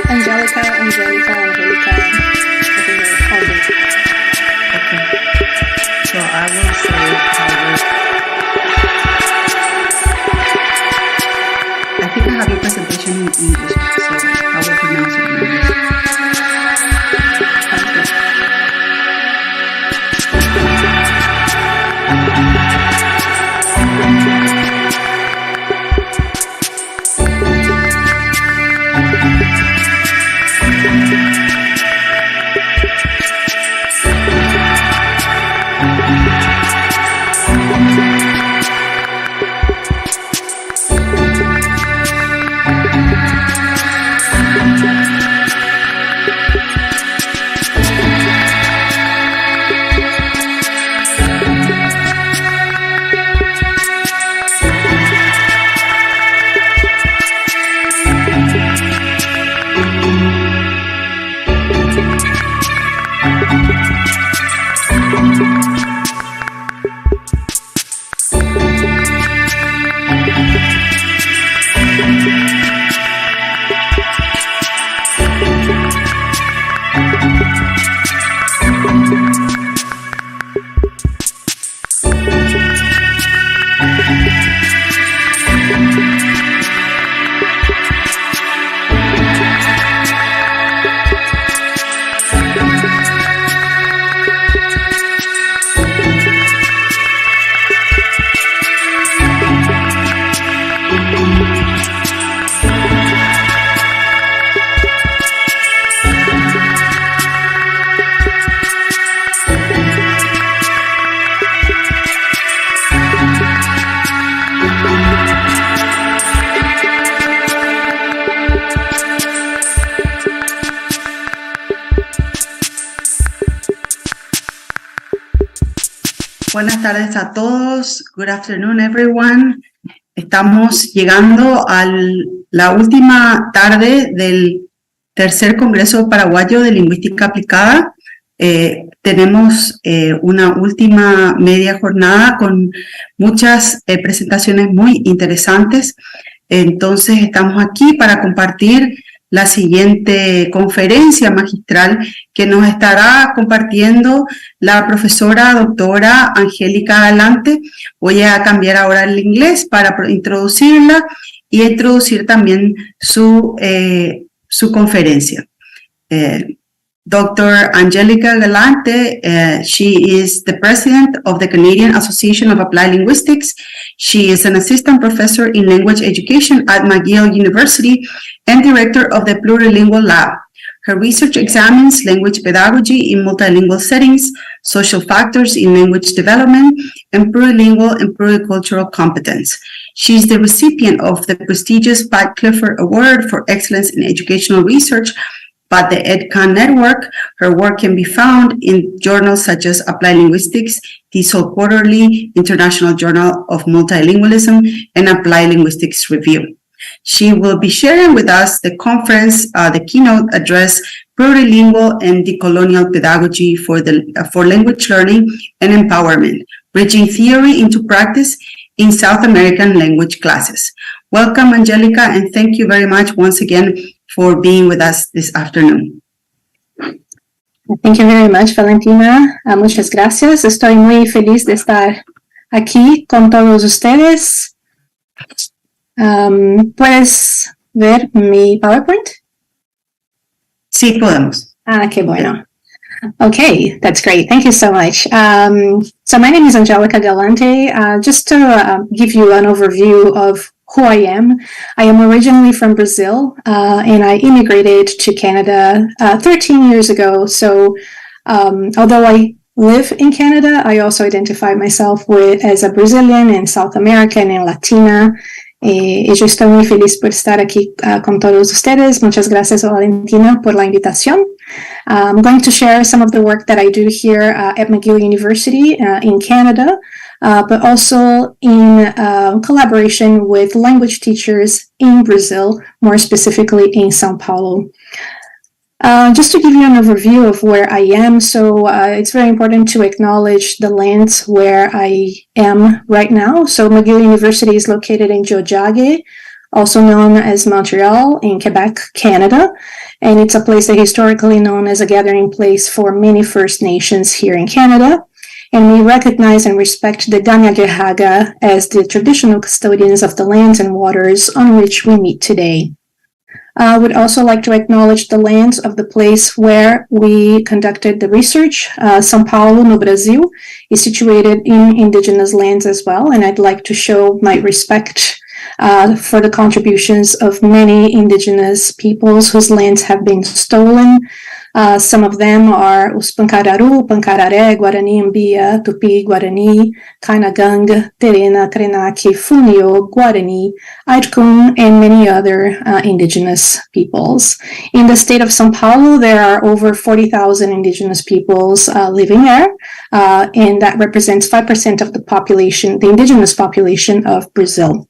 Angelica. I think all good. Okay. So I will say I think I have your presentation in English, so I will pronounce it in English. Buenas tardes a todos. Good afternoon, everyone. Estamos llegando a la última tarde del tercer Congreso Paraguayo de Lingüística Aplicada. Tenemos una última media jornada con muchas presentaciones muy interesantes. Entonces, estamos aquí para compartir la siguiente conferencia magistral que nos estará compartiendo la profesora doctora Angélica Galante. Voy a cambiar ahora el inglés para introducirla y introducir también su conferencia. Dr. Angélica Galante, she is the president of the Canadian Association of Applied Linguistics. She is an assistant professor in language education at McGill University and director of the Plurilingual Lab. Her research examines language pedagogy in multilingual settings, social factors in language development, and plurilingual and pluricultural competence. She is the recipient of the prestigious Pat Clifford Award for Excellence in Educational Research by the EdCan Network. Her work can be found in journals such as Applied Linguistics, TESOL Quarterly, International Journal of Multilingualism, and Applied Linguistics Review. She will be sharing with us the conference, the keynote address, Plurilingual and Decolonial Pedagogy for Language Learning and Empowerment, Bridging Theory into Practice in South American Language Classes. Welcome, Angelica, and thank you very much once again for being with us this afternoon. Thank you very much, Valentina. Muchas gracias. Estoy muy feliz de estar aquí con todos ustedes. ¿Puedes ver mi PowerPoint? Sí, podemos. Qué bueno. Okay, that's great. Thank you so much. So my name is Angelica Galante. Just to give you an overview of who I am originally from Brazil, and I immigrated to Canada 13 years ago. So although I live in Canada, I also identify myself as a Brazilian and South American and Latina. Y yo estoy muy feliz por estar aquí con todos ustedes. Muchas gracias, Valentina, por la invitación. I'm going to share some of the work that I do here at McGill University in Canada, but also in collaboration with language teachers in Brazil, more specifically in São Paulo. Just to give you an overview of where I am, so it's very important to acknowledge the lands where I am right now. So McGill University is located in Jojage, also known as Montreal in Quebec, Canada. And it's a place that historically known as a gathering place for many First Nations here in Canada. And we recognize and respect the Danyagirhaga as the traditional custodians of the lands and waters on which we meet today. I would also like to acknowledge the lands of the place where we conducted the research. São Paulo, no Brazil, is situated in indigenous lands as well, and I'd like to show my respect for the contributions of many indigenous peoples whose lands have been stolen. Some of them are os Pancararu, Pancararé, Guarani Mbia, Tupi, Guarani, Kainagang, Terena, Krenak, Funio, Guarani, Aitkum, and many other indigenous peoples. In the state of São Paulo, there are over 40,000 indigenous peoples living there, and that represents 5% of the population, the indigenous population of Brazil.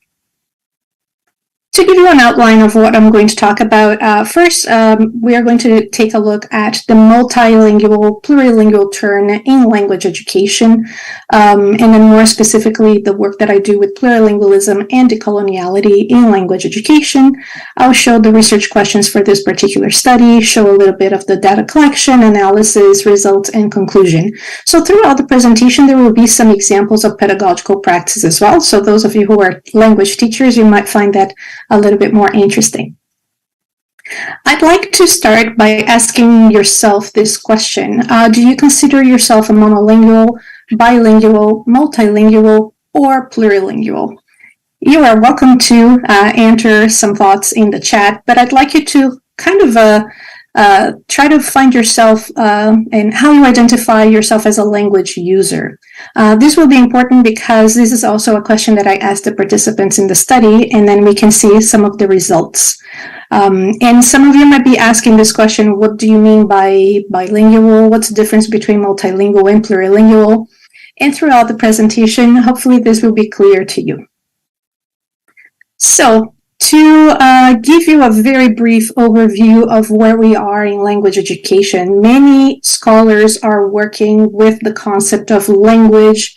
To give you an outline of what I'm going to talk about, first, we are going to take a look at the multilingual, plurilingual turn in language education, and then more specifically, the work that I do with plurilingualism and decoloniality in language education. I'll show the research questions for this particular study, show a little bit of the data collection, analysis, results, and conclusion. So throughout the presentation, there will be some examples of pedagogical practice as well. So those of you who are language teachers, you might find that a little bit more interesting. I'd like to start by asking yourself this question. Do you consider yourself a monolingual, bilingual, multilingual, or plurilingual? You are welcome to enter some thoughts in the chat, but I'd like you to kind of try to find yourself and how you identify yourself as a language user. This will be important because this is also a question that I asked the participants in the study, and then we can see some of the results. And some of you might be asking this question, what do you mean by bilingual? What's the difference between multilingual and plurilingual? And throughout the presentation, hopefully this will be clear to you. So, to give you a very brief overview of where we are in language education, many scholars are working with the concept of language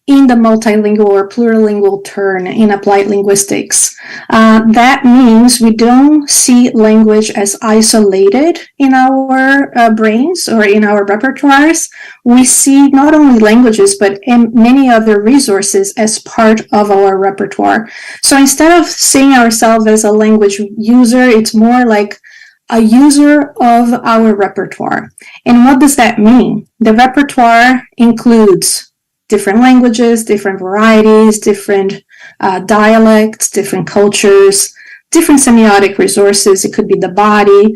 in the multilingual or plurilingual turn in applied linguistics. That means we don't see language as isolated in our brains or in our repertoires. We see not only languages, but many other resources as part of our repertoire. So instead of seeing ourselves as a language user, it's more like a user of our repertoire. And what does that mean? The repertoire includes different languages, different varieties, different dialects, different cultures, different semiotic resources. It could be the body,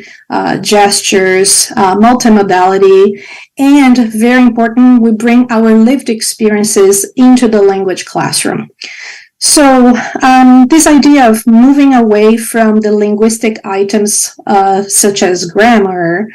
gestures, multimodality, and very important, we bring our lived experiences into the language classroom. So this idea of moving away from the linguistic items such as grammar,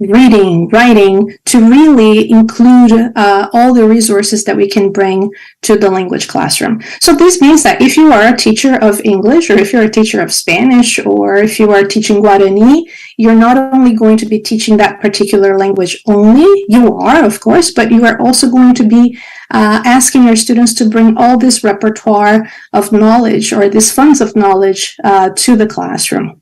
reading, writing, to really include all the resources that we can bring to the language classroom. So this means that if you are a teacher of English, or if you're a teacher of Spanish, or if you are teaching Guarani, you're not only going to be teaching that particular language only, you are, of course, but you are also going to be asking your students to bring all this repertoire of knowledge or these funds of knowledge to the classroom.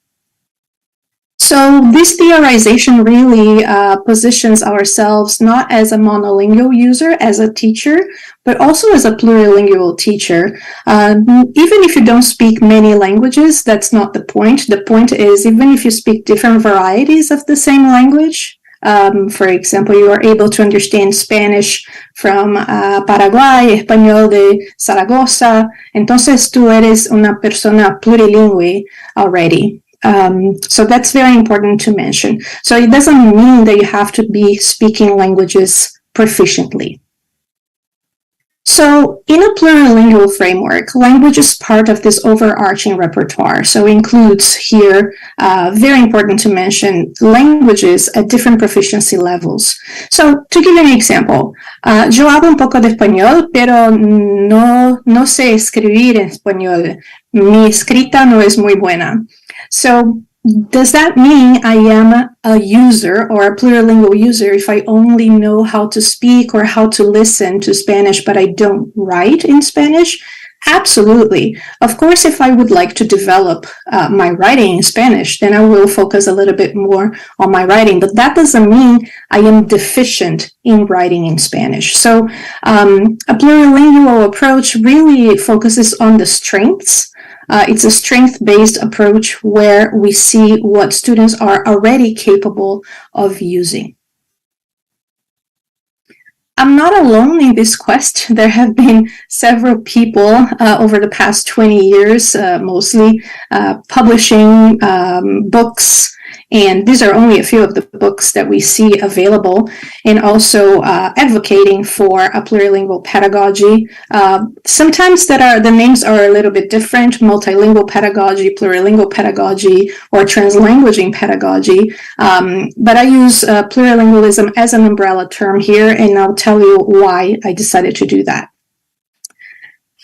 So this theorization really positions ourselves not as a monolingual user, as a teacher, but also as a plurilingual teacher. Even if you don't speak many languages, that's not the point. The point is, even if you speak different varieties of the same language, for example, you are able to understand Spanish from Paraguay, Español de Zaragoza, entonces tú eres una persona plurilingüe already. So that's very important to mention. So it doesn't mean that you have to be speaking languages proficiently. So in a plurilingual framework, language is part of this overarching repertoire. So it includes here, very important to mention, languages at different proficiency levels. So to give you an example, yo hablo un poco de español, pero no sé escribir en español. Mi escrita no es muy buena. So does that mean I am a user or a plurilingual user if I only know how to speak or how to listen to Spanish, but I don't write in Spanish? Absolutely. Of course, if I would like to develop my writing in Spanish, then I will focus a little bit more on my writing. But that doesn't mean I am deficient in writing in Spanish. So a plurilingual approach really focuses on the strengths. It's a strength-based approach where we see what students are already capable of using. I'm not alone in this quest. There have been several people over the past 20 years, mostly publishing books. And these are only a few of the books that we see available, and also advocating for a plurilingual pedagogy. Sometimes the names are a little bit different: multilingual pedagogy, plurilingual pedagogy, or translanguaging pedagogy. But I use plurilingualism as an umbrella term here, and I'll tell you why I decided to do that.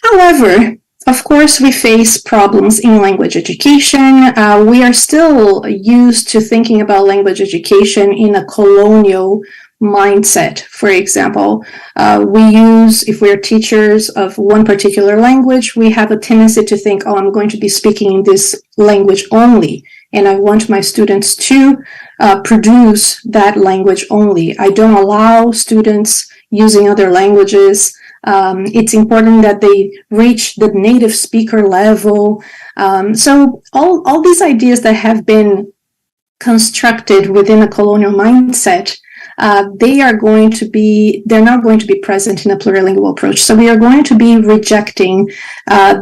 However, of course, we face problems in language education. We are still used to thinking about language education in a colonial mindset. For example, if we're teachers of one particular language, we have a tendency to think, oh, I'm going to be speaking in this language only, and I want my students to produce that language only. I don't allow students using other languages. It's important that they reach the native speaker level. So all these ideas that have been constructed within a colonial mindset, they're not going to be present in a plurilingual approach. So we are going to be rejecting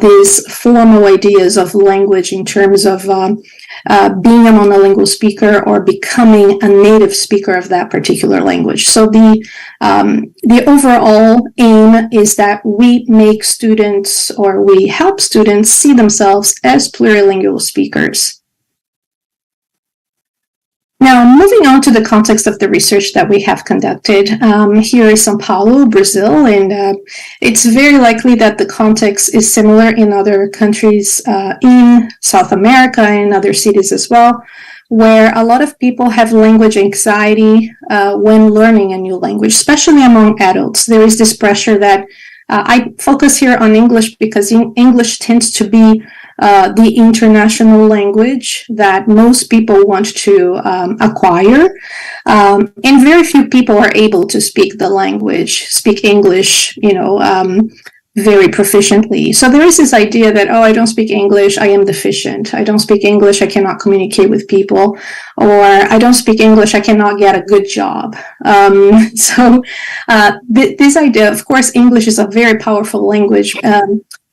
these formal ideas of language in terms of being a monolingual speaker or becoming a native speaker of that particular language. So the overall aim is that we make students, or we help students see themselves as plurilingual speakers. Now, moving on to the context of the research that we have conducted, here is São Paulo, Brazil, and it's very likely that the context is similar in other countries in South America and other cities as well, where a lot of people have language anxiety when learning a new language, especially among adults. There is this pressure that I focus here on English because English tends to be the international language that most people want to acquire. And very few people are able to speak English, very proficiently. So there is this idea that, oh, I don't speak English, I am deficient. I don't speak English, I cannot communicate with people. Or I don't speak English, I cannot get a good job. This idea, of course, English is a very powerful language.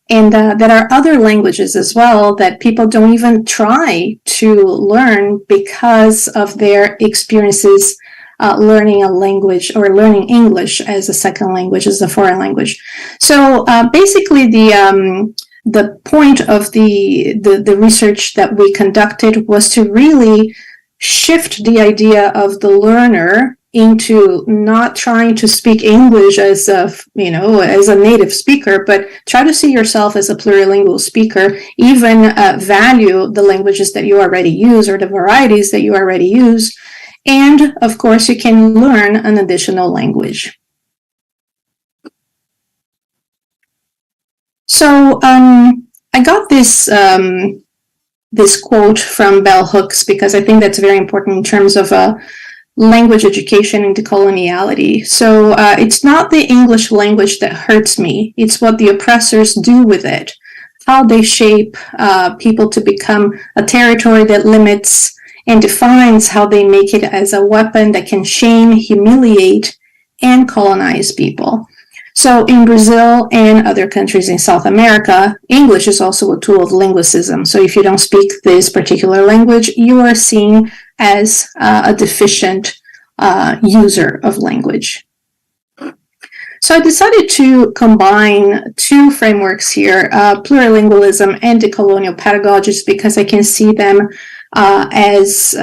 And there are other languages as well that people don't even try to learn because of their experiences learning a language or learning English as a second language, as a foreign language. So basically the point of the research that we conducted was to really shift the idea of the learner into not trying to speak English as a native speaker, but try to see yourself as a plurilingual speaker, even value the languages that you already use or the varieties that you already use. And of course, you can learn an additional language. So I got this quote from Bell Hooks because I think that's very important in terms of language education and decoloniality. So it's not the English language that hurts me, it's what the oppressors do with it, how they shape people to become a territory that limits and defines how they make it as a weapon that can shame, humiliate, and colonize people. So in Brazil and other countries in South America, English is also a tool of linguicism. So if you don't speak this particular language, you are seen as a deficient user of language. So I decided to combine two frameworks here, plurilingualism and decolonial pedagogies, because I can see them as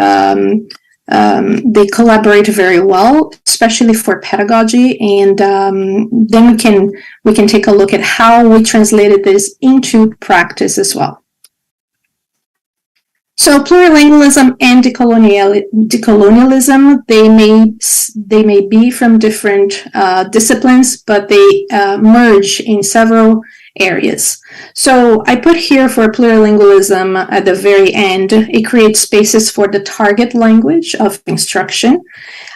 they collaborate very well, especially for pedagogy. And then we can take a look at how we translated this into practice as well. So plurilingualism and decolonialism, they may be from different disciplines, but they merge in several areas. So I put here for plurilingualism at the very end, it creates spaces for the target language of instruction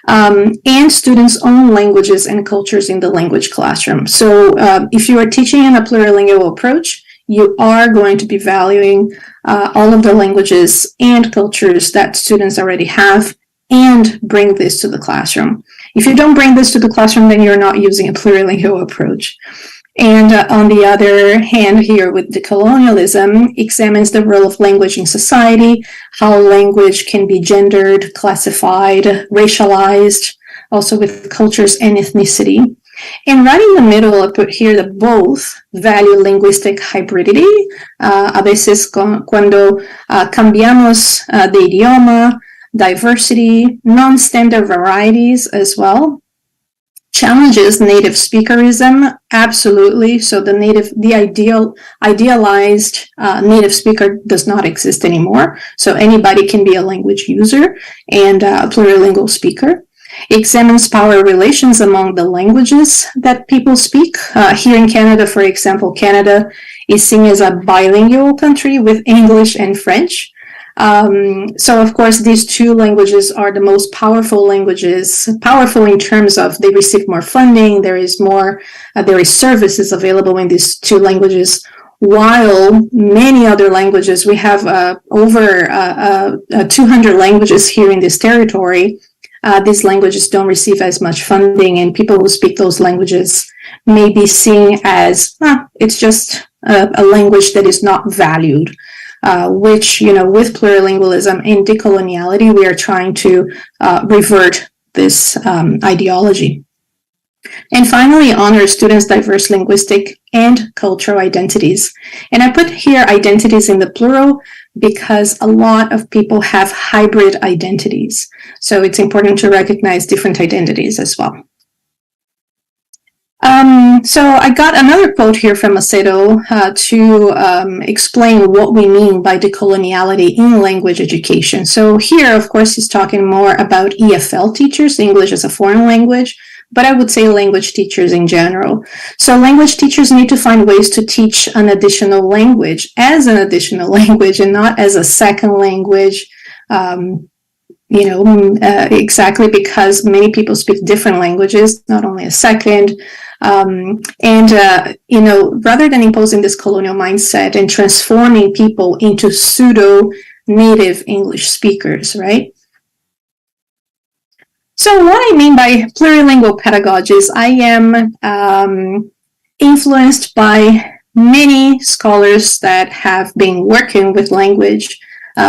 and students' own languages and cultures in the language classroom. So if you are teaching in a plurilingual approach, you are going to be valuing all of the languages and cultures that students already have and bring this to the classroom. If you don't bring this to the classroom, then you're not using a plurilingual approach. And on the other hand, here with decolonialism, examines the role of language in society, how language can be gendered, classified, racialized, also with cultures and ethnicity. And right in the middle, I put here that both value linguistic hybridity. A veces cuando cambiamos de idioma, diversity, non-standard varieties as well. Challenges native speakerism, absolutely. So the idealized native speaker does not exist anymore. So anybody can be a language user and a plurilingual speaker. Examines power relations among the languages that people speak. Here in Canada, for example, Canada is seen as a bilingual country with English and French. So of course, these two languages are the most powerful languages, powerful in terms of they receive more funding, there is services available in these two languages, while many other languages, we have over 200 languages here in this territory. These languages don't receive as much funding, and people who speak those languages may be seen as, it's just a language that is not valued. Which, with plurilingualism and decoloniality, we are trying to revert this ideology. And finally, honor students' diverse linguistic and cultural identities. And I put here identities in the plural because a lot of people have hybrid identities. So it's important to recognize different identities as well. So I got another quote here from Macedo to explain what we mean by decoloniality in language education. So here, of course, he's talking more about EFL teachers, English as a foreign language, but I would say language teachers in general. So language teachers need to find ways to teach an additional language as an additional language and not as a second language, exactly because many people speak different languages, not only a second. Rather than imposing this colonial mindset and transforming people into pseudo-native English speakers, right? So what I mean by plurilingual pedagogies, I am influenced by many scholars that have been working with language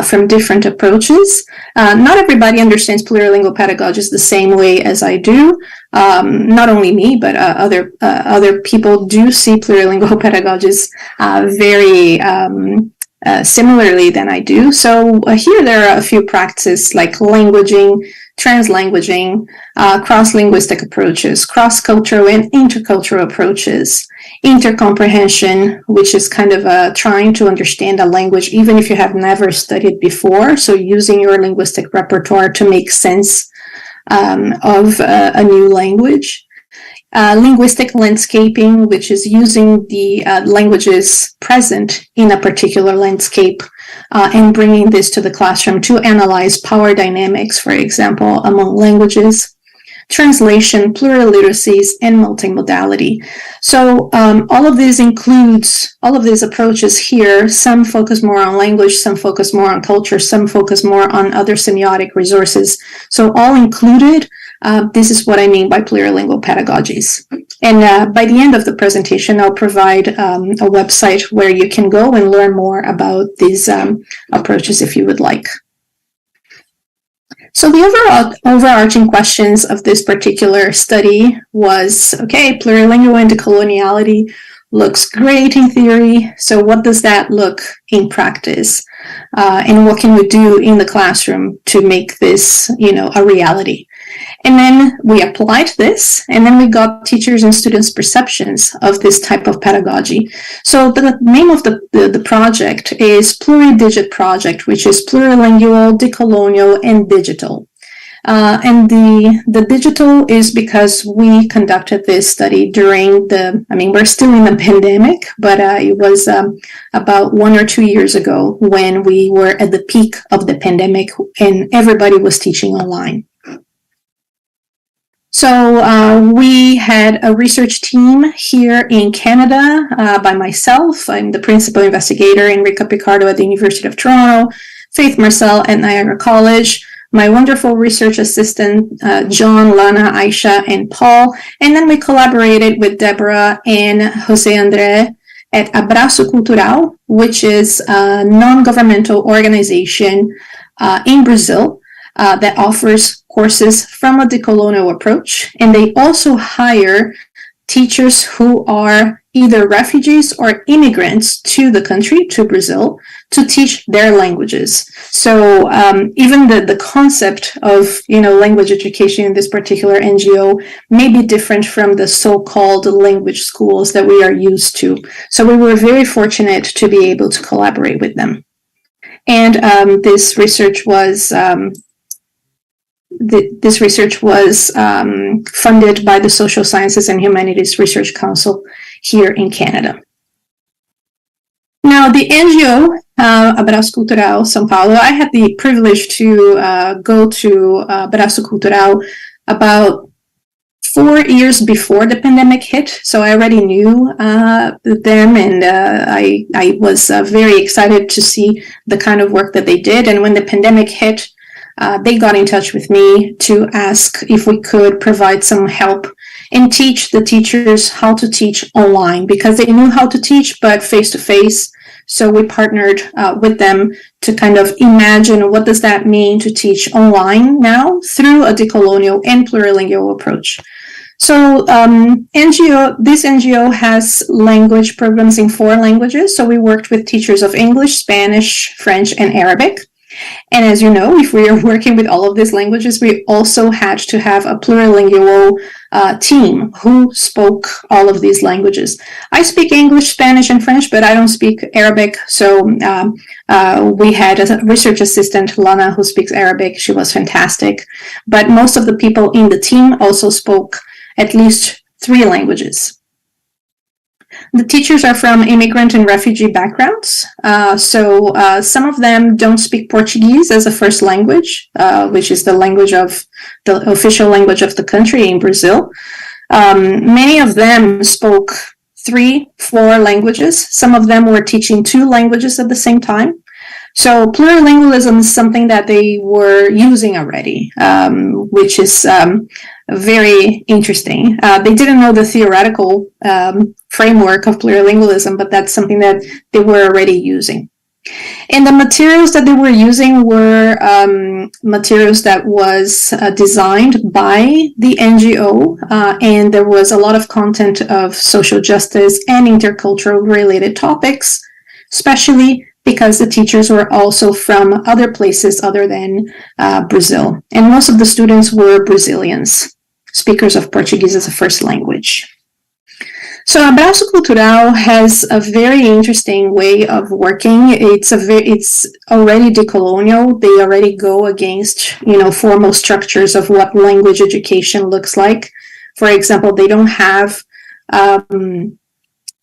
from different approaches. Not everybody understands plurilingual pedagogies the same way as I do. Not only me, but other people do see plurilingual pedagogies very similarly than I do. So here there are a few practices like languaging, translanguaging, cross-linguistic approaches, cross-cultural and intercultural approaches, intercomprehension, which is kind of trying to understand a language even if you have never studied before, so using your linguistic repertoire to make sense of a new language. Linguistic landscaping, which is using the languages present in a particular landscape and bringing this to the classroom to analyze power dynamics, for example, among languages. Translation, pluraliteracies, and multimodality. So all of these approaches here. Some focus more on language, some focus more on culture, some focus more on other semiotic resources. So all included, this is what I mean by plurilingual pedagogies. And by the end of the presentation, I'll provide a website where you can go and learn more about these approaches if you would like. So the overarching questions of this particular study was, okay, plurilingual and decoloniality looks great in theory. So what does that look in practice? And what can we do in the classroom to make this, a reality? And then we applied this, and then we got teachers and students' perceptions of this type of pedagogy. So the name of the project is Pluridigit Project, which is plurilingual, decolonial, and digital. And the digital is because we conducted this study during we're still in the pandemic, but it was about 1 or 2 years ago when we were at the peak of the pandemic and everybody was teaching online. So we had a research team here in Canada by myself. I'm the principal investigator, Enrica Picardo at the University of Toronto, Faith Marcel at Niagara College, my wonderful research assistant, John, Lana, Aisha, and Paul. And then we collaborated with Deborah and Jose André at Abraço Cultural, which is a non-governmental organization in Brazil that offers courses from a decolonial approach. And they also hire teachers who are either refugees or immigrants to the country, to Brazil, to teach their languages. So even the concept of language education in this particular NGO may be different from the so-called language schools that we are used to. So we were very fortunate to be able to collaborate with them. And this research was funded by the Social Sciences and Humanities Research Council here in Canada. Now, the NGO, Abraço Cultural São Paulo, I had the privilege to go to Abraço Cultural about 4 years before the pandemic hit, so I already knew them, and I was very excited to see the kind of work that they did. And when the pandemic hit, they got in touch with me to ask if we could provide some help and teach the teachers how to teach online, because they knew how to teach, but face-to-face. So we partnered with them to kind of imagine what does that mean to teach online now through a decolonial and plurilingual approach. So this NGO has language programs in 4 languages. So we worked with teachers of English, Spanish, French, and Arabic. And as you know, if we are working with all of these languages, we also had to have a plurilingual team who spoke all of these languages. I speak English, Spanish, and French, but I don't speak Arabic. So we had a research assistant, Lana, who speaks Arabic. She was fantastic. But most of the people in the team also spoke at least 3 languages. The teachers are from immigrant and refugee backgrounds. So some of them don't speak Portuguese as a first language, which is the official language of the country in Brazil. Many of them spoke 3, 4 languages. Some of them were teaching 2 languages at the same time. So plurilingualism is something that they were using already, which is very interesting. They didn't know the theoretical framework of plurilingualism, but that's something that they were already using. And the materials that they were using were materials that was designed by the NGO, and there was a lot of content of social justice and intercultural related topics, especially because the teachers were also from other places other than Brazil. And most of the students were Brazilians, speakers of Portuguese as a first language. So Abraço Cultural has a very interesting way of working. It's already decolonial. They already go against, formal structures of what language education looks like. For example, they don't have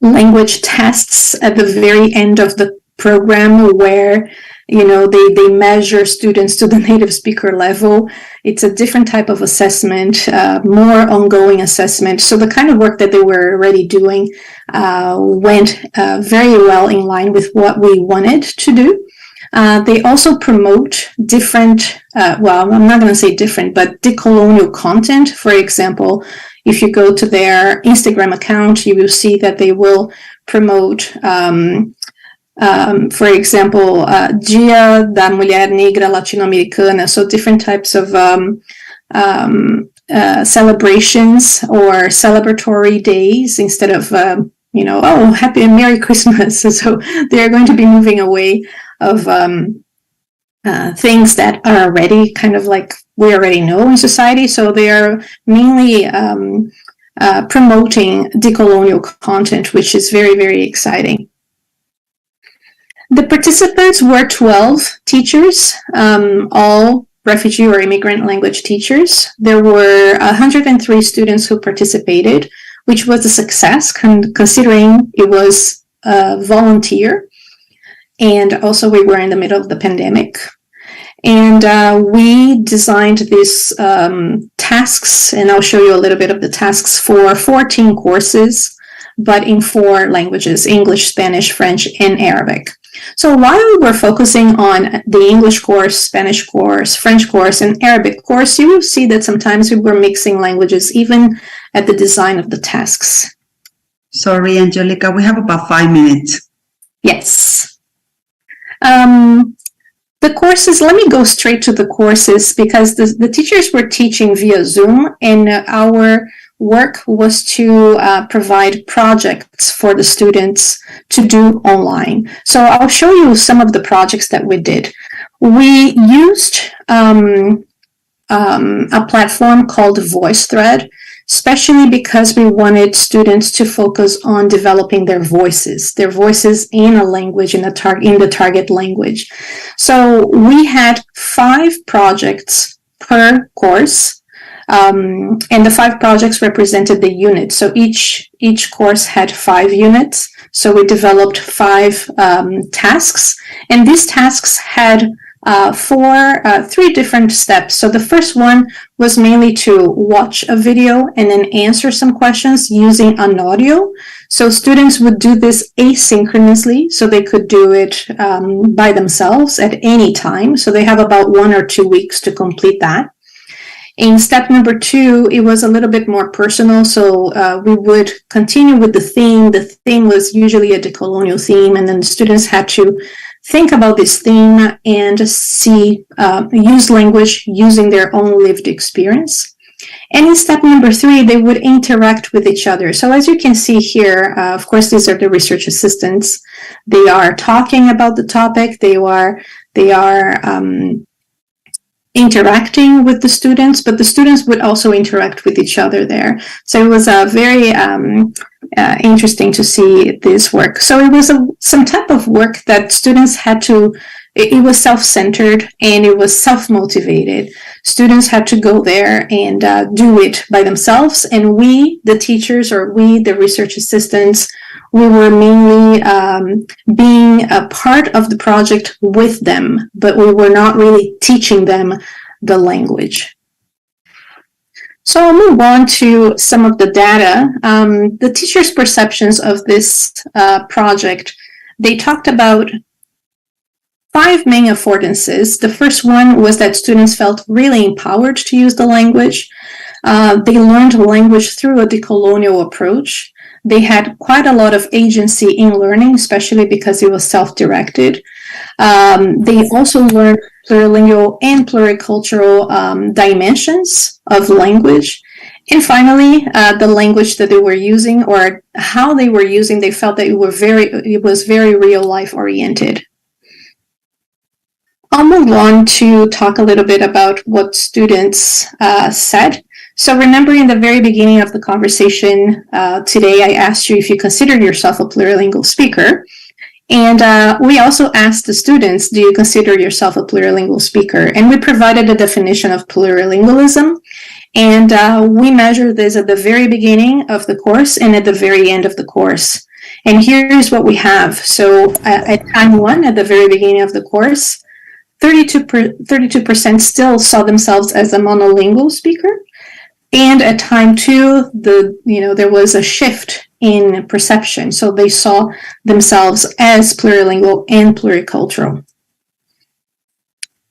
language tests at the very end of the program where they measure students to the native speaker level. It's a different type of assessment, more ongoing assessment. So the kind of work that they were already doing went very well in line with what we wanted to do. They also promote different, I'm not going to say different, but decolonial content. For example, if you go to their Instagram account, you will see that they will promote for example, Dia da Mulher Negra Latino-Americana, so different types of celebrations or celebratory days instead of, happy and Merry Christmas. So they're going to be moving away of things that are already kind of like we already know in society. So they are mainly promoting decolonial content, which is very, very exciting. The participants were 12 teachers, all refugee or immigrant language teachers. There were 103 students who participated, which was a success considering it was a volunteer. And also we were in the middle of the pandemic. And we designed these tasks, and I'll show you a little bit of the tasks for 14 courses, but in 4 languages: English, Spanish, French, and Arabic. So while we were focusing on the English course, Spanish course, French course, and Arabic course, you will see that sometimes we were mixing languages even at the design of the tasks. Sorry, Angelica, we have about 5 minutes. Yes. The courses, let me go straight to the courses because the teachers were teaching via Zoom, and our work was to provide projects for the students to do online. So I'll show you some of the projects that we did. We used a platform called VoiceThread, especially because we wanted students to focus on developing their voices in a language, in the target language. So we had 5 projects per course, and the 5 projects represented the unit. So each course had 5 units. So we developed 5 tasks, and these tasks had 3 different steps. So the first one was mainly to watch a video and then answer some questions using an audio. So students would do this asynchronously, so they could do it by themselves at any time. So they have about 1 or 2 weeks to complete that. In step number 2, it was a little bit more personal. So we would continue with the theme. The theme was usually a decolonial theme, and then the students had to think about this theme and use language using their own lived experience. And in step number 3, they would interact with each other. So as you can see here, of course, these are the research assistants. They are talking about the topic. They are interacting with the students, but the students would also interact with each other there. So it was very interesting to see this work. So it was some type of work that students had to, it was self-centered and it was self-motivated. Students had to go there and do it by themselves. And we, the teachers, or we, the research assistants, we were mainly being a part of the project with them, but we were not really teaching them the language. So I'll move on to some of the data. The teachers' perceptions of this project, they talked about 5 main affordances. The first one was that students felt really empowered to use the language. They learned language through a decolonial approach. They had quite a lot of agency in learning, especially because it was self-directed. They also learned plurilingual and pluricultural dimensions of language. And finally, the language that they were using or how they were using, they felt that it was very real life oriented. I'll move on to talk a little bit about what students said. So remember in the very beginning of the conversation today, I asked you if you consider yourself a plurilingual speaker. And we also asked the students, do you consider yourself a plurilingual speaker? And we provided a definition of plurilingualism. And we measured this at the very beginning of the course and at the very end of the course. And here's what we have. So at time 1, at the very beginning of the course, 32% still saw themselves as a monolingual speaker. And at time 2, there was a shift in perception. So they saw themselves as plurilingual and pluricultural.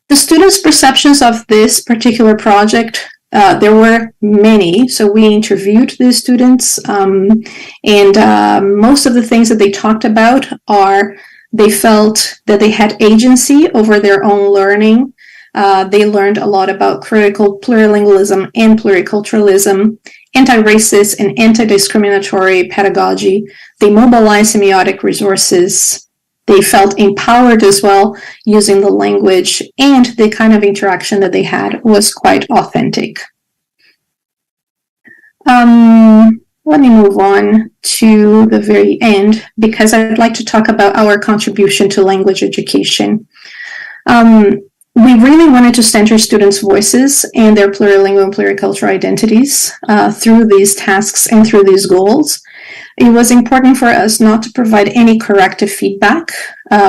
The students' perceptions of this particular project, there were many. So we interviewed the students, and most of the things that they talked about are they felt that they had agency over their own learning. They learned a lot about critical plurilingualism and pluriculturalism, anti-racist and anti-discriminatory pedagogy. They mobilized semiotic resources. They felt empowered as well using the language, and the kind of interaction that they had was quite authentic. Let me move on to the very end because I'd like to talk about our contribution to language education. We really wanted to center students' voices and their plurilingual and pluricultural identities through these tasks and through these goals. It was important for us not to provide any corrective feedback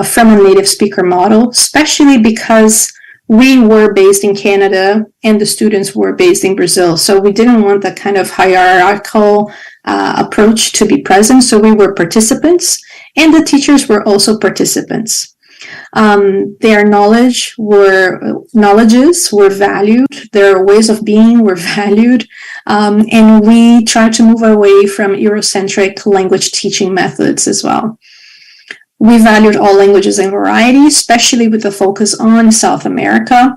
from a native speaker model, especially because we were based in Canada and the students were based in Brazil. So we didn't want that kind of hierarchical approach to be present. So we were participants and the teachers were also participants. Their knowledges were valued, their ways of being were valued, and we tried to move away from Eurocentric language teaching methods as well. We valued all languages and variety, especially with a focus on South America.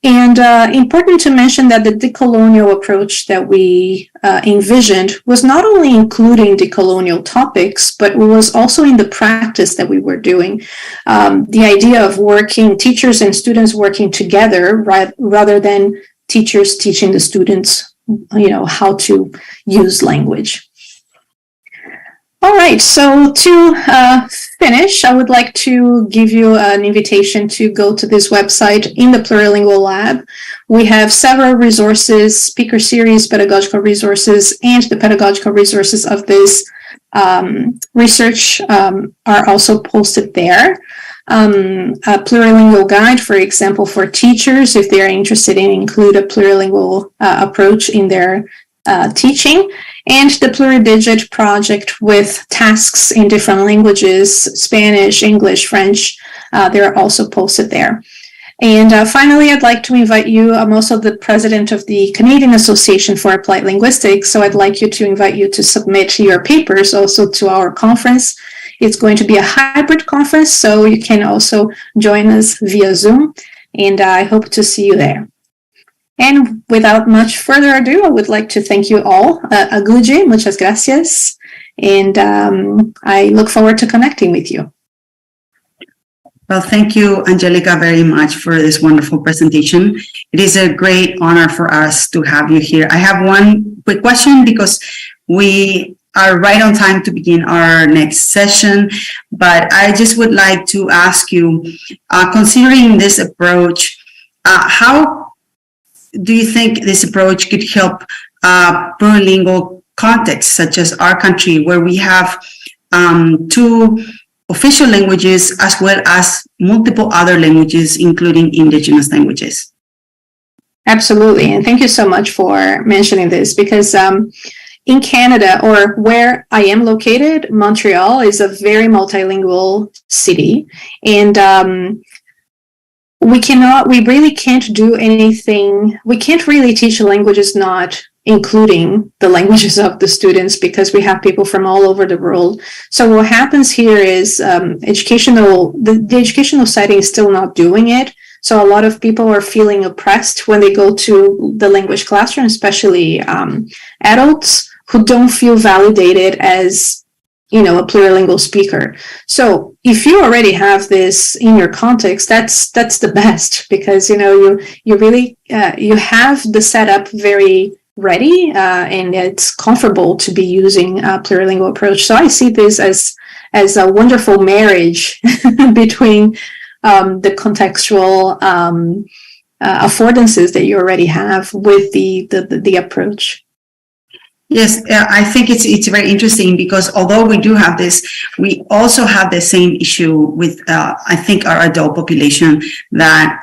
And important to mention that the decolonial approach that we envisioned was not only including decolonial topics, but was also in the practice that we were doing. The idea of teachers and students working together rather than teachers teaching the students, how to use language. All right, so to finish, I would like to give you an invitation to go to this website in the Plurilingual Lab. We have several resources, speaker series, pedagogical resources, and the pedagogical resources of this research are also posted there. A plurilingual guide, for example, for teachers, if they are interested in include a plurilingual approach in their teaching, and the Pluridigit project with tasks in different languages, Spanish, English, French, they're also posted there. And finally, I'd like to invite you, I'm also the president of the Canadian Association for Applied Linguistics, so I'd like you to invite you to submit your papers also to our conference. It's going to be a hybrid conference, so you can also join us via Zoom, and I hope to see you there. And without much further ado, I would like to thank you all. Aguji, muchas gracias. And I look forward to connecting with you. Well, thank you, Angelica, very much for this wonderful presentation. It is a great honor for us to have you here. I have one quick question because we are right on time to begin our next session, but I just would like to ask you, considering this approach, how do you think this approach could help plurilingual contexts such as our country, where we have two official languages as well as multiple other languages, including indigenous languages? Absolutely, and thank you so much for mentioning this, because in Canada, or where I am located, Montreal is a very multilingual city, and we really can't do anything. We can't really teach languages not including the languages of the students, because we have people from all over the world. So what happens here is the educational setting is still not doing it. So a lot of people are feeling oppressed when they go to the language classroom, especially adults who don't feel validated as a plurilingual speaker. So if you already have this in your context, that's the best, because you really you have the setup very ready and it's comfortable to be using a plurilingual approach. So I see this as a wonderful marriage between the contextual affordances that you already have with the approach. Yes, I think it's very interesting, because although we do have this, we also have the same issue with I think our adult population, that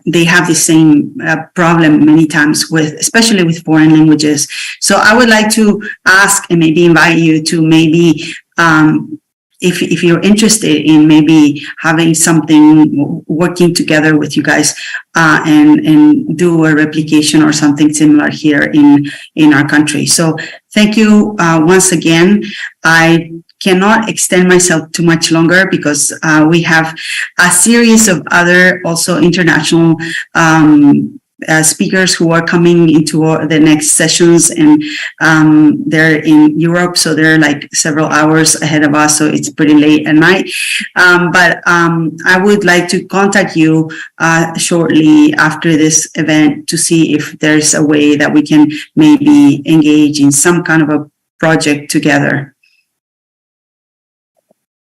they have the same problem many times especially with foreign languages. So I would like to ask and maybe invite you to maybe if you're interested in maybe having something working together with you guys and do a replication or something similar here in our country. So thank you once again. I cannot extend myself too much longer, because we have a series of other also international speakers who are coming into the next sessions, and they're in Europe, so they're like several hours ahead of us, so it's pretty late at night. But I would like to contact you shortly after this event to see if there's a way that we can maybe engage in some kind of a project together.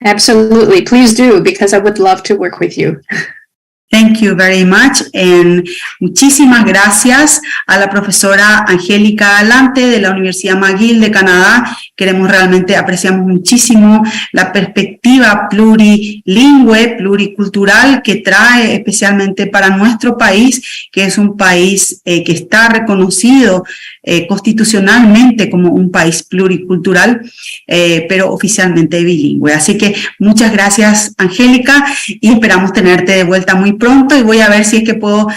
Absolutely, please do, because I would love to work with you. Thank you very much. And muchísimas gracias a la profesora Angélica Galante de la Universidad McGill de Canadá. Apreciamos muchísimo la perspectiva plurilingüe, pluricultural que trae especialmente para nuestro país, que es un país que está reconocido constitucionalmente como un país pluricultural, pero oficialmente bilingüe. Así que muchas gracias, Angélica, y esperamos tenerte de vuelta muy pronto, y voy a ver si es que puedo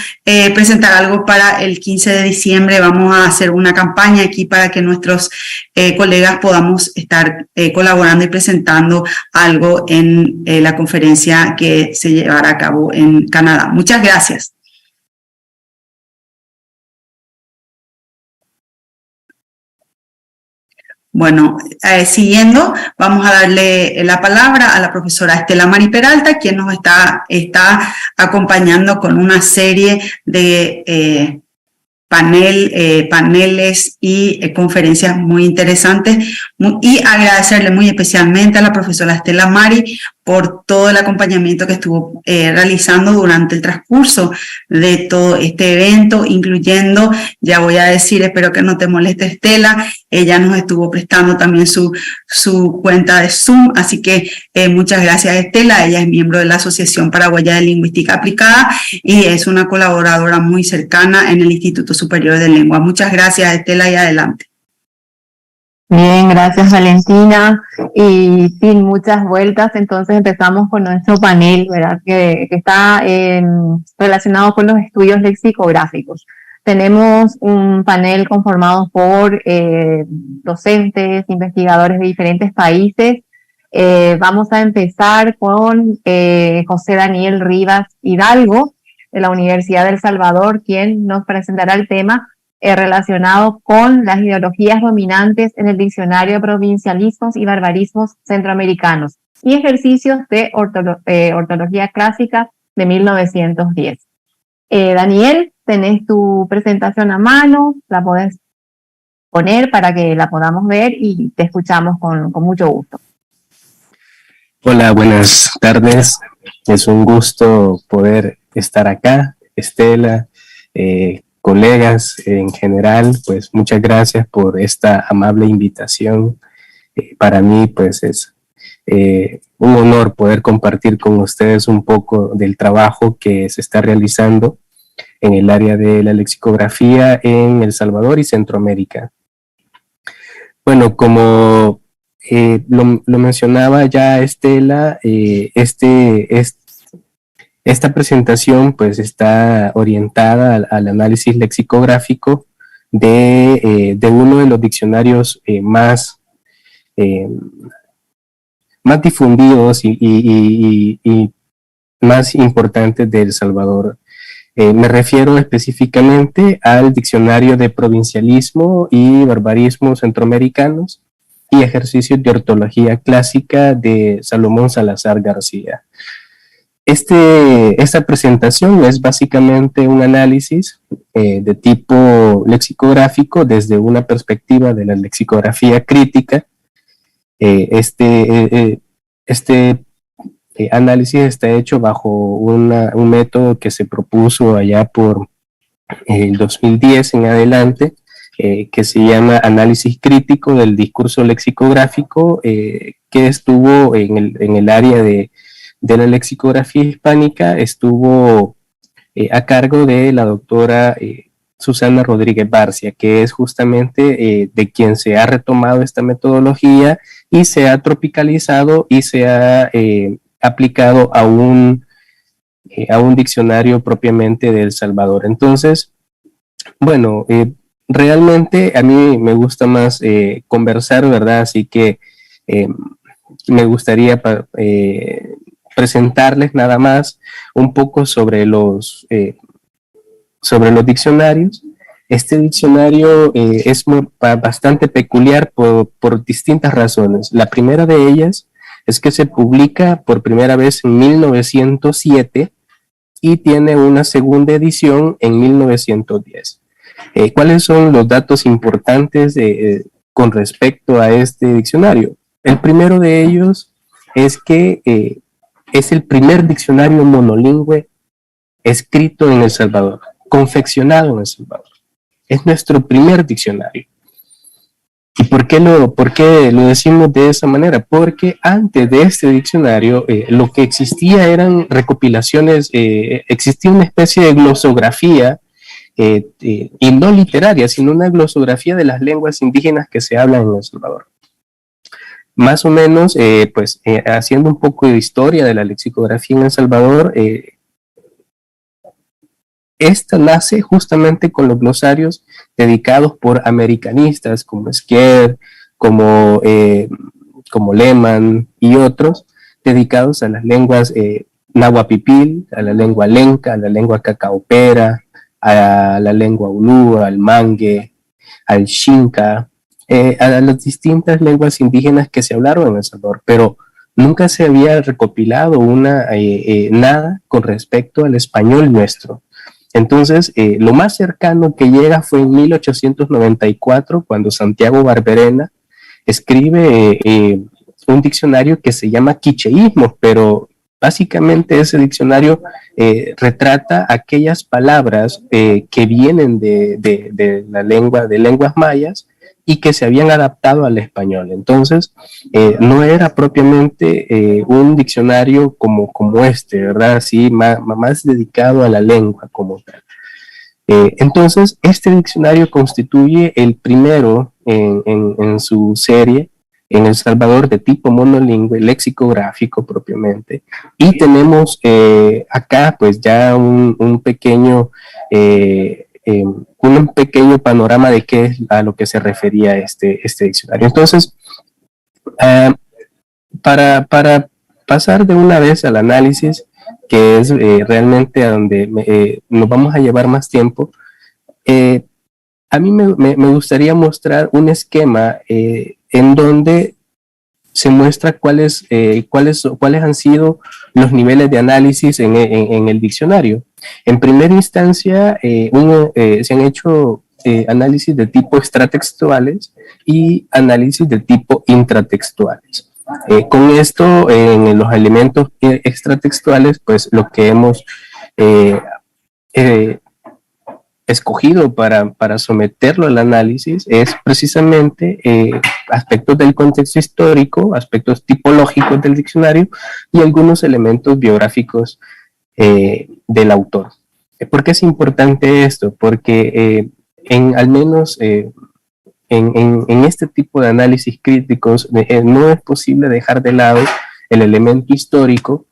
presentar algo para el 15 de diciembre. Vamos a hacer una campaña aquí para que nuestros colegas podamos estar colaborando y presentando algo en la conferencia que se llevará a cabo en Canadá. Muchas gracias. Bueno, siguiendo, vamos a darle la palabra a la profesora Estela Mari Peralta, quien nos está acompañando con una serie de paneles y conferencias muy interesantes, y agradecerle muy especialmente a la profesora Estela Mari por todo el acompañamiento que estuvo realizando durante el transcurso de todo este evento, incluyendo, ya voy a decir, espero que no te moleste, Estela, ella nos estuvo prestando también su cuenta de Zoom, así que muchas gracias, Estela. Ella es miembro de la Asociación Paraguaya de Lingüística Aplicada y es una colaboradora muy cercana en el Instituto Superior de Lengua. Muchas gracias, Estela, y adelante. Bien, gracias, Valentina. Y sin muchas vueltas, entonces empezamos con nuestro panel, ¿verdad? Que está relacionado con los estudios lexicográficos. Tenemos un panel conformado por docentes, investigadores de diferentes países. Vamos a empezar con José Daniel Rivas Hidalgo, de la Universidad de El Salvador, quien nos presentará el tema relacionado con las ideologías dominantes en el diccionario de provincialismos y barbarismos centroamericanos y ejercicios de ortología clásica de 1910. Daniel, tenés tu presentación a mano, la podés poner para que la podamos ver y te escuchamos con mucho gusto. Hola, buenas tardes. Es un gusto poder estar acá, Estela, colegas en general, pues muchas gracias por esta amable invitación. Para mí, pues es un honor poder compartir con ustedes un poco del trabajo que se está realizando en el área de la lexicografía en El Salvador y Centroamérica. Bueno, como lo mencionaba ya Estela, esta presentación pues está orientada al análisis lexicográfico de uno de los diccionarios más difundidos y más importantes de El Salvador. Me refiero específicamente al Diccionario de Provincialismo y Barbarismo Centroamericanos y Ejercicios de Ortología Clásica de Salomón Salazar García. Esta presentación es básicamente un análisis de tipo lexicográfico desde una perspectiva de la lexicografía crítica. Este análisis está hecho bajo un método que se propuso allá por el 2010 en adelante, que se llama análisis crítico del discurso lexicográfico, que estuvo en el área de la lexicografía hispánica, estuvo a cargo de la doctora Susana Rodríguez Barcia, que es justamente de quien se ha retomado esta metodología y se ha tropicalizado y se ha aplicado a un diccionario propiamente de El Salvador. Entonces, bueno, realmente a mí me gusta más conversar, ¿verdad? Así que me gustaría presentarles nada más un poco sobre los diccionarios. Este diccionario es bastante peculiar por distintas razones. La primera de ellas es que se publica por primera vez en 1907 y tiene una segunda edición en 1910. ¿Cuáles son los datos importantes con respecto a este diccionario? El primero de ellos es que es el primer diccionario monolingüe escrito en El Salvador, confeccionado en El Salvador. Es nuestro primer diccionario. ¿Y por qué lo decimos de esa manera? Porque antes de este diccionario, lo que existía eran recopilaciones, existía una especie de glosografía, y no literaria, sino una glosografía de las lenguas indígenas que se hablan en El Salvador. Más o menos, haciendo un poco de historia de la lexicografía en El Salvador, esta nace justamente con los glosarios dedicados por americanistas como Esquer, como Lehmann y otros, dedicados a las lenguas nahuapipil, a la lengua lenca, a la lengua cacaopera, a la lengua ulúa, al mangue, al xinca, a las distintas lenguas indígenas que se hablaron en El Salvador, pero nunca se había recopilado nada con respecto al español nuestro. Entonces, lo más cercano que llega fue en 1894, cuando Santiago Barberena escribe un diccionario que se llama Quicheísmos, pero básicamente ese diccionario retrata aquellas palabras que vienen de la lengua, de lenguas mayas, y que se habían adaptado al español. Entonces, no era propiamente un diccionario como este, ¿verdad? Así, más dedicado a la lengua como tal. Entonces, este diccionario constituye el primero en su serie en El Salvador de tipo monolingüe, lexicográfico propiamente, y tenemos acá pues ya un pequeño panorama de qué es a lo que se refería este diccionario. Entonces, para pasar de una vez al análisis, que es realmente a donde nos vamos a llevar más tiempo, a mí me gustaría mostrar un esquema en donde se muestra cuáles han sido los niveles de análisis en el diccionario. En primera instancia, se han hecho análisis de tipo extratextuales y análisis de tipo intratextuales. Con esto, en los elementos extratextuales, pues lo que hemos escogido para someterlo al análisis es precisamente aspectos del contexto histórico, aspectos tipológicos del diccionario y algunos elementos biográficos del autor. ¿Por qué es importante esto? Porque al menos en este tipo de análisis críticos no es posible dejar de lado el elemento histórico,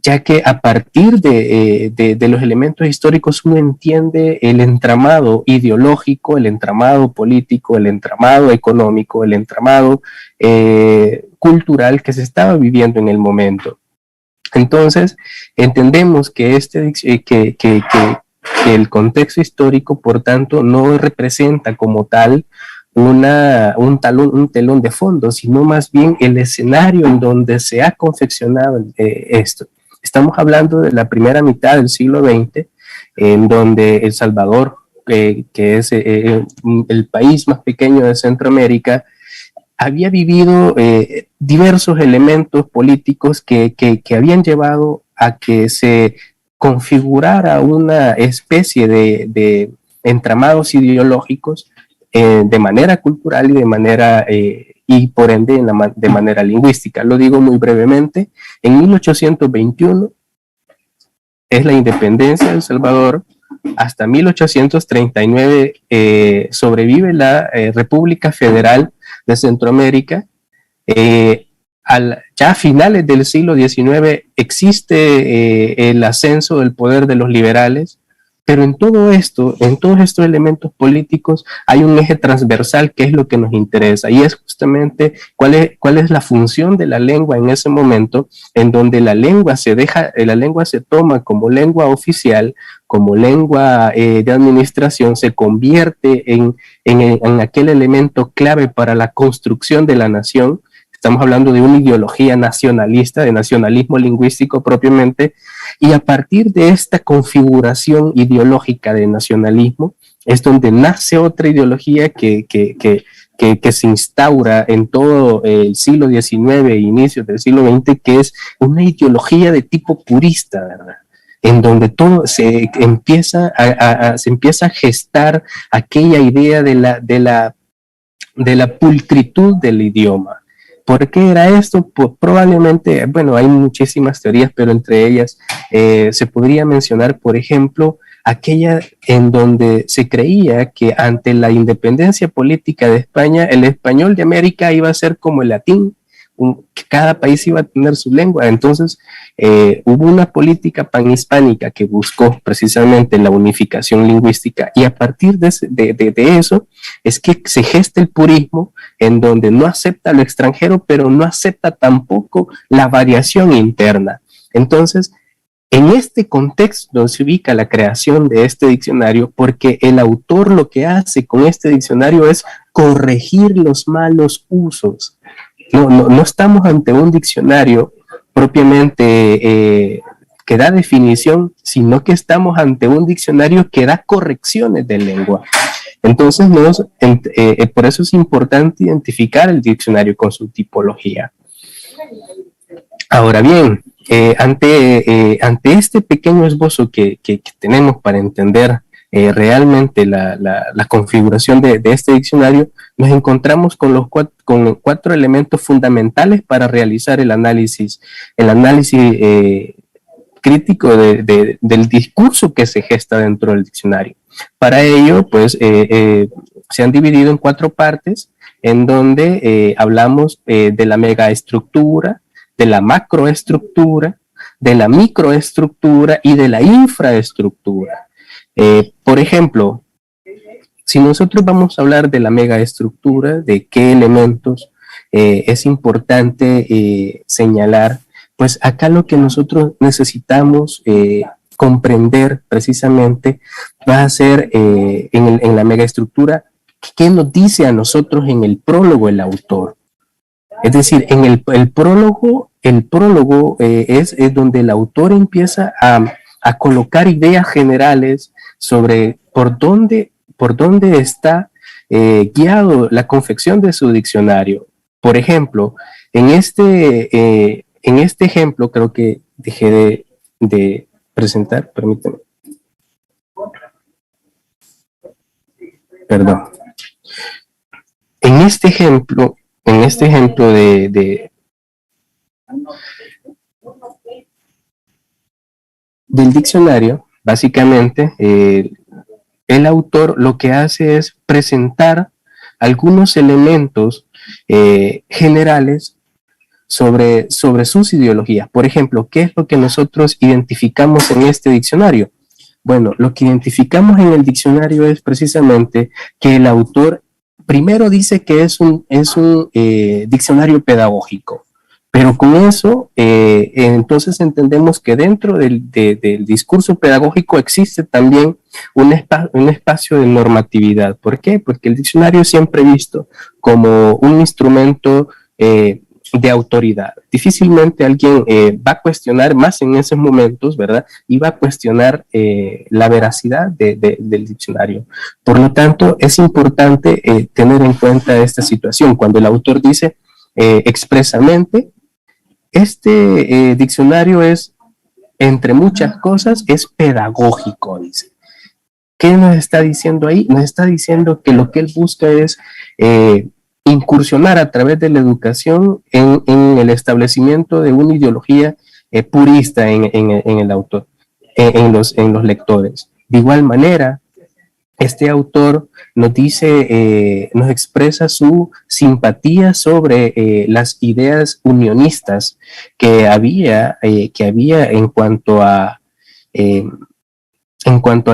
ya que a partir de los elementos históricos uno entiende el entramado ideológico, el entramado político, el entramado económico, el entramado cultural que se estaba viviendo en el momento. Entonces, entendemos que el contexto histórico, por tanto, no representa como tal un telón de fondo, sino más bien el escenario en donde se ha confeccionado esto. Estamos hablando de la primera mitad del siglo XX, en donde El Salvador, que es el país más pequeño de Centroamérica, había vivido diversos elementos políticos que habían llevado a que se configurara una especie de entramados ideológicos de manera cultural y por ende de manera lingüística. Lo digo muy brevemente. En 1821 es la independencia de El Salvador. Hasta 1839 sobrevive la República Federal de Centroamérica. Ya a finales del siglo XIX existe el ascenso del poder de los liberales, pero en todo esto, en todos estos elementos políticos, hay un eje transversal que es lo que nos interesa, y es justamente cuál es la función de la lengua en ese momento, en donde la lengua se toma como lengua oficial, como lengua de administración, se convierte en aquel elemento clave para la construcción de la nación. Estamos hablando de una ideología nacionalista, de nacionalismo lingüístico propiamente, y a partir de esta configuración ideológica de nacionalismo es donde nace otra ideología que se instaura en todo el siglo XIX e inicios del siglo XX, que es una ideología de tipo purista, ¿verdad? en donde todo se empieza a gestar aquella idea de la pulcritud del idioma. ¿Por qué era esto? Pues probablemente, bueno, hay muchísimas teorías, pero entre ellas se podría mencionar, por ejemplo, aquella en donde se creía que ante la independencia política de España, el español de América iba a ser como el latín, que cada país iba a tener su lengua. Entonces hubo una política panhispánica que buscó precisamente la unificación lingüística, y a partir de eso es que se gesta el purismo, en donde no acepta lo extranjero, pero no acepta tampoco la variación interna. Entonces, en este contexto se ubica la creación de este diccionario, porque el autor lo que hace con este diccionario es corregir los malos usos. No estamos ante un diccionario propiamente que da definición, sino que estamos ante un diccionario que da correcciones de lengua. Entonces, por eso es importante identificar el diccionario con su tipología. Ahora bien, ante este pequeño esbozo que tenemos para entender realmente la configuración de este diccionario, nos encontramos con cuatro elementos fundamentales para realizar el análisis crítico del discurso que se gesta dentro del diccionario. Para ello, pues, se han dividido en 4 partes, en donde hablamos de la megaestructura, de la macroestructura, de la microestructura y de la infraestructura. Por ejemplo, si nosotros vamos a hablar de la megaestructura, de qué elementos es importante señalar, pues acá lo que nosotros necesitamos comprender precisamente va a ser en la megaestructura, qué nos dice a nosotros en el prólogo el autor. Es decir, en el prólogo es donde el autor empieza a colocar ideas generales sobre por dónde está guiado la confección de su diccionario. Por ejemplo, en este ejemplo, creo que dejé de presentar, permítanme. Perdón. En este ejemplo del diccionario, básicamente, el autor lo que hace es presentar algunos elementos generales sobre sus ideologías. Por ejemplo, ¿qué es lo que nosotros identificamos en este diccionario? Bueno, lo que identificamos en el diccionario es precisamente que el autor primero dice que es un diccionario pedagógico, pero con eso entonces entendemos que dentro del discurso pedagógico existe también un espacio de normatividad. ¿Por qué? Porque el diccionario es siempre visto como un instrumento de autoridad. Difícilmente alguien va a cuestionar, más en esos momentos, ¿verdad? Y va a cuestionar la veracidad del diccionario. Por lo tanto, es importante tener en cuenta esta situación. Cuando el autor dice expresamente, este diccionario es, entre muchas cosas, es pedagógico, dice. ¿Qué nos está diciendo ahí? Nos está diciendo que lo que él busca es incursionar a través de la educación en el establecimiento de una ideología purista en el autor, en los lectores. De igual manera, este autor nos dice, nos expresa su simpatía sobre las ideas unionistas que había en cuanto a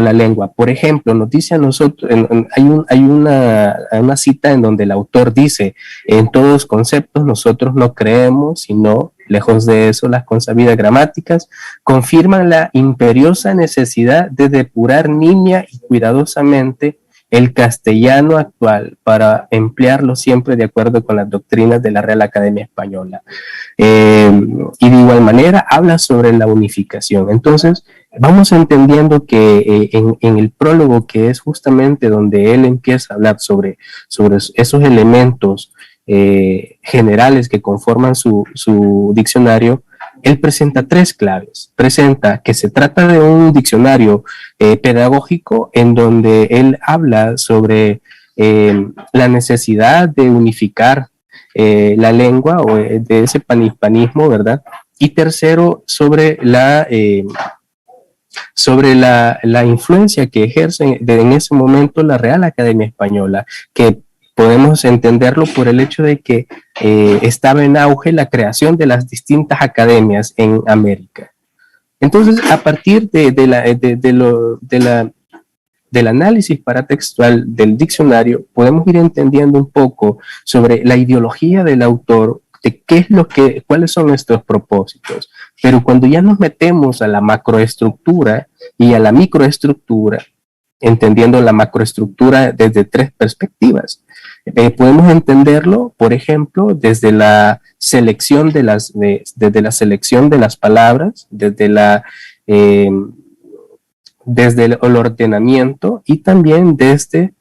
la lengua. Por ejemplo, nos dice a nosotros, hay una cita en donde el autor dice: en todos los conceptos nosotros no creemos, sino, lejos de eso, las consabidas gramáticas confirman la imperiosa necesidad de depurar nimia y cuidadosamente el castellano actual para emplearlo siempre de acuerdo con las doctrinas de la Real Academia Española. Y de igual manera habla sobre la unificación. Entonces, vamos entendiendo que en el prólogo, que es justamente donde él empieza a hablar sobre esos elementos generales que conforman su diccionario, Él presenta tres claves. Presenta que se trata de un diccionario pedagógico en donde él habla sobre la necesidad de unificar la lengua o de ese panhispanismo, ¿verdad? Y tercero, sobre la influencia que ejerce en ese momento la Real Academia Española, que podemos entenderlo por el hecho de que estaba en auge la creación de las distintas academias en América. Entonces, a partir del análisis paratextual del diccionario, podemos ir entendiendo un poco sobre la ideología del autor, de cuáles son nuestros propósitos. Pero cuando ya nos metemos a la macroestructura y a la microestructura, entendiendo la macroestructura desde tres perspectivas, podemos entenderlo, por ejemplo, desde la selección de las palabras, desde el ordenamiento y también desde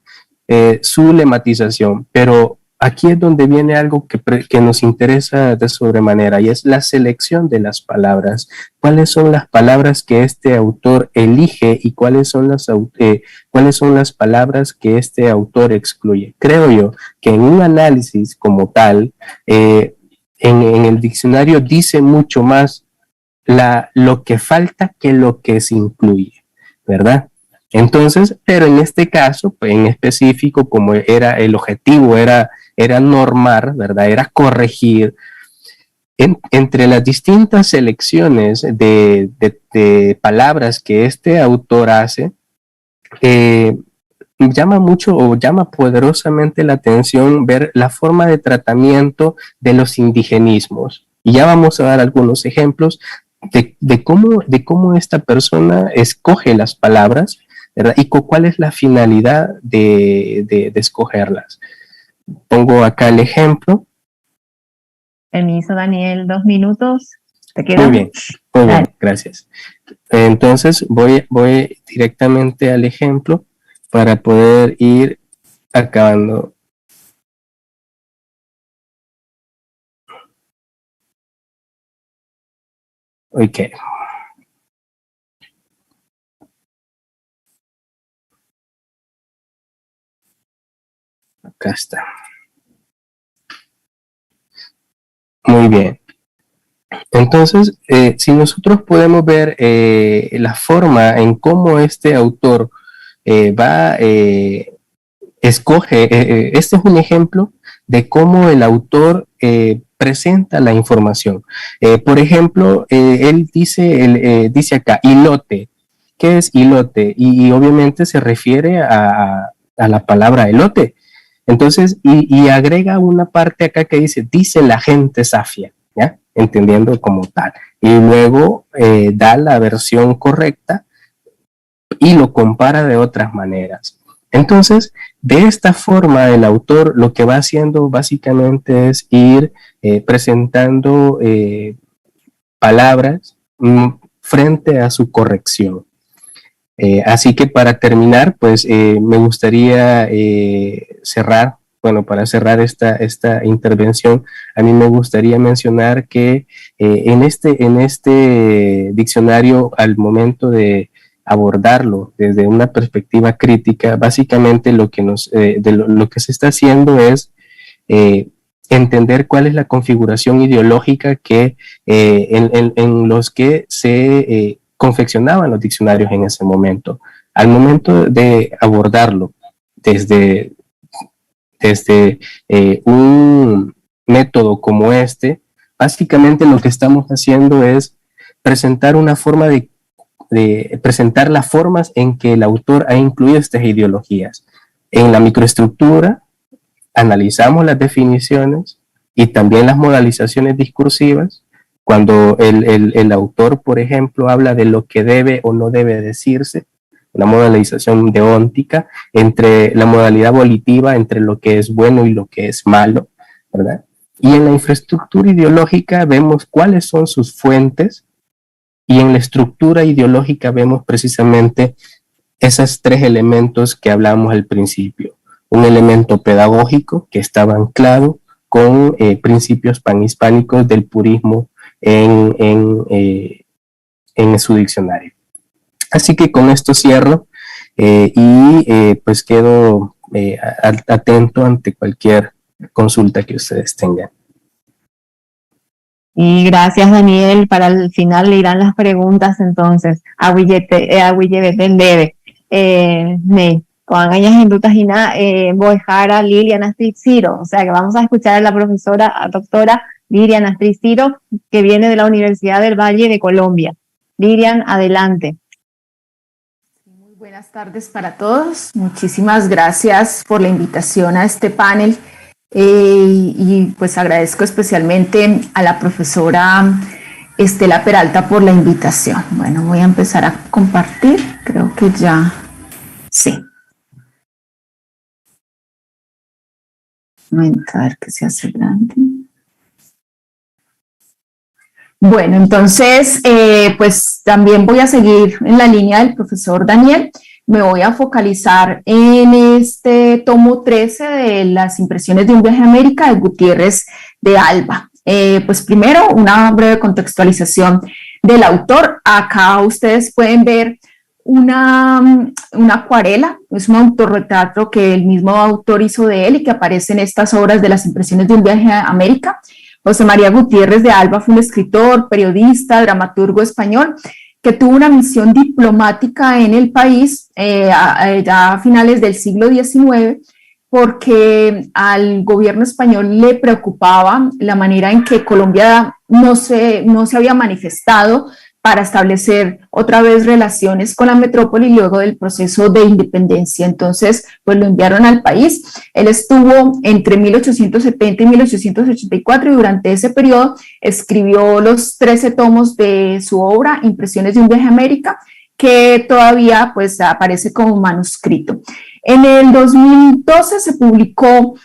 su lematización. Pero aquí es donde viene algo que nos interesa de sobremanera, y es la selección de las palabras. ¿Cuáles son las palabras que este autor elige y cuáles son las palabras que este autor excluye? Creo yo que en un análisis como tal, en el diccionario dice mucho más lo que falta que lo que se incluye, ¿verdad? Entonces, pero en este caso, pues en específico, como era el objetivo, era normar, ¿verdad? Era corregir entre las distintas selecciones de palabras que este autor hace. Llama poderosamente la atención ver la forma de tratamiento de los indigenismos. Y ya vamos a dar algunos ejemplos de cómo esta persona escoge las palabras, ¿verdad? Y cuál es la finalidad de escogerlas. Pongo acá el ejemplo. Permiso, Daniel, 2 minutos. ¿Te queda? Muy bien, gracias. Entonces voy directamente al ejemplo para poder ir acabando. Ok. Acá está. Muy bien. Entonces, si nosotros podemos ver la forma en cómo este autor escoge, este es un ejemplo de cómo el autor presenta la información. Por ejemplo, él dice acá, ilote. ¿Qué es ilote? Y obviamente se refiere a la palabra elote. Entonces, y agrega una parte acá que dice la gente safia, ¿ya? Entendiendo como tal. Y luego da la versión correcta y lo compara de otras maneras. Entonces, de esta forma, el autor lo que va haciendo básicamente es ir presentando palabras frente a su corrección. Así que para terminar, pues me gustaría cerrar, bueno, para cerrar esta intervención, a mí me gustaría mencionar que en este diccionario, al momento de abordarlo desde una perspectiva crítica, básicamente lo que se está haciendo es entender cuál es la configuración ideológica que en los que se confeccionaban los diccionarios en ese momento. Al momento de abordarlo desde un método como este, básicamente lo que estamos haciendo es presentar una forma de presentar las formas en que el autor ha incluido estas ideologías. En la microestructura analizamos las definiciones y también las modalizaciones discursivas. Cuando el autor, por ejemplo, habla de lo que debe o no debe decirse, una modalización deóntica entre la modalidad volitiva, entre lo que es bueno y lo que es malo, ¿verdad? Y en la infraestructura ideológica vemos cuáles son sus fuentes, y en la estructura ideológica vemos precisamente esos tres elementos que hablamos al principio. Un elemento pedagógico que estaba anclado con principios panhispánicos del purismo en su diccionario. Así que con esto cierro y pues quedo atento ante cualquier consulta que ustedes tengan. Y gracias, Daniel. Para el final le irán las preguntas, entonces, a Willebetendebe. Ne, con añas en dudas y nada, Boejara Lilian Astrid Ciro. O sea que vamos a escuchar a la doctora Lilian Astrid Ciro, que viene de la Universidad del Valle de Colombia. Lilian, adelante. Muy buenas tardes para todos. Muchísimas gracias por la invitación a este panel. Y pues agradezco especialmente a la profesora Estela Peralta por la invitación. Bueno, voy a empezar a compartir, creo que ya, sí. Voy a ver que se hace grande. Bueno, entonces, pues también voy a seguir en la línea del profesor Daniel. Me voy a focalizar en este tomo 13 de las impresiones de un viaje a América de Gutiérrez de Alba. Pues primero, una breve contextualización del autor. Acá ustedes pueden ver una acuarela, es un autorretrato que el mismo autor hizo de él y que aparece en estas obras de las impresiones de un viaje a América. José María Gutiérrez de Alba fue un escritor, periodista, dramaturgo español que tuvo una misión diplomática en el país ya a finales del siglo XIX, porque al gobierno español le preocupaba la manera en que Colombia no se había manifestado para establecer otra vez relaciones con la metrópoli luego del proceso de independencia. Entonces, pues lo enviaron al país. Él estuvo entre 1870 y 1884 y durante ese periodo escribió los 13 tomos de su obra, Impresiones de un viaje a América, que todavía pues aparece como manuscrito. En el 2012 se publicó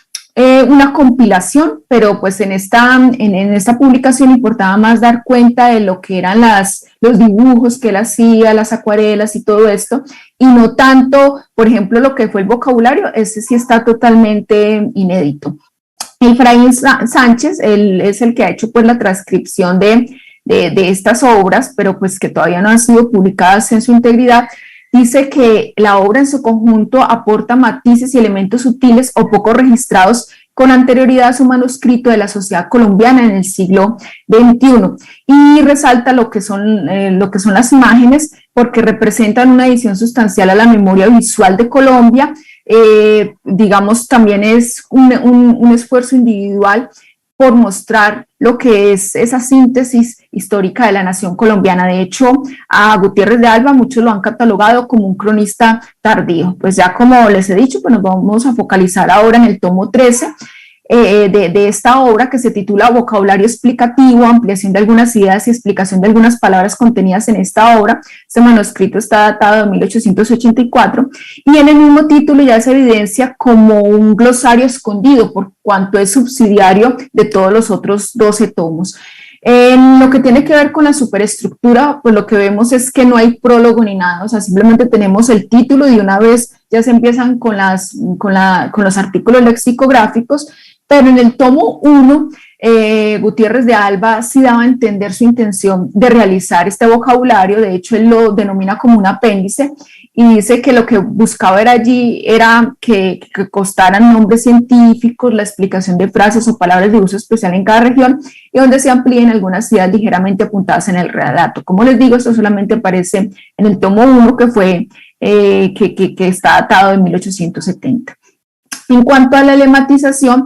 una compilación, pero pues en esta publicación importaba más dar cuenta de lo que eran los dibujos que él hacía, las acuarelas y todo esto, y no tanto, por ejemplo, lo que fue el vocabulario. Ese sí está totalmente inédito. Efraín Sánchez, él es el que ha hecho pues la transcripción de estas obras, pero pues que todavía no han sido publicadas en su integridad. Dice que la obra en su conjunto aporta matices y elementos sutiles o poco registrados con anterioridad a su manuscrito de la sociedad colombiana en el siglo XXI, y resalta lo que son las imágenes porque representan una adición sustancial a la memoria visual de Colombia. Digamos, también es un esfuerzo individual por mostrar lo que es esa síntesis histórica de la nación colombiana. De hecho, a Gutiérrez de Alba muchos lo han catalogado como un cronista tardío. Pues ya como les he dicho, pues nos vamos a focalizar ahora en el tomo 13 de esta obra, que se titula Vocabulario explicativo, ampliación de algunas ideas y explicación de algunas palabras contenidas en esta obra. Este manuscrito está datado de 1884 y en el mismo título ya se evidencia como un glosario escondido por cuanto es subsidiario de todos los otros 12 tomos. En lo que tiene que ver con la superestructura, pues lo que vemos es que no hay prólogo ni nada, o sea, simplemente tenemos el título y de una vez ya se empiezan con los artículos lexicográficos. Pero en el tomo 1, Gutiérrez de Alba sí daba a entender su intención de realizar este vocabulario. De hecho, él lo denomina como un apéndice y dice que lo que buscaba era que constaran nombres científicos, la explicación de frases o palabras de uso especial en cada región y donde se amplíen algunas ideas ligeramente apuntadas en el relato. Como les digo, esto solamente aparece en el tomo 1, que fue que está datado en 1870. En cuanto a la lematización,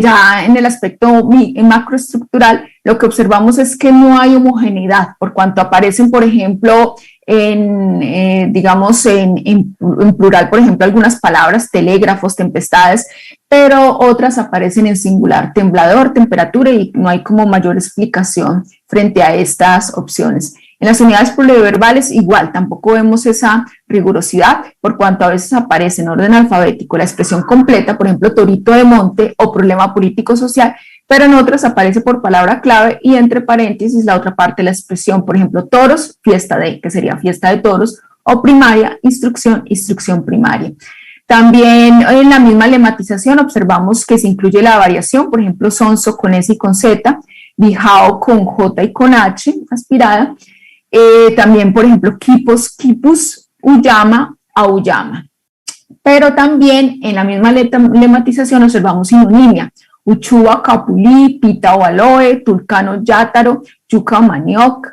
ya en el aspecto macroestructural, lo que observamos es que no hay homogeneidad, por cuanto aparecen, por ejemplo, en plural, por ejemplo, algunas palabras, telégrafos, tempestades, pero otras aparecen en singular, temblador, temperatura, y no hay como mayor explicación frente a estas opciones. En las unidades pluriverbales igual, tampoco vemos esa rigurosidad, por cuanto a veces aparece en orden alfabético la expresión completa, por ejemplo, torito de monte o problema político-social, pero en otras aparece por palabra clave y entre paréntesis la otra parte de la expresión, por ejemplo, toros, fiesta de, que sería fiesta de toros, o primaria, instrucción, instrucción primaria. También en la misma lematización observamos que se incluye la variación, por ejemplo, sonso con S y con Z, Bijao con J y con H, aspirada. También, por ejemplo, quipus, quipus, uyama, auyama. Pero también en la misma lematización observamos sinonimia. Uchua, capulí, pita o aloe, tulcano, yátaro, yuca o manioc,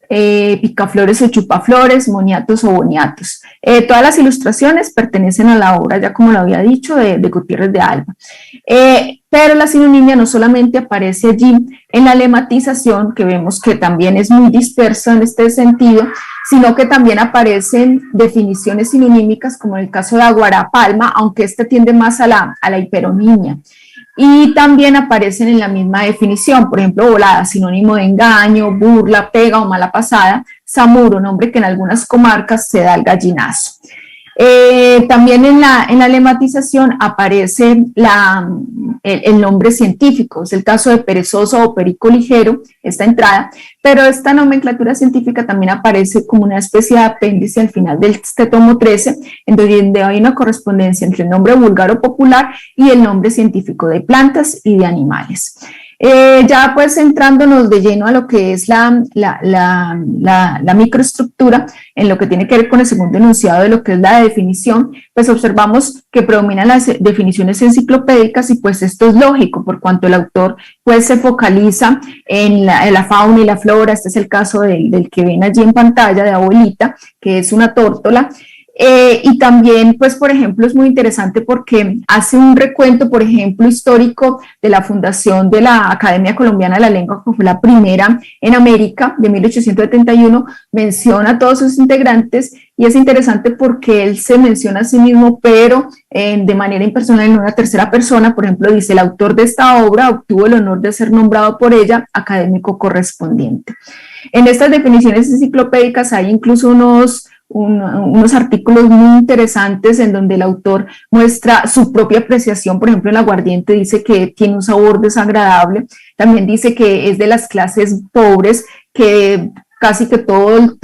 picaflores o chupaflores, moniatos o boniatos. Todas las ilustraciones pertenecen a la obra, ya como lo había dicho, de Gutiérrez de Alba. Pero la sinonimia no solamente aparece allí en la lematización, que vemos que también es muy dispersa en este sentido, sino que también aparecen definiciones sinonímicas, como en el caso de aguarapalma, aunque este tiende más a la hiperonimia. Y también aparecen en la misma definición, por ejemplo, volada, sinónimo de engaño, burla, pega o mala pasada, samuro, nombre que en algunas comarcas se da al gallinazo. También en la lematización aparece el nombre científico, es el caso de perezoso o perico ligero, esta entrada, pero esta nomenclatura científica también aparece como una especie de apéndice al final de este tomo 13, en donde hay una correspondencia entre el nombre vulgar o popular y el nombre científico de plantas y de animales. Ya pues centrándonos de lleno a lo que es la microestructura, en lo que tiene que ver con el segundo enunciado de lo que es la definición, pues observamos que predominan las definiciones enciclopédicas y pues esto es lógico por cuanto el autor pues se focaliza en la fauna y la flora. Este es el caso del que ven allí en pantalla de abuelita, que es una tórtola. Y también, pues, por ejemplo, es muy interesante porque hace un recuento, por ejemplo, histórico de la fundación de la Academia Colombiana de la Lengua, que fue la primera en América, de 1871, menciona a todos sus integrantes y es interesante porque él se menciona a sí mismo, pero de manera impersonal, en una tercera persona. Por ejemplo, dice: el autor de esta obra obtuvo el honor de ser nombrado por ella académico correspondiente. En estas definiciones enciclopédicas hay incluso unos artículos muy interesantes en donde el autor muestra su propia apreciación. Por ejemplo, el aguardiente dice que tiene un sabor desagradable, también dice que es de las clases pobres, que casi que todo el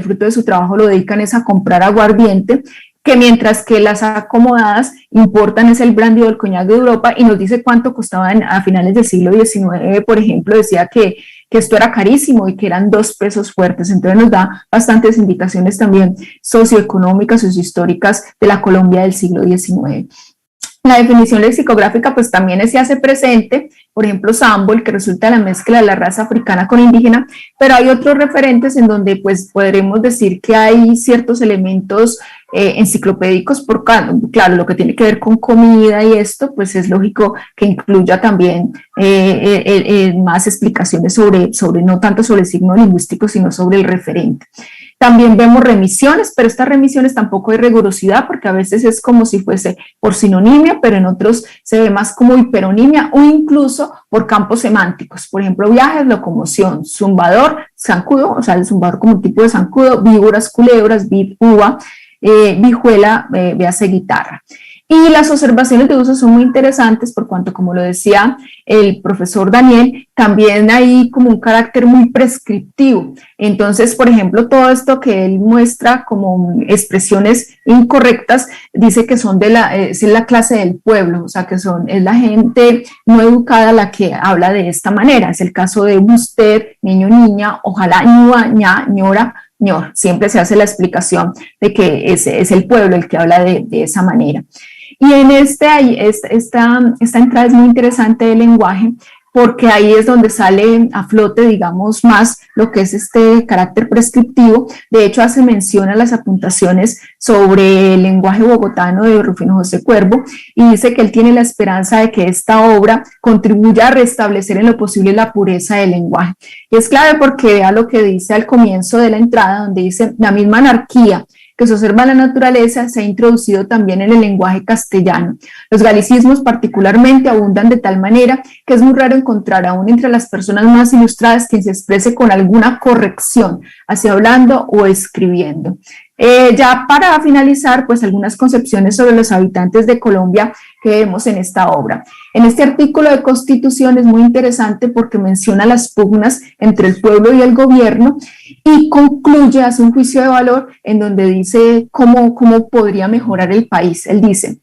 fruto de su trabajo lo dedican es a comprar aguardiente, que mientras que las acomodadas importan es el brandy o el coñac de Europa, y nos dice cuánto costaban a finales del siglo XIX. Por ejemplo, decía que esto era carísimo y que eran 2 pesos fuertes. Entonces nos da bastantes indicaciones también socioeconómicas, sociohistóricas de la Colombia del siglo XIX. La definición lexicográfica pues también se hace presente, por ejemplo, Sambo, el que resulta de la mezcla de la raza africana con indígena, pero hay otros referentes en donde pues podremos decir que hay ciertos elementos enciclopédicos, claro, lo que tiene que ver con comida y esto, pues es lógico que incluya también más explicaciones sobre, no tanto sobre el signo lingüístico, sino sobre el referente. También vemos remisiones, pero estas remisiones tampoco hay rigurosidad, porque a veces es como si fuese por sinonimia, pero en otros se ve más como hiperonimia o incluso por campos semánticos. Por ejemplo, viajes, locomoción, zumbador, zancudo, o sea, el zumbador como un tipo de zancudo, víboras, culebras, vid, uva, vijuela, véase guitarra. Y las observaciones de uso son muy interesantes por cuanto, como lo decía el profesor Daniel, también hay como un carácter muy prescriptivo. Entonces, por ejemplo, todo esto que él muestra como expresiones incorrectas, dice que son es la clase del pueblo, o sea, que es la gente no educada la que habla de esta manera. Es el caso de usted, niño, niña, ojalá, ñua, ña, ñora, ñor. Siempre se hace la explicación de que es el pueblo el que habla de esa manera. Y en esta entrada es muy interesante del lenguaje, porque ahí es donde sale a flote, digamos, más lo que es este carácter prescriptivo. De hecho, hace mención a las apuntaciones sobre el lenguaje bogotano de Rufino José Cuervo, y dice que él tiene la esperanza de que esta obra contribuya a restablecer en lo posible la pureza del lenguaje. Y es clave porque vea lo que dice al comienzo de la entrada, donde dice: la misma anarquía que se observa en la naturaleza se ha introducido también en el lenguaje castellano. Los galicismos particularmente abundan de tal manera que es muy raro encontrar aún entre las personas más ilustradas quien se exprese con alguna corrección, así hablando o escribiendo. Ya para finalizar, pues algunas concepciones sobre los habitantes de Colombia que vemos en esta obra. En este artículo de Constitución es muy interesante porque menciona las pugnas entre el pueblo y el gobierno y concluye, hace un juicio de valor en donde dice cómo podría mejorar el país. Él dice: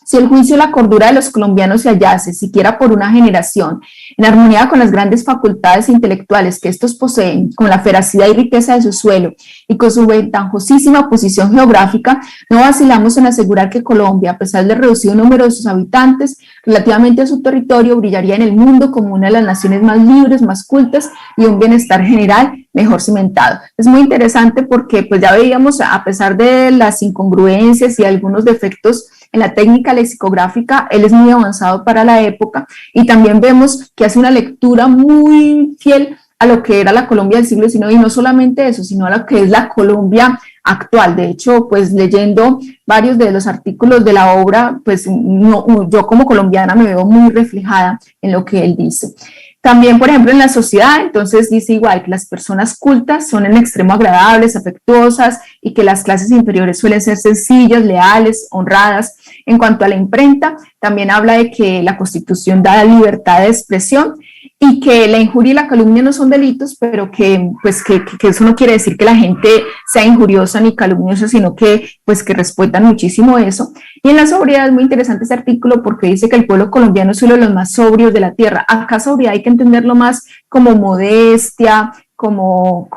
Si el juicio y la cordura de los colombianos se hallase, siquiera por una generación, en armonía con las grandes facultades intelectuales que estos poseen, con la feracidad y riqueza de su suelo y con su ventajosísima posición geográfica, no vacilamos en asegurar que Colombia, a pesar del reducido número de sus habitantes, relativamente a su territorio, brillaría en el mundo como una de las naciones más libres, más cultas y un bienestar general mejor cimentado. Es muy interesante porque pues ya veíamos, a pesar de las incongruencias y algunos defectos en la técnica lexicográfica, él es muy avanzado para la época, y también vemos que hace una lectura muy fiel a lo que era la Colombia del siglo XIX, y no solamente eso, sino a lo que es la Colombia actual. De hecho, pues leyendo varios de los artículos de la obra, pues yo como colombiana me veo muy reflejada en lo que él dice. También, por ejemplo, en la sociedad, entonces dice igual que las personas cultas son en extremo agradables, afectuosas, y que las clases inferiores suelen ser sencillas, leales, honradas. En cuanto a la imprenta, también habla de que la Constitución da libertad de expresión y que la injuria y la calumnia no son delitos, pero que eso no quiere decir que la gente sea injuriosa ni calumniosa, sino que respetan muchísimo eso. Y en la sobriedad es muy interesante este artículo porque dice que el pueblo colombiano es uno de los más sobrios de la tierra. Acá sobriedad hay que entenderlo más como modestia, como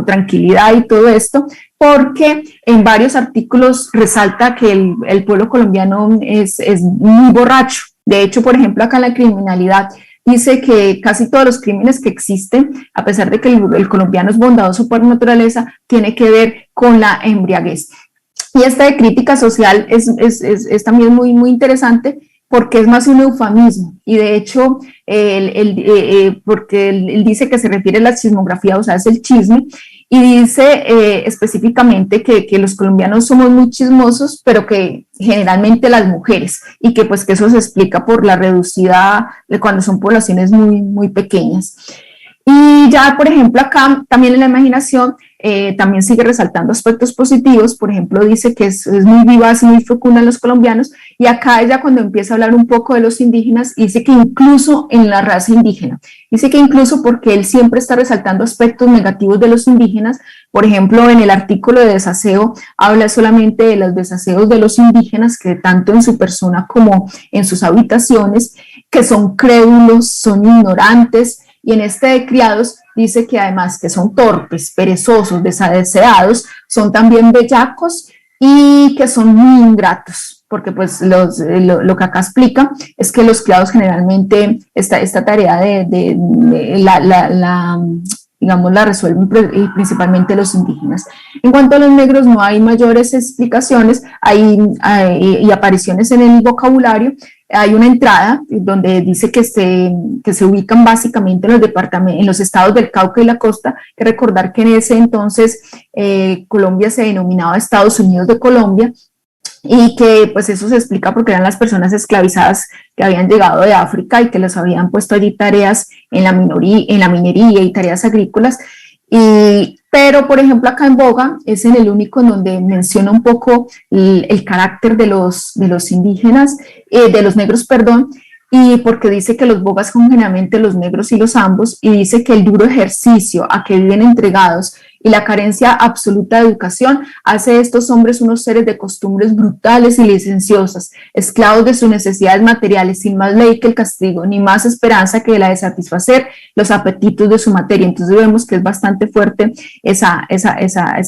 tranquilidad y todo esto, porque en varios artículos resalta que el pueblo colombiano es muy borracho. De hecho, por ejemplo, acá en la criminalidad, dice que casi todos los crímenes que existen, a pesar de que el colombiano es bondadoso por naturaleza, tiene que ver con la embriaguez. Y esta de crítica social es también muy, muy interesante porque es más un eufemismo, y de hecho porque él dice que se refiere a la chismografía, o sea, es el chisme, y dice específicamente que los colombianos somos muy chismosos, pero que generalmente las mujeres, y que que eso se explica por la reducida de cuando son poblaciones muy, muy pequeñas. Y ya, por ejemplo, acá también en la imaginación también sigue resaltando aspectos positivos. Por ejemplo, dice que es muy vivaz y muy fecunda en los colombianos, y acá ella cuando empieza a hablar un poco de los indígenas, dice que incluso en la raza indígena, dice que incluso porque él siempre está resaltando aspectos negativos de los indígenas. Por ejemplo, en el artículo de desaseo habla solamente de los desaseos de los indígenas, que tanto en su persona como en sus habitaciones, que son crédulos, son ignorantes, y en este de criados dice que además que son torpes, perezosos, desadeseados, son también bellacos y que son muy ingratos, porque lo que acá explica es que los criados generalmente esta tarea la resuelven principalmente los indígenas. En cuanto a los negros, no hay mayores explicaciones, y apariciones en el vocabulario. Hay una entrada donde dice que se ubican básicamente en los estados del Cauca y la costa. Hay que recordar que en ese entonces Colombia se denominaba Estados Unidos de Colombia, y que eso se explica porque eran las personas esclavizadas que habían llegado de África y que les habían puesto allí tareas en la minería y tareas agrícolas. Pero, por ejemplo, acá en Boga es en el único en donde menciona un poco el carácter de los indígenas, de los negros, perdón, y porque dice que los bogas son generalmente los negros y los ambos, y dice que el duro ejercicio a que viven entregados y la carencia absoluta de educación hace de estos hombres unos seres de costumbres brutales y licenciosas, esclavos de sus necesidades materiales, sin más ley que el castigo, ni más esperanza que la de satisfacer los apetitos de su materia. Entonces vemos que es bastante fuerte esa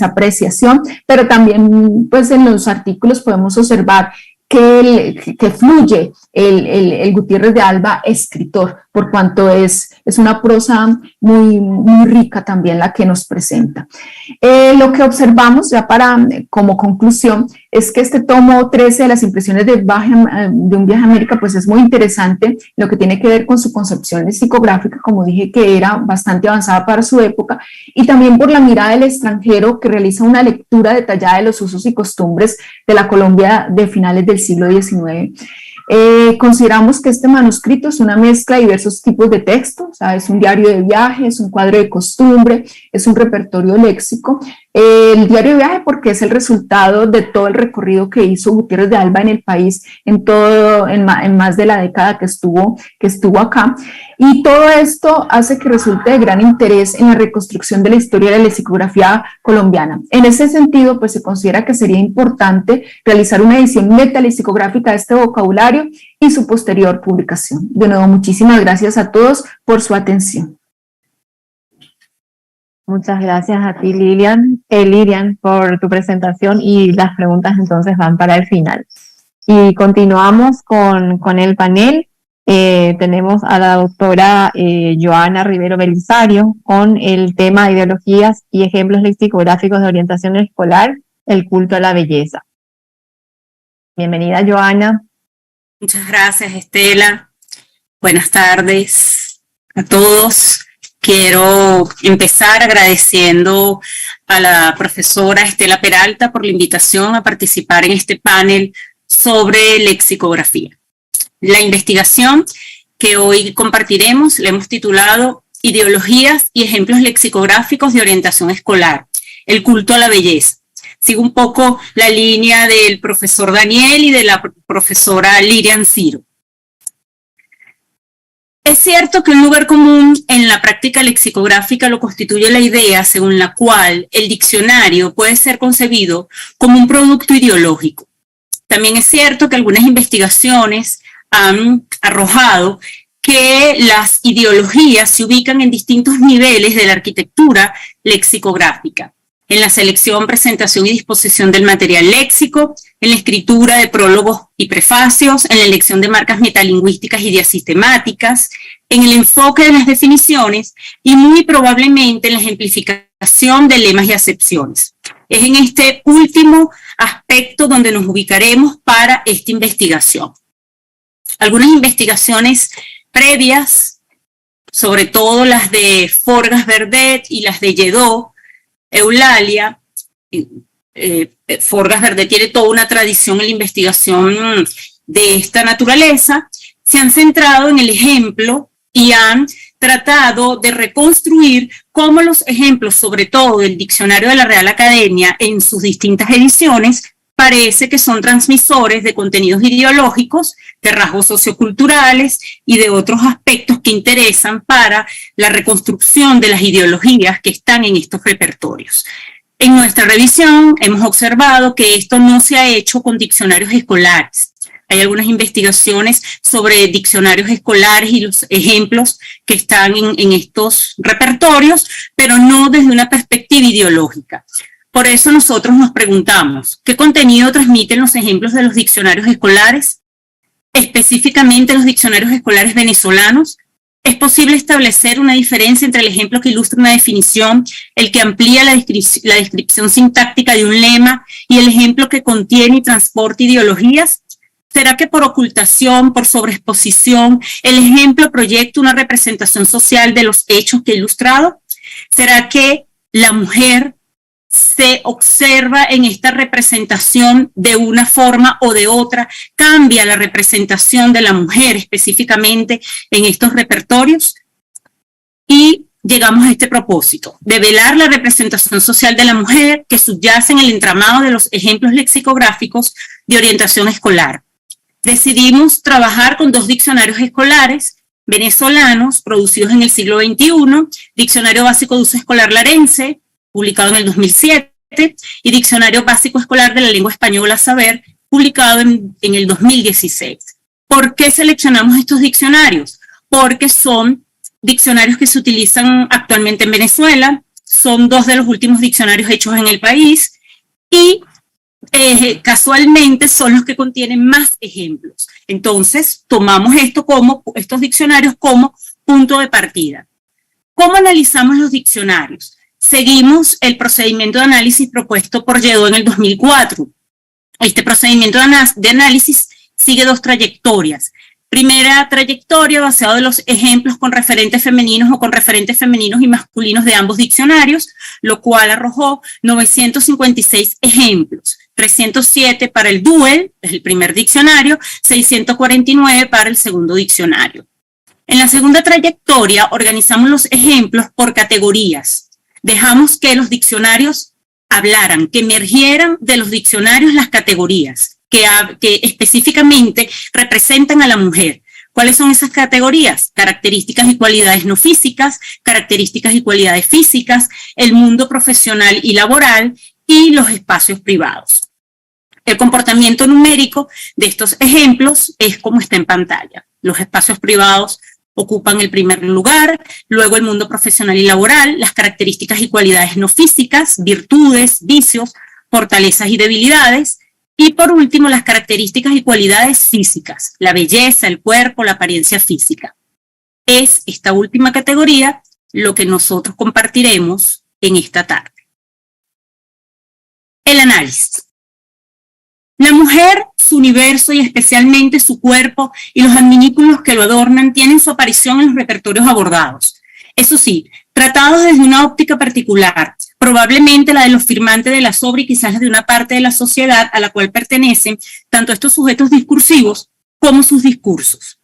apreciación, pero también en los artículos podemos observar que fluye el Gutiérrez de Alba escritor, por cuanto es una prosa muy, muy rica también la que nos presenta. Lo que observamos ya como conclusión es que este tomo 13 de las impresiones de un viaje a América es muy interesante, lo que tiene que ver con su concepción lexicográfica, como dije, que era bastante avanzada para su época, y también por la mirada del extranjero, que realiza una lectura detallada de los usos y costumbres de la Colombia de finales del siglo XIX. Consideramos que este manuscrito es una mezcla de diversos tipos de textos, o sea, es un diario de viaje, es un cuadro de costumbre, es un repertorio léxico, El diario de viaje porque es el resultado de todo el recorrido que hizo Gutiérrez de Alba en el país, en más de la década que estuvo acá. Y todo esto hace que resulte de gran interés en la reconstrucción de la historia de la lexicografía colombiana. En ese sentido, pues se considera que sería importante realizar una edición metalexicográfica de este vocabulario y su posterior publicación. De nuevo, muchísimas gracias a todos por su atención. Muchas gracias a ti, Lilian, por tu presentación, y las preguntas entonces van para el final. Y continuamos con el panel. Tenemos a la doctora Joana Rivero Belisario con el tema Ideologías y ejemplos lexicográficos de orientación escolar, el culto a la belleza. Bienvenida, Joana. Muchas gracias, Estela. Buenas tardes a todos. Quiero empezar agradeciendo a la profesora Estela Peralta por la invitación a participar en este panel sobre lexicografía. La investigación que hoy compartiremos la hemos titulado Ideologías y ejemplos lexicográficos de orientación escolar, el culto a la belleza. Sigo un poco la línea del profesor Daniel y de la profesora Lilian Ciro. Es cierto que un lugar común en la práctica lexicográfica lo constituye la idea según la cual el diccionario puede ser concebido como un producto ideológico. También es cierto que algunas investigaciones han arrojado que las ideologías se ubican en distintos niveles de la arquitectura lexicográfica. En la selección, presentación y disposición del material léxico, en la escritura de prólogos y prefacios, en la elección de marcas metalingüísticas y diasistemáticas, en el enfoque de las definiciones y muy probablemente en la ejemplificación de lemas y acepciones. Es en este último aspecto donde nos ubicaremos para esta investigación. Algunas investigaciones previas, sobre todo las de Forgas Verdet y las de Lledó, Eulalia, Forgas Verdet tiene toda una tradición en la investigación de esta naturaleza, se han centrado en el ejemplo y han tratado de reconstruir cómo los ejemplos, sobre todo del diccionario de la Real Academia en sus distintas ediciones, parece que son transmisores de contenidos ideológicos, de rasgos socioculturales y de otros aspectos que interesan para la reconstrucción de las ideologías que están en estos repertorios. En nuestra revisión hemos observado que esto no se ha hecho con diccionarios escolares. Hay algunas investigaciones sobre diccionarios escolares y los ejemplos que están en estos repertorios, pero no desde una perspectiva ideológica. Por eso nosotros nos preguntamos, ¿qué contenido transmiten los ejemplos de los diccionarios escolares? Específicamente los diccionarios escolares venezolanos. ¿Es posible establecer una diferencia entre el ejemplo que ilustra una definición, el que amplía la descripción sintáctica de un lema y el ejemplo que contiene y transporta ideologías? ¿Será que por ocultación, por sobreexposición, el ejemplo proyecta una representación social de los hechos que ha ilustrado? ¿Será que la mujer se observa en esta representación de una forma o de otra, cambia la representación de la mujer específicamente en estos repertorios? Y llegamos a este propósito, de velar la representación social de la mujer que subyace en el entramado de los ejemplos lexicográficos de orientación escolar. Decidimos trabajar con 2 diccionarios escolares venezolanos producidos en el siglo XXI, Diccionario Básico de Uso Escolar Larense, publicado en el 2007, y Diccionario Básico Escolar de la Lengua Española Saber, publicado en el 2016. ¿Por qué seleccionamos estos diccionarios? Porque son diccionarios que se utilizan actualmente en Venezuela, son 2 de los últimos diccionarios hechos en el país, y casualmente son los que contienen más ejemplos. Entonces, tomamos estos diccionarios como punto de partida. ¿Cómo analizamos los diccionarios? Seguimos el procedimiento de análisis propuesto por Lledó en el 2004. Este procedimiento de análisis sigue 2 trayectorias. Primera trayectoria basada en los ejemplos con referentes femeninos o con referentes femeninos y masculinos de ambos diccionarios, lo cual arrojó 956 ejemplos, 307 para el Duel, es el primer diccionario, 649 para el segundo diccionario. En la segunda trayectoria organizamos los ejemplos por categorías. Dejamos que los diccionarios hablaran, que emergieran de los diccionarios las categorías que específicamente representan a la mujer. ¿Cuáles son esas categorías? Características y cualidades no físicas, características y cualidades físicas, el mundo profesional y laboral y los espacios privados. El comportamiento numérico de estos ejemplos es como está en pantalla. Los espacios privados ocupan el primer lugar, luego el mundo profesional y laboral, las características y cualidades no físicas, virtudes, vicios, fortalezas y debilidades, y por último las características y cualidades físicas, la belleza, el cuerpo, la apariencia física. Es esta última categoría lo que nosotros compartiremos en esta tarde. El análisis. La mujer, su universo y especialmente su cuerpo y los adminículos que lo adornan tienen su aparición en los repertorios abordados. Eso sí, tratados desde una óptica particular, probablemente la de los firmantes de la obra y quizás la de una parte de la sociedad a la cual pertenecen tanto estos sujetos discursivos como sus discursos.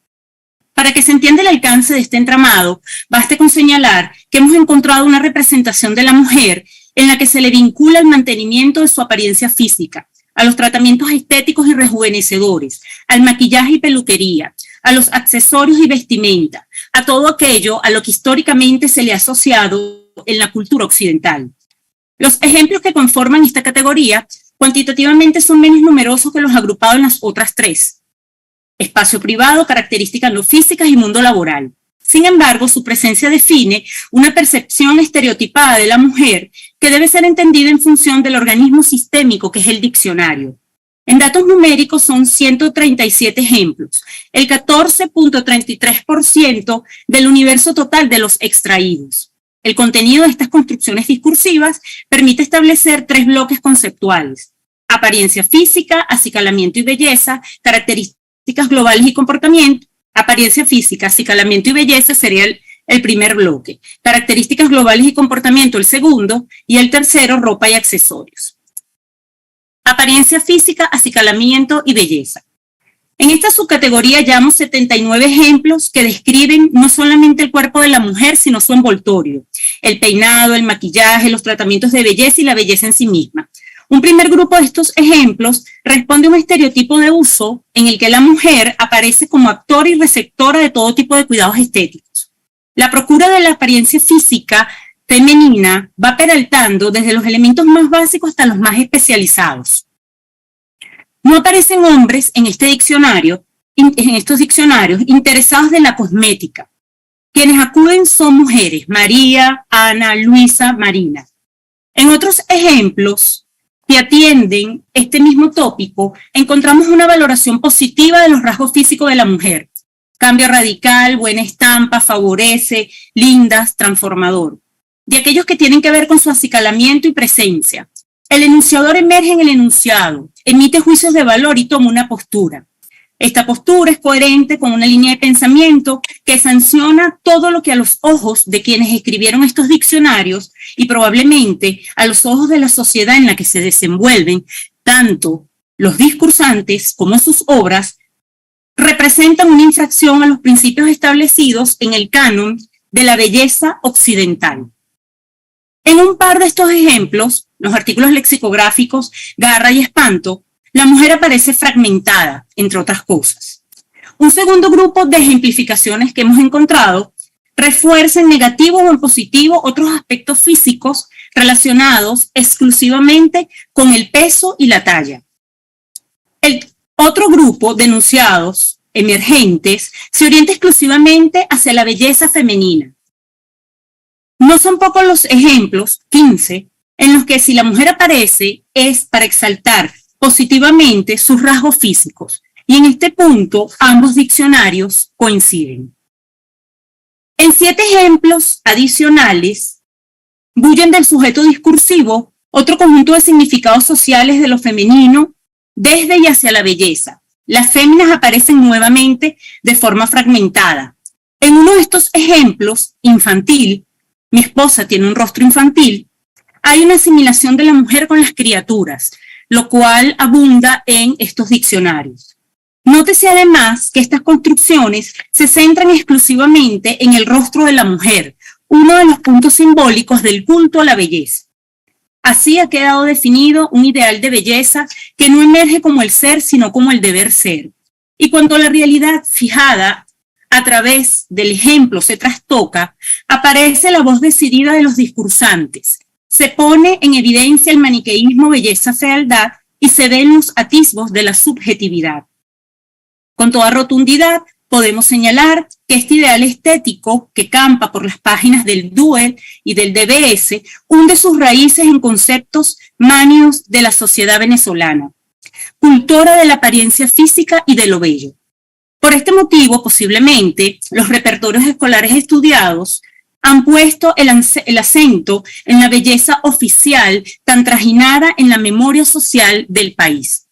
Para que se entienda el alcance de este entramado, baste con señalar que hemos encontrado una representación de la mujer en la que se le vincula el mantenimiento de su apariencia física, a los tratamientos estéticos y rejuvenecedores, al maquillaje y peluquería, a los accesorios y vestimenta, a todo aquello a lo que históricamente se le ha asociado en la cultura occidental. Los ejemplos que conforman esta categoría cuantitativamente son menos numerosos que los agrupados en las otras tres: espacio privado, características no físicas y mundo laboral. Sin embargo, su presencia define una percepción estereotipada de la mujer que debe ser entendida en función del organismo sistémico que es el diccionario. En datos numéricos son 137 ejemplos, el 14.33% del universo total de los extraídos. El contenido de estas construcciones discursivas permite establecer tres bloques conceptuales: apariencia física, acicalamiento y belleza, características globales y comportamiento. Apariencia física, acicalamiento y belleza sería el primer bloque, características globales y comportamiento el segundo, y el tercero, ropa y accesorios. Apariencia física, acicalamiento y belleza. En esta subcategoría hallamos 79 ejemplos que describen no solamente el cuerpo de la mujer, sino su envoltorio, el peinado, el maquillaje, los tratamientos de belleza y la belleza en sí misma. Un primer grupo de estos ejemplos responde a un estereotipo de uso en el que la mujer aparece como actora y receptora de todo tipo de cuidados estéticos. La procura de la apariencia física femenina va peraltando desde los elementos más básicos hasta los más especializados. No aparecen hombres en estos diccionarios interesados en la cosmética. Quienes acuden son mujeres: María, Ana, Luisa, Marina. En otros ejemplos que atienden este mismo tópico, encontramos una valoración positiva de los rasgos físicos de la mujer. Cambio radical, buena estampa, favorece, lindas, transformador. De aquellos que tienen que ver con su acicalamiento y presencia. El enunciador emerge en el enunciado, emite juicios de valor y toma una postura. Esta postura es coherente con una línea de pensamiento que sanciona todo lo que a los ojos de quienes escribieron estos diccionarios y probablemente a los ojos de la sociedad en la que se desenvuelven, tanto los discursantes como sus obras, representan una infracción a los principios establecidos en el canon de la belleza occidental. En un par de estos ejemplos, los artículos lexicográficos Garra y Espanto, la mujer aparece fragmentada, entre otras cosas. Un segundo grupo de ejemplificaciones que hemos encontrado refuerza en negativo o en positivo otros aspectos físicos relacionados exclusivamente con el peso y la talla. El otro grupo de enunciados emergentes se orienta exclusivamente hacia la belleza femenina. No son pocos los ejemplos, 15, en los que si la mujer aparece es para exaltar positivamente sus rasgos físicos, y en este punto ambos diccionarios coinciden. En 7 ejemplos adicionales, bullen del sujeto discursivo otro conjunto de significados sociales de lo femenino desde y hacia la belleza. Las féminas aparecen nuevamente de forma fragmentada. En uno de estos ejemplos, infantil, mi esposa tiene un rostro infantil, hay una asimilación de la mujer con las criaturas, lo cual abunda en estos diccionarios. Nótese además que estas construcciones se centran exclusivamente en el rostro de la mujer, uno de los puntos simbólicos del culto a la belleza. Así ha quedado definido un ideal de belleza que no emerge como el ser, sino como el deber ser. Y cuando la realidad fijada a través del ejemplo se trastoca, aparece la voz decidida de los discursantes. Se pone en evidencia el maniqueísmo belleza-fealdad y se ven los atisbos de la subjetividad. Con toda rotundidad, podemos señalar que este ideal estético que campa por las páginas del Duel y del DBS hunde sus raíces en conceptos manios de la sociedad venezolana, cultora de la apariencia física y de lo bello. Por este motivo, posiblemente, los repertorios escolares estudiados han puesto el acento en la belleza oficial tan trajinada en la memoria social del país.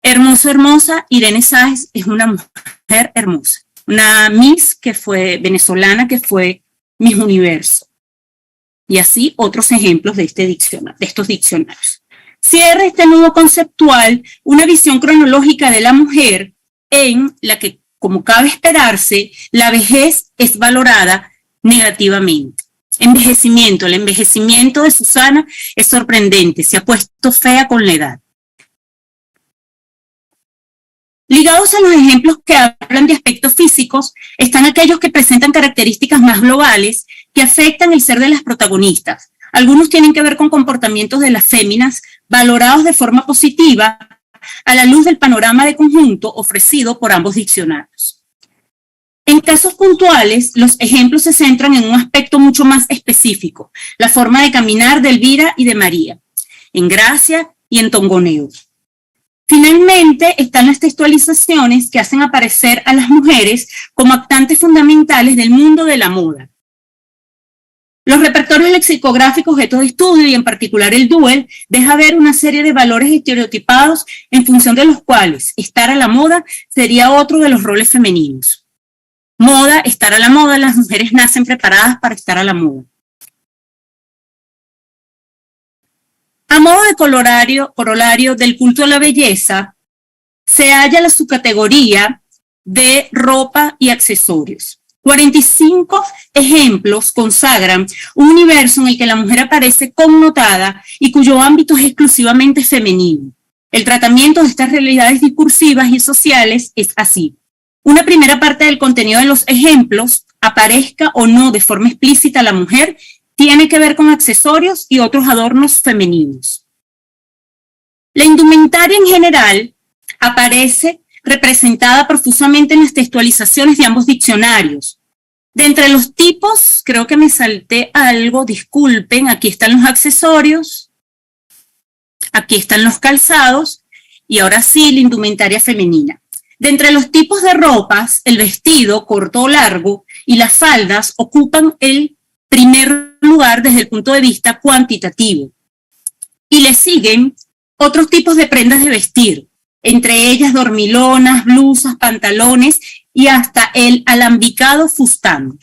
Hermosa, Irene Sáez es una mujer hermosa, una Miss que fue venezolana, que fue Miss Universo. Y así otros ejemplos de estos diccionarios. Cierra este nudo conceptual una visión cronológica de la mujer en la que, como cabe esperarse, la vejez es valorada negativamente. Envejecimiento. El envejecimiento de Susana es sorprendente, se ha puesto fea con la edad. Ligados a los ejemplos que hablan de aspectos físicos, están aquellos que presentan características más globales que afectan el ser de las protagonistas. Algunos tienen que ver con comportamientos de las féminas valorados de forma positiva a la luz del panorama de conjunto ofrecido por ambos diccionarios. En casos puntuales, los ejemplos se centran en un aspecto mucho más específico, la forma de caminar de Elvira y de María, en gracia y en tongoneo. Finalmente, están las textualizaciones que hacen aparecer a las mujeres como actantes fundamentales del mundo de la moda. Los repertorios lexicográficos objeto de estudio, y en particular el Duel, deja ver una serie de valores estereotipados en función de los cuales estar a la moda sería otro de los roles femeninos. Moda, estar a la moda, las mujeres nacen preparadas para estar a la moda. A modo de corolario del culto a la belleza, se halla la subcategoría de ropa y accesorios. 45 ejemplos consagran un universo en el que la mujer aparece connotada y cuyo ámbito es exclusivamente femenino. El tratamiento de estas realidades discursivas y sociales es así. Una primera parte del contenido de los ejemplos, aparezca o no de forma explícita la mujer, tiene que ver con accesorios y otros adornos femeninos. La indumentaria en general aparece representada profusamente en las textualizaciones de ambos diccionarios. De entre los tipos, creo que me salté algo, disculpen, aquí están los accesorios, aquí están los calzados y ahora sí la indumentaria femenina. De entre los tipos de ropas, el vestido corto o largo y las faldas ocupan el primer lugar desde el punto de vista cuantitativo. Y le siguen otros tipos de prendas de vestir, entre ellas dormilonas, blusas, pantalones y hasta el alambicado fustán.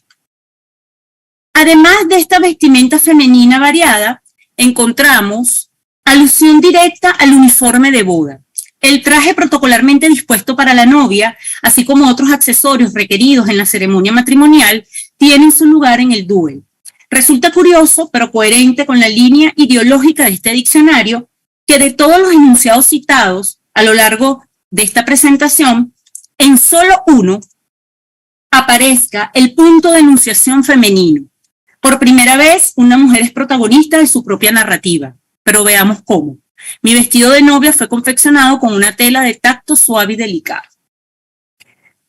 Además de esta vestimenta femenina variada, encontramos alusión directa al uniforme de boda, el traje protocolarmente dispuesto para la novia, así como otros accesorios requeridos en la ceremonia matrimonial, tienen su lugar en el Duel. Resulta curioso, pero coherente con la línea ideológica de este diccionario, que de todos los enunciados citados a lo largo de esta presentación, en solo uno aparezca el punto de enunciación femenino. Por primera vez, una mujer es protagonista de su propia narrativa, pero veamos cómo. Mi vestido de novia fue confeccionado con una tela de tacto suave y delicado.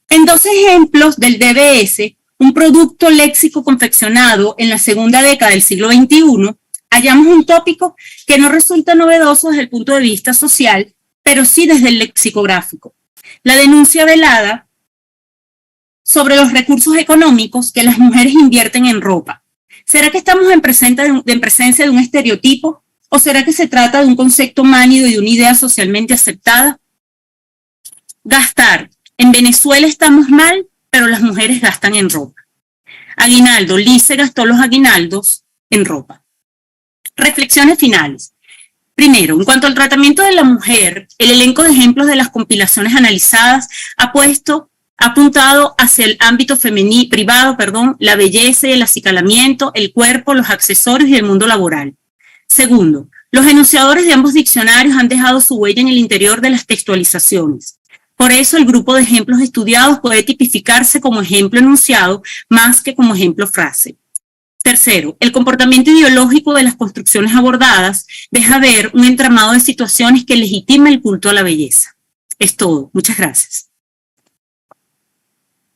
En dos ejemplos del DBS, un producto léxico confeccionado en la segunda década del siglo XXI, hallamos un tópico que no resulta novedoso desde el punto de vista social, pero sí desde el lexicográfico. La denuncia velada sobre los recursos económicos que las mujeres invierten en ropa. ¿Será que estamos en presencia de un estereotipo o será que se trata de un concepto mánido y de una idea socialmente aceptada? Gastar. En Venezuela estamos mal, pero las mujeres gastan en ropa. Aguinaldo. Liz se gastó los aguinaldos en ropa. Reflexiones finales. Primero, en cuanto al tratamiento de la mujer, el elenco de ejemplos de las compilaciones analizadas ha apuntado hacia el ámbito privado, la belleza y el acicalamiento, el cuerpo, los accesorios y el mundo laboral. Segundo, Los enunciadores de ambos diccionarios han dejado su huella en el interior de las textualizaciones. Por eso el grupo de ejemplos estudiados puede tipificarse como ejemplo enunciado más que como ejemplo frase. Tercero, el comportamiento ideológico de las construcciones abordadas deja ver un entramado de situaciones que legitima el culto a la belleza. Es todo. Muchas gracias.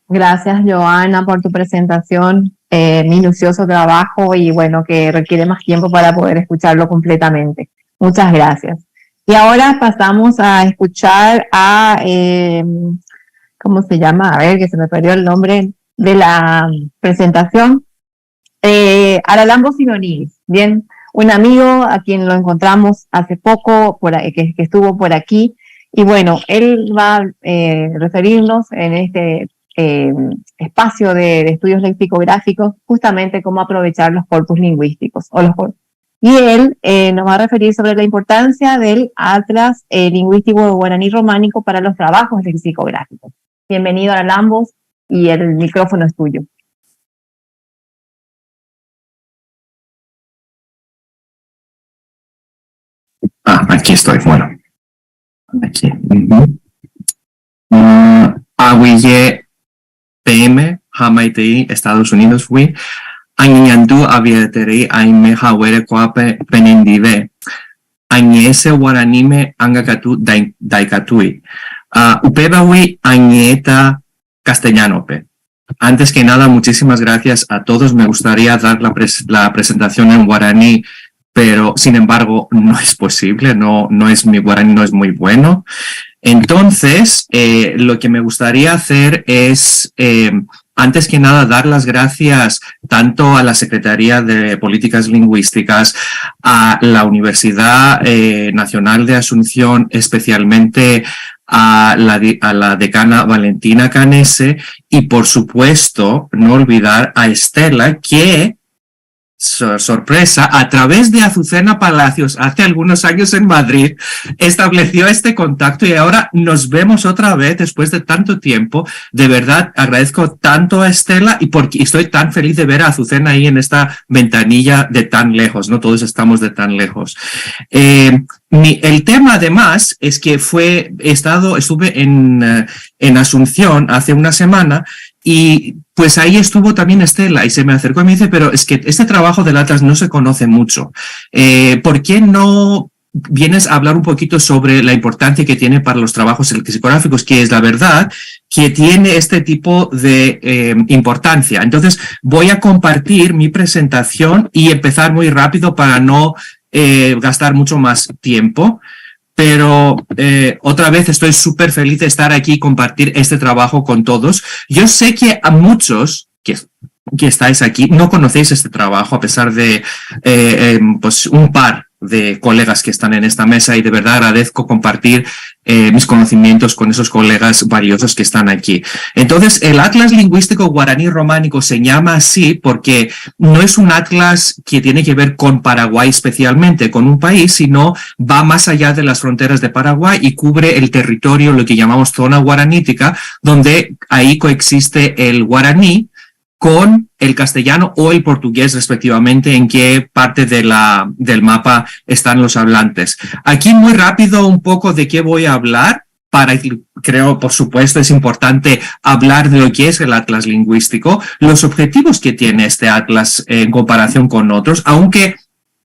Gracias, Joana, por tu presentación, minucioso trabajo y bueno, que requiere más tiempo para poder escucharlo completamente. Muchas gracias. Y ahora pasamos a escuchar a, ¿cómo se llama? A ver, que se me perdió el nombre de la presentación. Aralambo Sinonilis, bien, un amigo a quien lo encontramos hace poco, que estuvo por aquí, y bueno, él va a referirnos en este espacio de estudios lexicográficos justamente cómo aprovechar los corpus lingüísticos. Y él nos va a referir sobre la importancia del Atlas Lingüístico Guaraní Románico para los trabajos lexicográficos. Bienvenido, Aralambo, y el micrófono es tuyo. Aquí estoy, bueno. Aquí. Aguille PM, Hamaitei, Estados Unidos, fui. Añantu aviateri aime hawere kwape penendive. Añese guaranime angakatu daikatui. Upebawi añeta castellanope. Antes que nada, muchísimas gracias a todos. Me gustaría dar la presentación en guaraní, pero sin embargo no es posible, no es mi guaraní, no es muy bueno. Entonces, lo que me gustaría hacer es, antes que nada, dar las gracias tanto a la Secretaría de Políticas Lingüísticas, a la Universidad Nacional de Asunción, especialmente a la decana Valentina Canese, y por supuesto, no olvidar a Estela, que sorpresa, a través de Azucena Palacios hace algunos años en Madrid, estableció este contacto y ahora nos vemos otra vez después de tanto tiempo. De verdad, agradezco tanto a Estela y porque estoy tan feliz de ver a Azucena ahí en esta ventanilla de tan lejos, no todos estamos de tan lejos. El tema además es que estuve en Asunción hace una semana y pues ahí estuvo también Estela y se me acercó y me dice, pero es que este trabajo del Atlas no se conoce mucho. ¿Por qué no vienes a hablar un poquito sobre la importancia que tiene para los trabajos lexicográficos, que es la verdad que tiene este tipo de importancia? Entonces voy a compartir mi presentación y empezar muy rápido para no gastar mucho más tiempo. Pero otra vez estoy súper feliz de estar aquí y compartir este trabajo con todos. Yo sé que a muchos que estáis aquí no conocéis este trabajo, a pesar de pues un par de colegas que están en esta mesa, y de verdad agradezco compartir mis conocimientos con esos colegas valiosos que están aquí. Entonces, el Atlas Lingüístico Guaraní Románico se llama así porque no es un atlas que tiene que ver con Paraguay especialmente, con un país, sino va más allá de las fronteras de Paraguay y cubre el territorio, lo que llamamos zona guaranítica, donde ahí coexiste el guaraní con el castellano o el portugués respectivamente, en qué parte del mapa están los hablantes. Aquí muy rápido un poco de qué voy a hablar. Creo, por supuesto, es importante hablar de lo que es el Atlas Lingüístico, los objetivos que tiene este Atlas en comparación con otros, aunque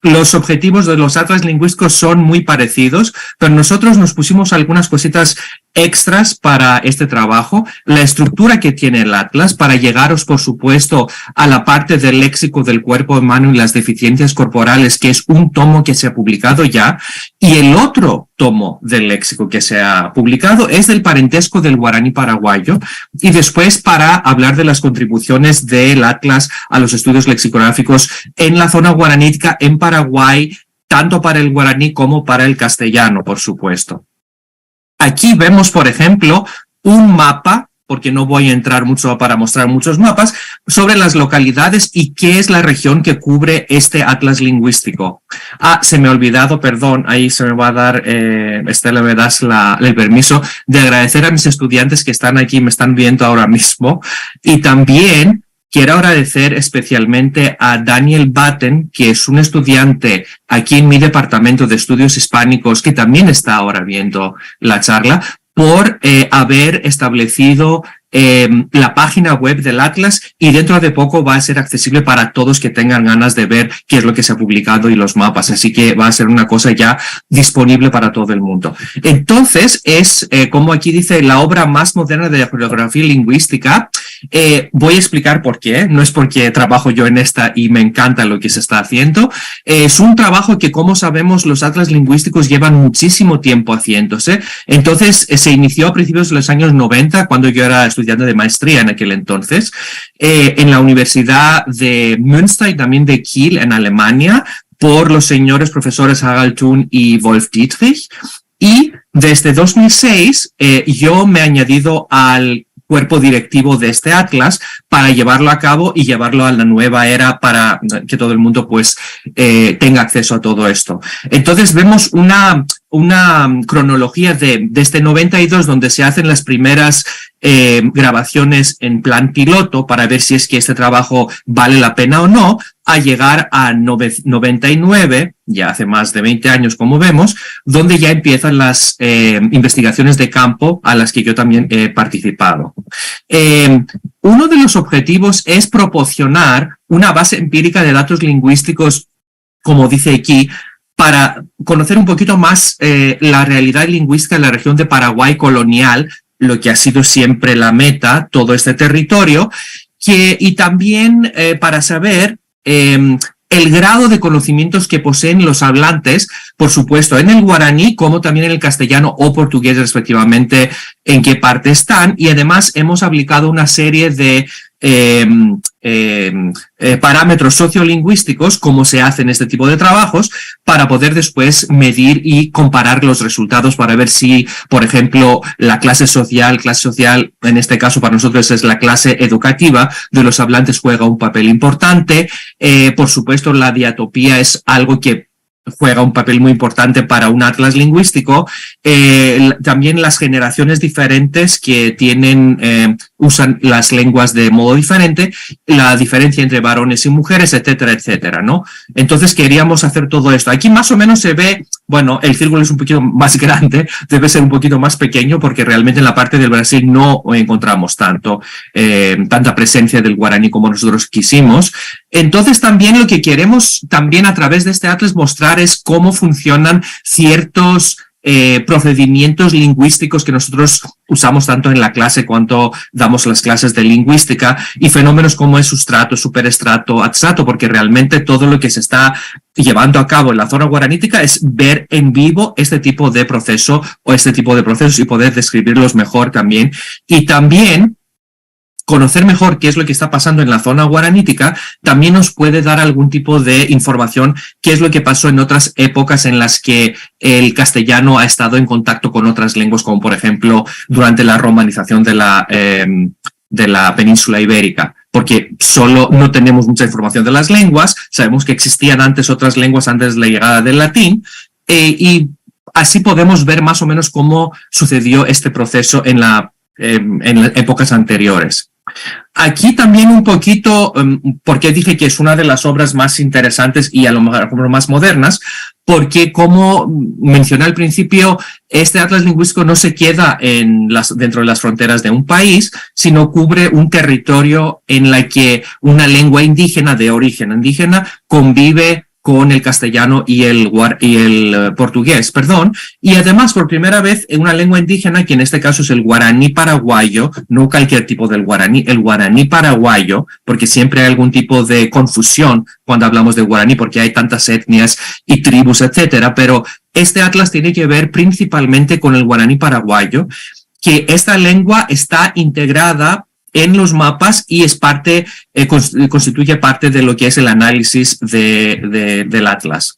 los objetivos de los atlas lingüísticos son muy parecidos, pero nosotros nos pusimos algunas cositas extras para este trabajo. La estructura que tiene el atlas para llegaros, por supuesto, a la parte del léxico del cuerpo humano y las deficiencias corporales, que es un tomo que se ha publicado ya, y el otro tomo del léxico que se ha publicado es del parentesco del guaraní paraguayo, y después para hablar de las contribuciones del atlas a los estudios lexicográficos en la zona guaranítica en Paraguay, tanto para el guaraní como para el castellano, por supuesto. Aquí vemos, por ejemplo, un mapa, porque no voy a entrar mucho para mostrar muchos mapas, sobre las localidades y qué es la región que cubre este atlas lingüístico. Se me ha olvidado, perdón, ahí se me va a dar, Estela, me das el permiso de agradecer a mis estudiantes que están aquí, me están viendo ahora mismo, y también quiero agradecer especialmente a Daniel Batten, que es un estudiante aquí en mi departamento de estudios hispánicos, que también está ahora viendo la charla, por haber establecido la página web del Atlas, y dentro de poco va a ser accesible para todos que tengan ganas de ver qué es lo que se ha publicado y los mapas, así que va a ser una cosa ya disponible para todo el mundo. Entonces es, como aquí dice, la obra más moderna de la geografía lingüística. Voy a explicar por qué, no es porque trabajo yo en esta y me encanta lo que se está haciendo, es un trabajo que, como sabemos, los atlas lingüísticos llevan muchísimo tiempo haciéndose. Entonces se inició a principios de los años 90, cuando yo era estudiante de maestría en aquel entonces, en la Universidad de Münster y también de Kiel en Alemania, por los señores profesores Harald Thun y Wolf Dietrich. Y desde 2006 yo me he añadido al cuerpo directivo de este atlas para llevarlo a cabo y llevarlo a la nueva era para que todo el mundo pues tenga acceso a todo esto. Entonces vemos una cronología desde 92, donde se hacen las primeras grabaciones en plan piloto para ver si es que este trabajo vale la pena o no, a llegar a 99, ya hace más de 20 años como vemos, donde ya empiezan las investigaciones de campo a las que yo también he participado. Uno de los objetivos es proporcionar una base empírica de datos lingüísticos, como dice aquí, para conocer un poquito más la realidad lingüística de la región de Paraguay colonial, lo que ha sido siempre la meta, todo este territorio, y también para saber el grado de conocimientos que poseen los hablantes, por supuesto, en el guaraní, como también en el castellano o portugués, respectivamente, en qué parte están. Y además hemos aplicado una serie de parámetros sociolingüísticos, como se hace en este tipo de trabajos, para poder después medir y comparar los resultados para ver si, por ejemplo, la clase social, en este caso para nosotros es la clase educativa de los hablantes, juega un papel importante. Por supuesto, la diatopía es algo que juega un papel muy importante para un atlas lingüístico. También las generaciones diferentes que usan las lenguas de modo diferente, la diferencia entre varones y mujeres, etcétera, etcétera, ¿no? Entonces queríamos hacer todo esto. Aquí más o menos se ve, bueno, el círculo es un poquito más grande, debe ser un poquito más pequeño, porque realmente en la parte del Brasil no encontramos tanta presencia del guaraní como nosotros quisimos. Entonces también lo que queremos también a través de este atlas mostrar es cómo funcionan ciertos procedimientos lingüísticos que nosotros usamos tanto en la clase cuanto damos las clases de lingüística, y fenómenos como el sustrato, superestrato, adstrato, porque realmente todo lo que se está llevando a cabo en la zona guaranítica es ver en vivo este tipo de proceso o este tipo de procesos y poder describirlos mejor también. Y también conocer mejor qué es lo que está pasando en la zona guaranítica también nos puede dar algún tipo de información, qué es lo que pasó en otras épocas en las que el castellano ha estado en contacto con otras lenguas, como por ejemplo durante la romanización de la península ibérica, porque solo no tenemos mucha información de las lenguas, sabemos que existían antes otras lenguas antes de la llegada del latín, y así podemos ver más o menos cómo sucedió este proceso en las épocas anteriores. Aquí también un poquito, porque dije que es una de las obras más interesantes y a lo mejor más modernas, porque como mencioné al principio, este atlas lingüístico no se queda dentro de las fronteras de un país, sino cubre un territorio en la que una lengua indígena de origen indígena convive con el castellano y el portugués, y además por primera vez en una lengua indígena, que en este caso es el guaraní paraguayo, no cualquier tipo del guaraní, el guaraní paraguayo, porque siempre hay algún tipo de confusión cuando hablamos de guaraní, porque hay tantas etnias y tribus, etcétera, pero este atlas tiene que ver principalmente con el guaraní paraguayo, que esta lengua está integrada en los mapas y es constituye parte de lo que es el análisis del atlas.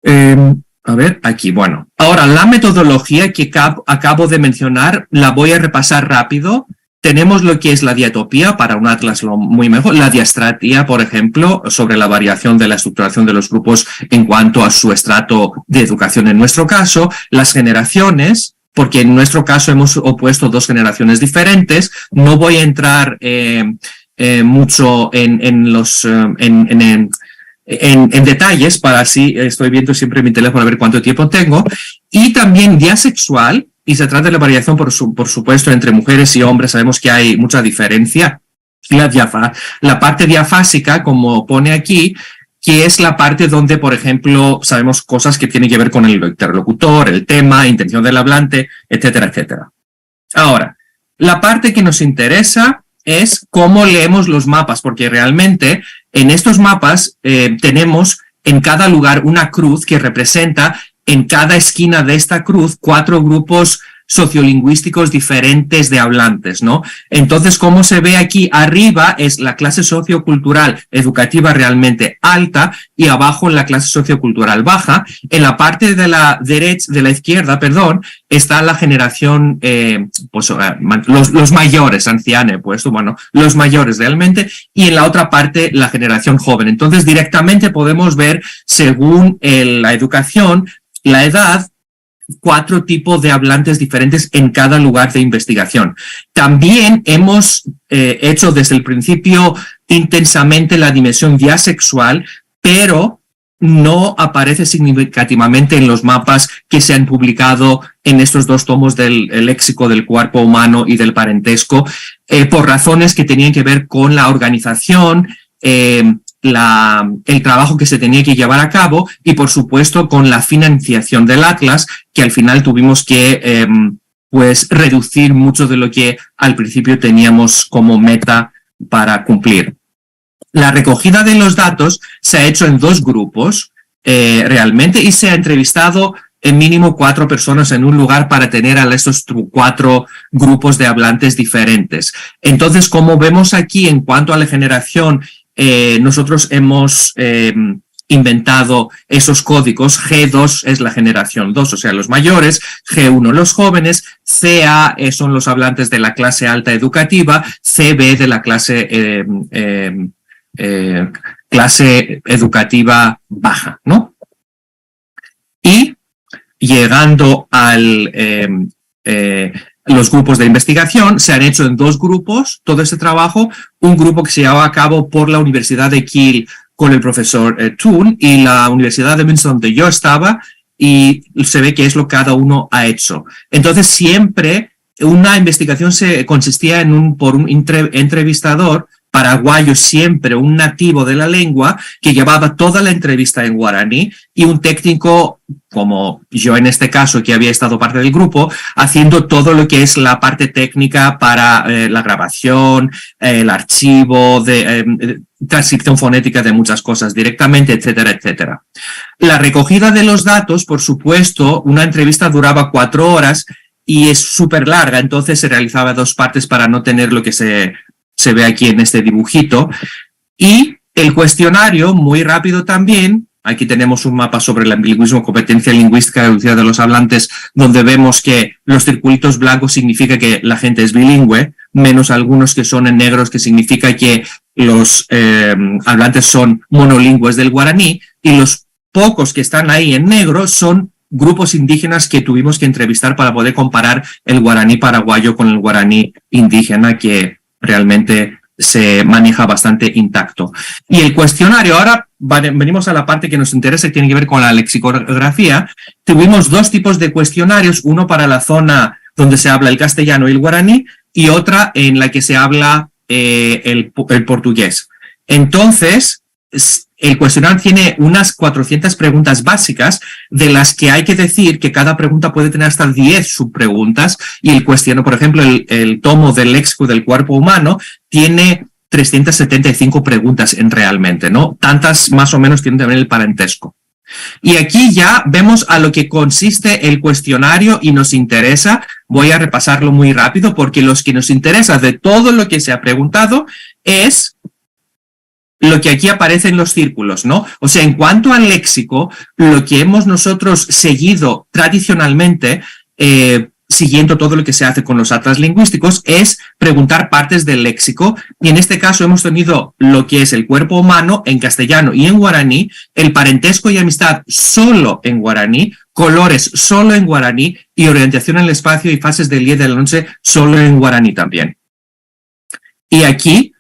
A ver, aquí, bueno. Ahora, la metodología que acabo de mencionar la voy a repasar rápido. Tenemos lo que es la diatopía para un atlas muy mejor, la diastratía, por ejemplo, sobre la variación de la estructuración de los grupos en cuanto a su estrato de educación en nuestro caso, las generaciones, porque en nuestro caso hemos opuesto dos generaciones diferentes. No voy a entrar mucho en detalles, para así estoy viendo siempre mi teléfono a ver cuánto tiempo tengo, y también diasexual, y se trata de la variación, por supuesto, entre mujeres y hombres. Sabemos que hay mucha diferencia. La parte diafásica, como pone aquí, que es la parte donde, por ejemplo, sabemos cosas que tienen que ver con el interlocutor, el tema, intención del hablante, etcétera, etcétera. Ahora, la parte que nos interesa es cómo leemos los mapas, porque realmente en estos mapas tenemos en cada lugar una cruz que representa en cada esquina de esta cruz 4 grupos sociolingüísticos diferentes de hablantes, ¿no? Entonces, como se ve aquí, arriba es la clase sociocultural educativa realmente alta y abajo la clase sociocultural baja. En la parte de la izquierda, está la generación, los mayores, ancianos, pues, bueno, los mayores realmente, y en la otra parte la generación joven. Entonces, directamente podemos ver, según la educación, la edad, 4 tipos de hablantes diferentes en cada lugar de investigación. También hemos hecho desde el principio intensamente la dimensión diasexual, pero no aparece significativamente en los mapas que se han publicado en estos 2 tomos del léxico del cuerpo humano y del parentesco, por razones que tenían que ver con la organización, el trabajo que se tenía que llevar a cabo y, por supuesto, con la financiación del Atlas, que al final tuvimos que reducir mucho de lo que al principio teníamos como meta para cumplir. La recogida de los datos se ha hecho en 2 grupos realmente, y se ha entrevistado en mínimo 4 personas en un lugar para tener a estos 4 grupos de hablantes diferentes. Entonces, como vemos aquí, en cuanto a la generación, nosotros hemos inventado esos códigos. G2 es la generación 2, o sea, los mayores, G1 los jóvenes, CA son los hablantes de la clase alta educativa, CB de la clase educativa baja, ¿no? Y llegando al los grupos de investigación, se han hecho en 2 grupos todo este trabajo. Un grupo que se llevaba a cabo por la Universidad de Kiel con el profesor Thun, y la Universidad de Münster, donde yo estaba, y se ve que es lo que cada uno ha hecho. Entonces, siempre una investigación consistía por un entrevistador paraguayo, siempre un nativo de la lengua, que llevaba toda la entrevista en guaraní, y un técnico, como yo en este caso, que había estado parte del grupo, haciendo todo lo que es la parte técnica para la grabación, el archivo, transcripción fonética de muchas cosas directamente, etcétera, etcétera. La recogida de los datos, por supuesto, una entrevista duraba 4 horas y es súper larga, entonces se realizaba 2 partes para no tener lo que se ve aquí en este dibujito. Y el cuestionario, muy rápido también. Aquí tenemos un mapa sobre el bilingüismo, competencia lingüística reducida de los hablantes, donde vemos que los circulitos blancos significa que la gente es bilingüe, menos algunos que son en negros, que significa que los hablantes son monolingües del guaraní, y los pocos que están ahí en negro son grupos indígenas que tuvimos que entrevistar para poder comparar el guaraní paraguayo con el guaraní indígena, que realmente se maneja bastante intacto. Y el cuestionario, ahora venimos a la parte que nos interesa, que tiene que ver con la lexicografía. Tuvimos 2 tipos de cuestionarios, uno para la zona donde se habla el castellano y el guaraní, y otra en la que se habla el portugués. Entonces, el cuestionario tiene unas 400 preguntas básicas, de las que hay que decir que cada pregunta puede tener hasta 10 subpreguntas, y el cuestionario, por ejemplo, el tomo del léxico del cuerpo humano tiene 375 preguntas realmente, ¿no? Tantas más o menos tiene también el parentesco. Y aquí ya vemos a lo que consiste el cuestionario y nos interesa. Voy a repasarlo muy rápido, porque lo que nos interesa de todo lo que se ha preguntado es lo que aquí aparece en los círculos, ¿no? O sea, en cuanto al léxico, lo que hemos nosotros seguido tradicionalmente, siguiendo todo lo que se hace con los atlas lingüísticos, es preguntar partes del léxico, y en este caso hemos tenido lo que es el cuerpo humano en castellano y en guaraní, el parentesco y amistad solo en guaraní, colores solo en guaraní, y orientación en el espacio y fases del día y de la noche solo en guaraní también. Y aquí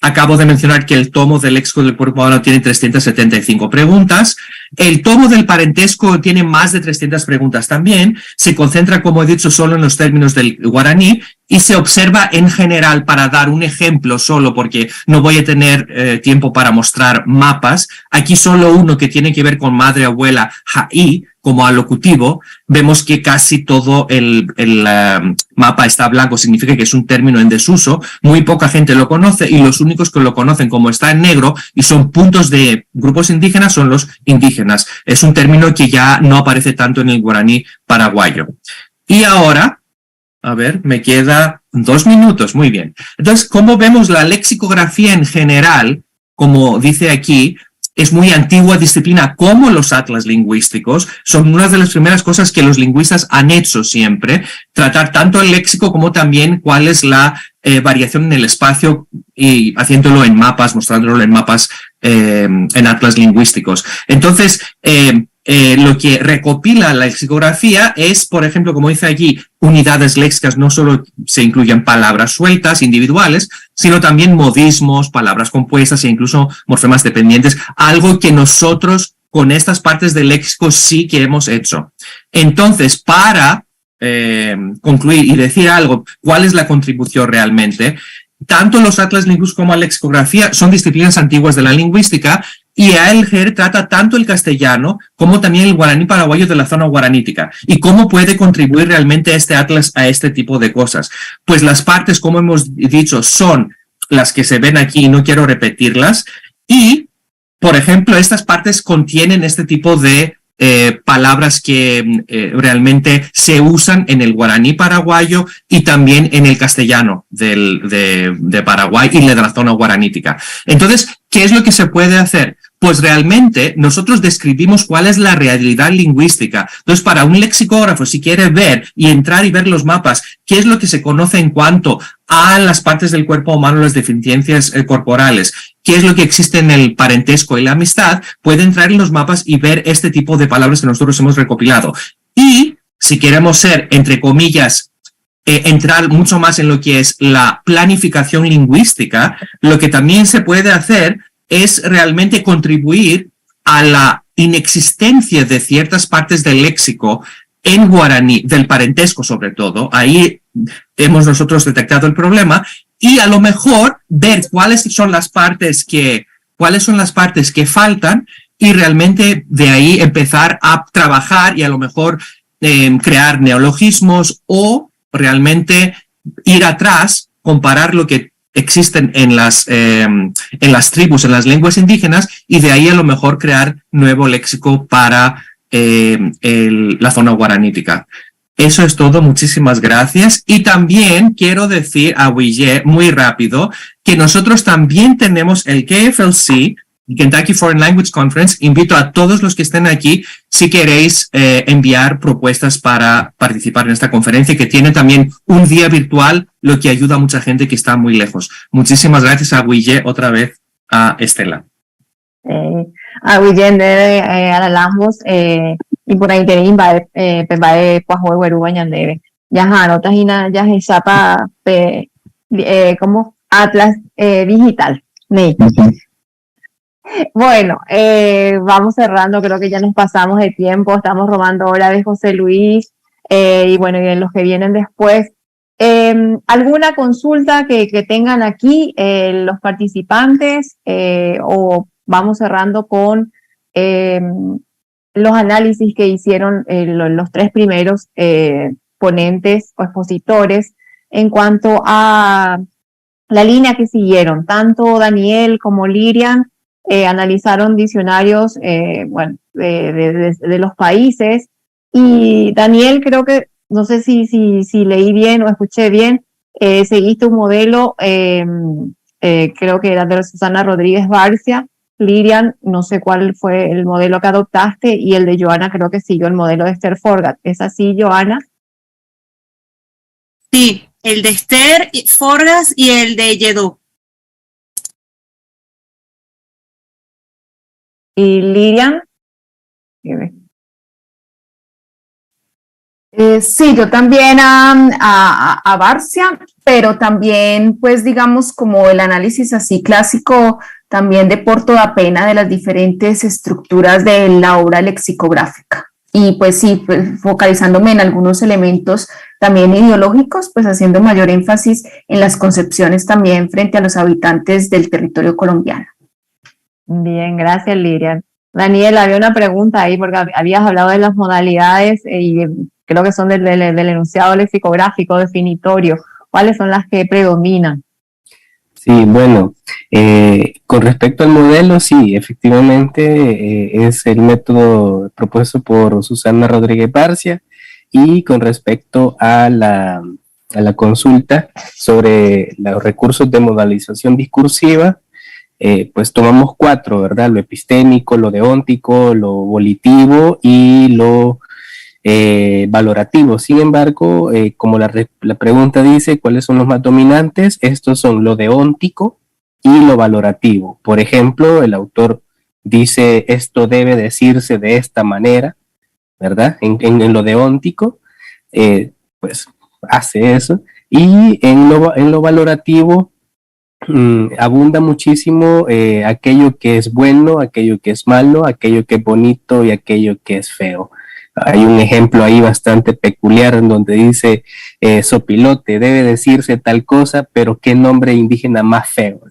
Acabo de mencionar que el tomo del léxico del cuerpo humano tiene 375 preguntas. El tomo del parentesco tiene más de 300 preguntas también. Se concentra, como he dicho, solo en los términos del guaraní y se observa en general, para dar un ejemplo solo, porque no voy a tener tiempo para mostrar mapas. Aquí solo uno que tiene que ver con madre, abuela, ha'i, como alocutivo. Vemos que casi todo el mapa está blanco, significa que es un término en desuso. Muy poca gente lo conoce y los únicos que lo conocen, como está en negro y son puntos de grupos indígenas, son los indígenas. Es un término que ya no aparece tanto en el guaraní paraguayo. Y ahora, a ver, me queda 2 minutos, muy bien. Entonces, como vemos, la lexicografía en general, como dice aquí, es muy antigua disciplina, como los atlas lingüísticos. Son una de las primeras cosas que los lingüistas han hecho siempre, tratar tanto el léxico como también cuál es la variación en el espacio, y haciéndolo en mapas, mostrándolo en mapas, en atlas lingüísticos. Entonces, lo que recopila la lexicografía es, por ejemplo, como dice allí, unidades léxicas. No solo se incluyen palabras sueltas, individuales, sino también modismos, palabras compuestas e incluso morfemas dependientes, algo que nosotros con estas partes del léxico sí que hemos hecho. Entonces, para concluir y decir algo, ¿cuál es la contribución realmente? Tanto los atlas lingüísticos como la lexicografía son disciplinas antiguas de la lingüística, y AELGER trata tanto el castellano como también el guaraní paraguayo de la zona guaranítica. ¿Y cómo puede contribuir realmente este atlas a este tipo de cosas? Pues las partes, como hemos dicho, son las que se ven aquí, y no quiero repetirlas. Y, por ejemplo, estas partes contienen este tipo de palabras que realmente se usan en el guaraní paraguayo y también en el castellano de Paraguay y de la zona guaranítica. Entonces, ¿qué es lo que se puede hacer? Pues realmente nosotros describimos cuál es la realidad lingüística. Entonces, para un lexicógrafo, si quiere ver y entrar y ver los mapas, qué es lo que se conoce en cuanto a las partes del cuerpo humano, las deficiencias corporales, qué es lo que existe en el parentesco y la amistad, puede entrar en los mapas y ver este tipo de palabras que nosotros hemos recopilado. Y si queremos ser, entre comillas, entrar mucho más en lo que es la planificación lingüística, lo que también se puede hacer es realmente contribuir a la inexistencia de ciertas partes del léxico en guaraní, del parentesco sobre todo. Ahí hemos nosotros detectado el problema, y a lo mejor ver cuáles son las partes que faltan, y realmente de ahí empezar a trabajar y a lo mejor crear neologismos, o realmente ir atrás, comparar lo que existen en las tribus, en las lenguas indígenas, y de ahí a lo mejor crear nuevo léxico para la zona guaranítica. Eso es todo, muchísimas gracias. Y también quiero decir a Huillet, muy rápido, que nosotros también tenemos el KFLC, Kentucky Foreign Language Conference. Invito a todos los que estén aquí, si queréis enviar propuestas para participar en esta conferencia, que tiene también un día virtual, lo que ayuda a mucha gente que está muy lejos. Muchísimas gracias a Huillet, otra vez a Estela. A William de Alalambos y por ahí te invade pebae cuajo hueru bañandebe ya anotas y nada ya se sapa como Atlas digital. Bueno, vamos cerrando, creo que ya nos pasamos de tiempo, estamos robando hora de José Luis, y bueno, y en los que vienen después. ¿Alguna consulta que tengan aquí los participantes, o vamos cerrando con los análisis que hicieron los 3 primeros ponentes o expositores en cuanto a la línea que siguieron? Tanto Daniel como Lirian analizaron diccionarios de los países, y Daniel, creo que, no sé si leí bien o escuché bien, seguiste un modelo, creo que era de Susana Rodríguez Barcia. Lirian, no sé cuál fue el modelo que adoptaste, y el de Joana creo que siguió el modelo de Esther Forgat. ¿Es así, Joana? Sí, el de Esther Forgas y el de Yedó. Y Lirian. Sí, yo también a Barcia, pero también, pues digamos, como el análisis así clásico, también de Porto da Pena de las diferentes estructuras de la obra lexicográfica. Y pues sí, pues, focalizándome en algunos elementos también ideológicos, pues haciendo mayor énfasis en las concepciones también frente a los habitantes del territorio colombiano. Bien, gracias, Lirian. Daniel, había una pregunta ahí porque habías hablado de las modalidades y creo que son del enunciado lexicográfico definitorio. ¿Cuáles son las que predominan? Sí, bueno, con respecto al modelo, sí, efectivamente es el método propuesto por Susana Rodríguez Barcia, y con respecto a la consulta sobre los recursos de modalización discursiva, pues tomamos 4, ¿verdad? Lo epistémico, lo deóntico, lo volitivo y lo valorativo. Sin embargo, como la pregunta dice, ¿cuáles son los más dominantes? Estos son lo deóntico y lo valorativo. Por ejemplo, el autor dice, esto debe decirse de esta manera, ¿verdad? En lo deóntico, pues hace eso. Y en lo valorativo, abunda muchísimo aquello que es bueno, aquello que es malo, aquello que es bonito y aquello que es feo. Hay un ejemplo ahí bastante peculiar en donde dice sopilote, debe decirse tal cosa, pero qué nombre indígena más feo. O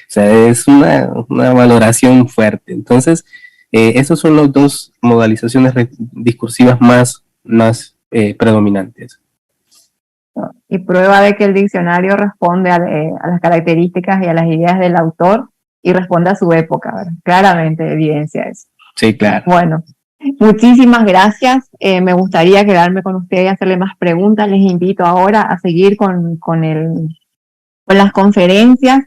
sea, es una valoración fuerte. Entonces, esas son las 2 modalizaciones discursivas más predominantes. Y prueba de que el diccionario responde a las características y a las ideas del autor y responde a su época, ¿verdad? Claramente evidencia eso. Sí, claro. Bueno, muchísimas gracias. Me gustaría quedarme con ustedes y hacerle más preguntas. Les invito ahora a seguir con las conferencias.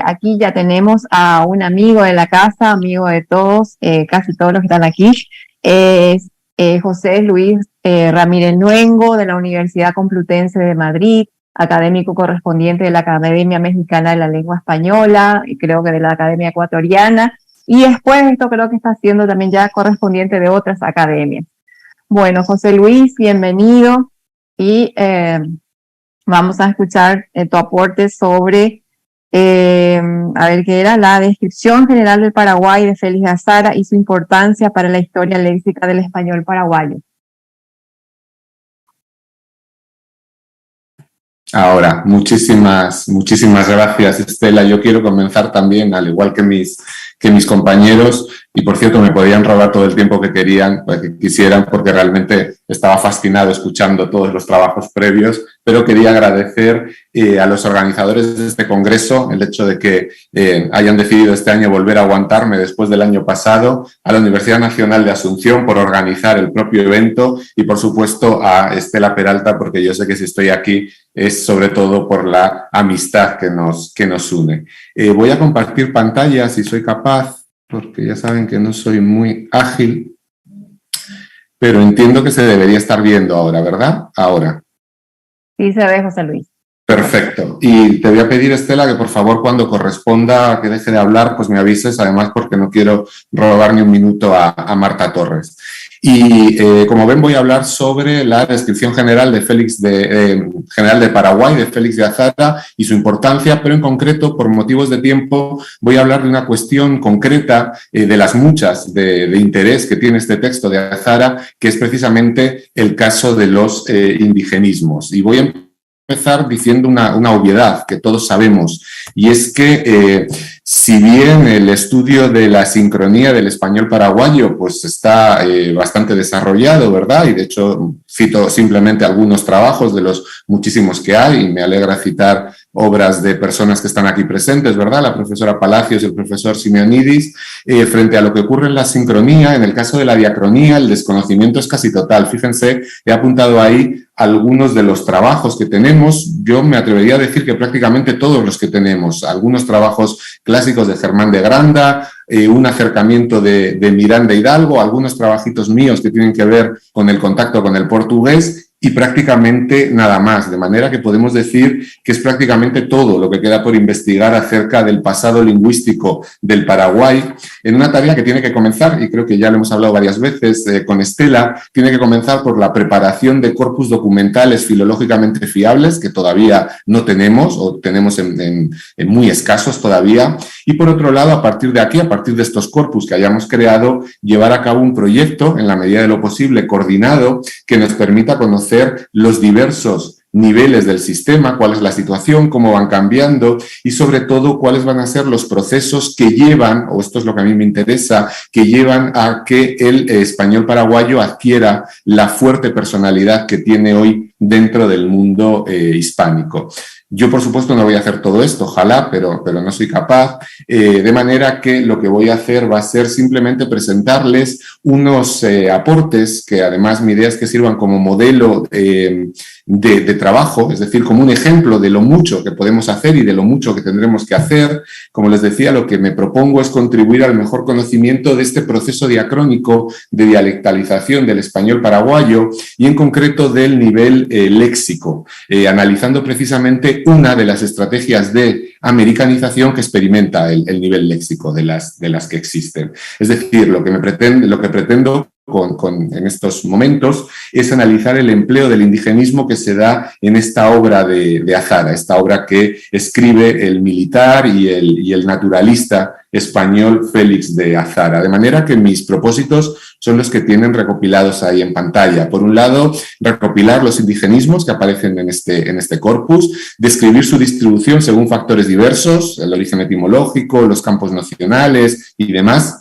Aquí ya tenemos a un amigo de la casa, amigo de todos, casi todos los que están aquí. José Luis Ramírez Nuengo, de la Universidad Complutense de Madrid, académico correspondiente de la Academia Mexicana de la Lengua Española, y creo que de la Academia Ecuatoriana, y después esto creo que está siendo también ya correspondiente de otras academias. Bueno, José Luis, bienvenido, y vamos a escuchar tu aporte sobre a ver qué era, la descripción general del Paraguay de Félix de Azara y su importancia para la historia léxica del español paraguayo. Ahora, muchísimas gracias, Estela. Yo quiero comenzar también, al igual que mis compañeros, y por cierto me podían robar todo el tiempo que quisieran, porque realmente estaba fascinado escuchando todos los trabajos previos, pero quería agradecer a los organizadores de este congreso el hecho de que hayan decidido este año volver a aguantarme después del año pasado, a la Universidad Nacional de Asunción por organizar el propio evento y por supuesto a Estela Peralta, porque yo sé que si estoy aquí es sobre todo por la amistad que nos une. Voy a compartir pantalla si soy capaz, porque ya saben que no soy muy ágil, pero entiendo que se debería estar viendo ahora, ¿verdad? Ahora. Sí, se ve, José Luis. Perfecto. Y te voy a pedir, Estela, que por favor cuando corresponda que deje de hablar, pues me avises, además porque no quiero robar ni un minuto a Marta Torres. Y como ven, voy a hablar sobre la descripción general de general de Paraguay, de Félix de Azara y su importancia, pero en concreto, por motivos de tiempo, voy a hablar de una cuestión concreta de las muchas de interés que tiene este texto de Azara, que es precisamente el caso de los indigenismos. Y voy a empezar diciendo una obviedad que todos sabemos, y es que si bien el estudio de la sincronía del español paraguayo pues está bastante desarrollado, ¿verdad? Y de hecho cito simplemente algunos trabajos de los muchísimos que hay, y me alegra citar obras de personas que están aquí presentes, ¿verdad? La profesora Palacios y el profesor Simeonidis, frente a lo que ocurre en la sincronía. En el caso de la diacronía, el desconocimiento es casi total. Fíjense, he apuntado ahí algunos de los trabajos que tenemos. Yo me atrevería a decir que prácticamente todos los que tenemos. Algunos trabajos clásicos de Germán de Granda, un acercamiento de Miranda Hidalgo, algunos trabajitos míos que tienen que ver con el contacto con el portugués, y prácticamente nada más, de manera que podemos decir que es prácticamente todo lo que queda por investigar acerca del pasado lingüístico del Paraguay, en una tarea que tiene que comenzar, y creo que ya lo hemos hablado varias veces con Estela, tiene que comenzar por la preparación de corpus documentales filológicamente fiables, que todavía no tenemos, o tenemos en muy escasos todavía, y por otro lado, a partir de aquí, a partir de estos corpus que hayamos creado, llevar a cabo un proyecto, en la medida de lo posible, coordinado, que nos permita conocer los diversos niveles del sistema, cuál es la situación, cómo van cambiando y sobre todo cuáles van a ser los procesos que llevan, o esto es lo que a mí me interesa, que llevan a que el español paraguayo adquiera la fuerte personalidad que tiene hoy dentro del mundo hispánico. Yo, por supuesto, no voy a hacer todo esto, ojalá, pero no soy capaz, de manera que lo que voy a hacer va a ser simplemente presentarles unos aportes que además mi idea es que sirvan como modelo de trabajo, es decir, como un ejemplo de lo mucho que podemos hacer y de lo mucho que tendremos que hacer. Como les decía, lo que me propongo es contribuir al mejor conocimiento de este proceso diacrónico de dialectalización del español paraguayo y en concreto del nivel léxico, analizando precisamente una de las estrategias de americanización que experimenta el nivel léxico de las que existen. Es decir, lo que pretendo en estos momentos es analizar el empleo del indigenismo que se da en esta obra de Azara, esta obra que escribe el militar y el naturalista español Félix de Azara. De manera que mis propósitos son los que tienen recopilados ahí en pantalla. Por un lado, recopilar los indigenismos que aparecen en este corpus, describir su distribución según factores diversos, el origen etimológico, los campos nocionales y demás.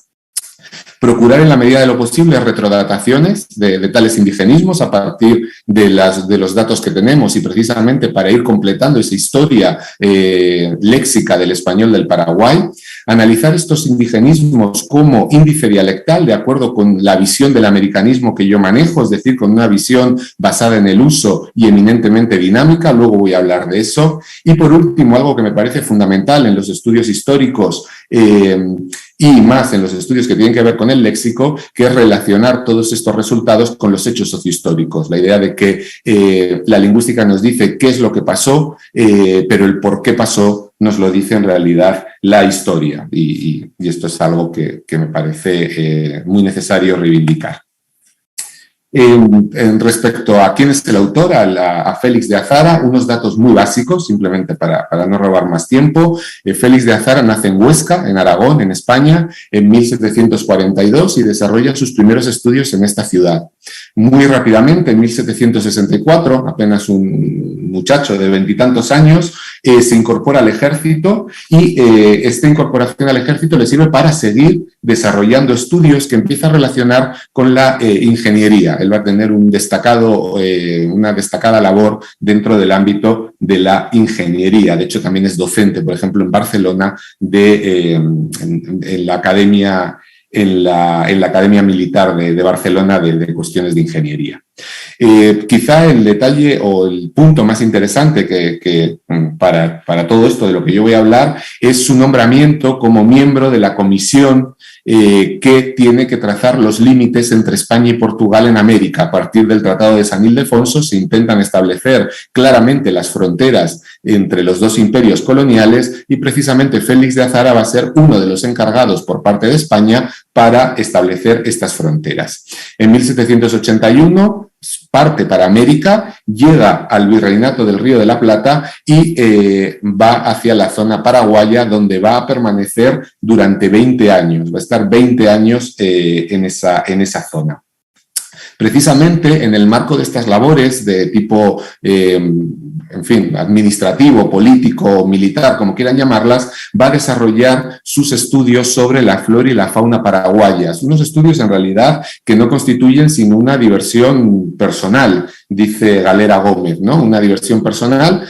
Procurar en la medida de lo posible retrodataciones de tales indigenismos a partir de los datos que tenemos y precisamente para ir completando esa historia léxica del español del Paraguay. Analizar estos indigenismos como índice dialectal de acuerdo con la visión del americanismo que yo manejo, es decir, con una visión basada en el uso y eminentemente dinámica, luego voy a hablar de eso. Y por último, algo que me parece fundamental en los estudios históricos y más en los estudios que tienen que ver con el léxico, que es relacionar todos estos resultados con los hechos sociohistóricos. La idea de que la lingüística nos dice qué es lo que pasó, pero el por qué pasó nos lo dice en realidad la historia. Y esto es algo que me parece muy necesario reivindicar. Respecto a quién es el autor, a Félix de Azara, unos datos muy básicos, simplemente para no robar más tiempo. Félix de Azara nace en Huesca, en Aragón, en España, en 1742 y desarrolla sus primeros estudios en esta ciudad. Muy rápidamente, en 1764, apenas un muchacho de 20 y tantos años, se incorpora al ejército y esta incorporación al ejército le sirve para seguir desarrollando estudios que empieza a relacionar con la ingeniería. Él va a tener una destacada labor dentro del ámbito de la ingeniería. De hecho, también es docente, por ejemplo, en Barcelona, en la Academia Militar de Barcelona de cuestiones de ingeniería. Quizá el detalle o el punto más interesante que para todo esto de lo que yo voy a hablar es su nombramiento como miembro de la comisión que tiene que trazar los límites entre España y Portugal en América. A partir del Tratado de San Ildefonso se intentan establecer claramente las fronteras entre los dos imperios coloniales y precisamente Félix de Azara va a ser uno de los encargados por parte de España para establecer estas fronteras. En 1781 parte para América, llega al Virreinato del Río de la Plata y va hacia la zona paraguaya, donde va a permanecer durante 20 años, va a estar 20 años en esa zona. Precisamente en el marco de estas labores de tipo, administrativo, político, militar, como quieran llamarlas, va a desarrollar sus estudios sobre la flora y la fauna paraguayas. Unos estudios en realidad que no constituyen sino una diversión personal, dice Galera Gómez, ¿no? Una diversión personal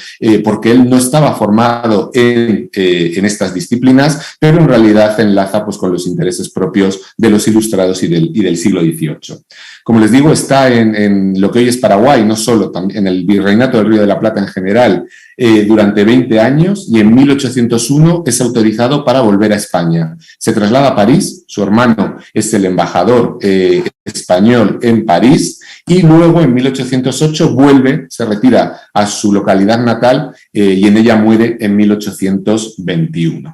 porque él no estaba formado en estas disciplinas, pero en realidad enlaza pues, con los intereses propios de los ilustrados y del siglo XVIII. Como les digo, está en lo que hoy es Paraguay, no solo, también en el Virreinato del Río de la Plata en general, durante 20 años y en 1801 es autorizado para volver a España. Se traslada a París, su hermano es el embajador español en París y luego en 1808 vuelve, se retira a su localidad natal y en ella muere en 1821.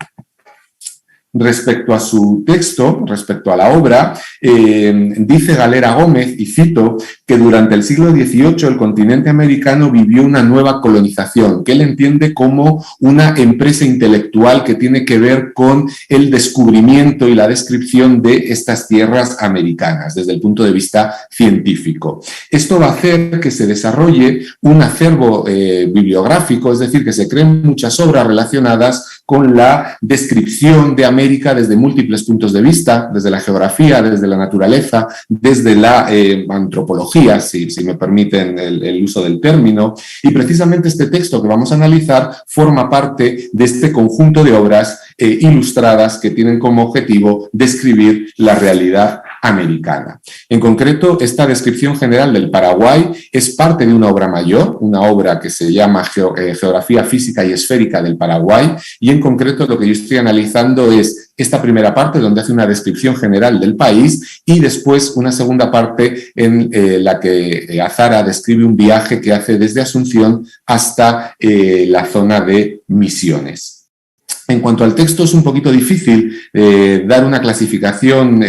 Respecto a su texto, respecto a la obra, dice Galera Gómez, y cito, que durante el siglo XVIII el continente americano vivió una nueva colonización, que él entiende como una empresa intelectual que tiene que ver con el descubrimiento y la descripción de estas tierras americanas desde el punto de vista científico. Esto va a hacer que se desarrolle un acervo bibliográfico, es decir, que se creen muchas obras relacionadas con la descripción de América desde múltiples puntos de vista, desde la geografía, desde la naturaleza, desde la antropología, si me permiten el uso del término, y precisamente este texto que vamos a analizar forma parte de este conjunto de obras ilustradas que tienen como objetivo describir la realidad americana. En concreto, esta descripción general del Paraguay es parte de una obra mayor, una obra que se llama Geografía Física y Esférica del Paraguay, y en concreto lo que yo estoy analizando es esta primera parte donde hace una descripción general del país y después una segunda parte en la que Azara describe un viaje que hace desde Asunción hasta la zona de Misiones. En cuanto al texto, es un poquito difícil dar una clasificación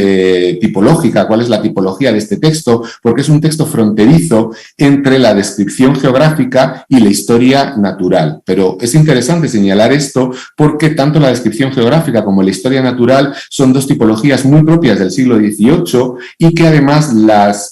tipológica, cuál es la tipología de este texto, porque es un texto fronterizo entre la descripción geográfica y la historia natural. Pero es interesante señalar esto porque tanto la descripción geográfica como la historia natural son dos tipologías muy propias del siglo XVIII y que además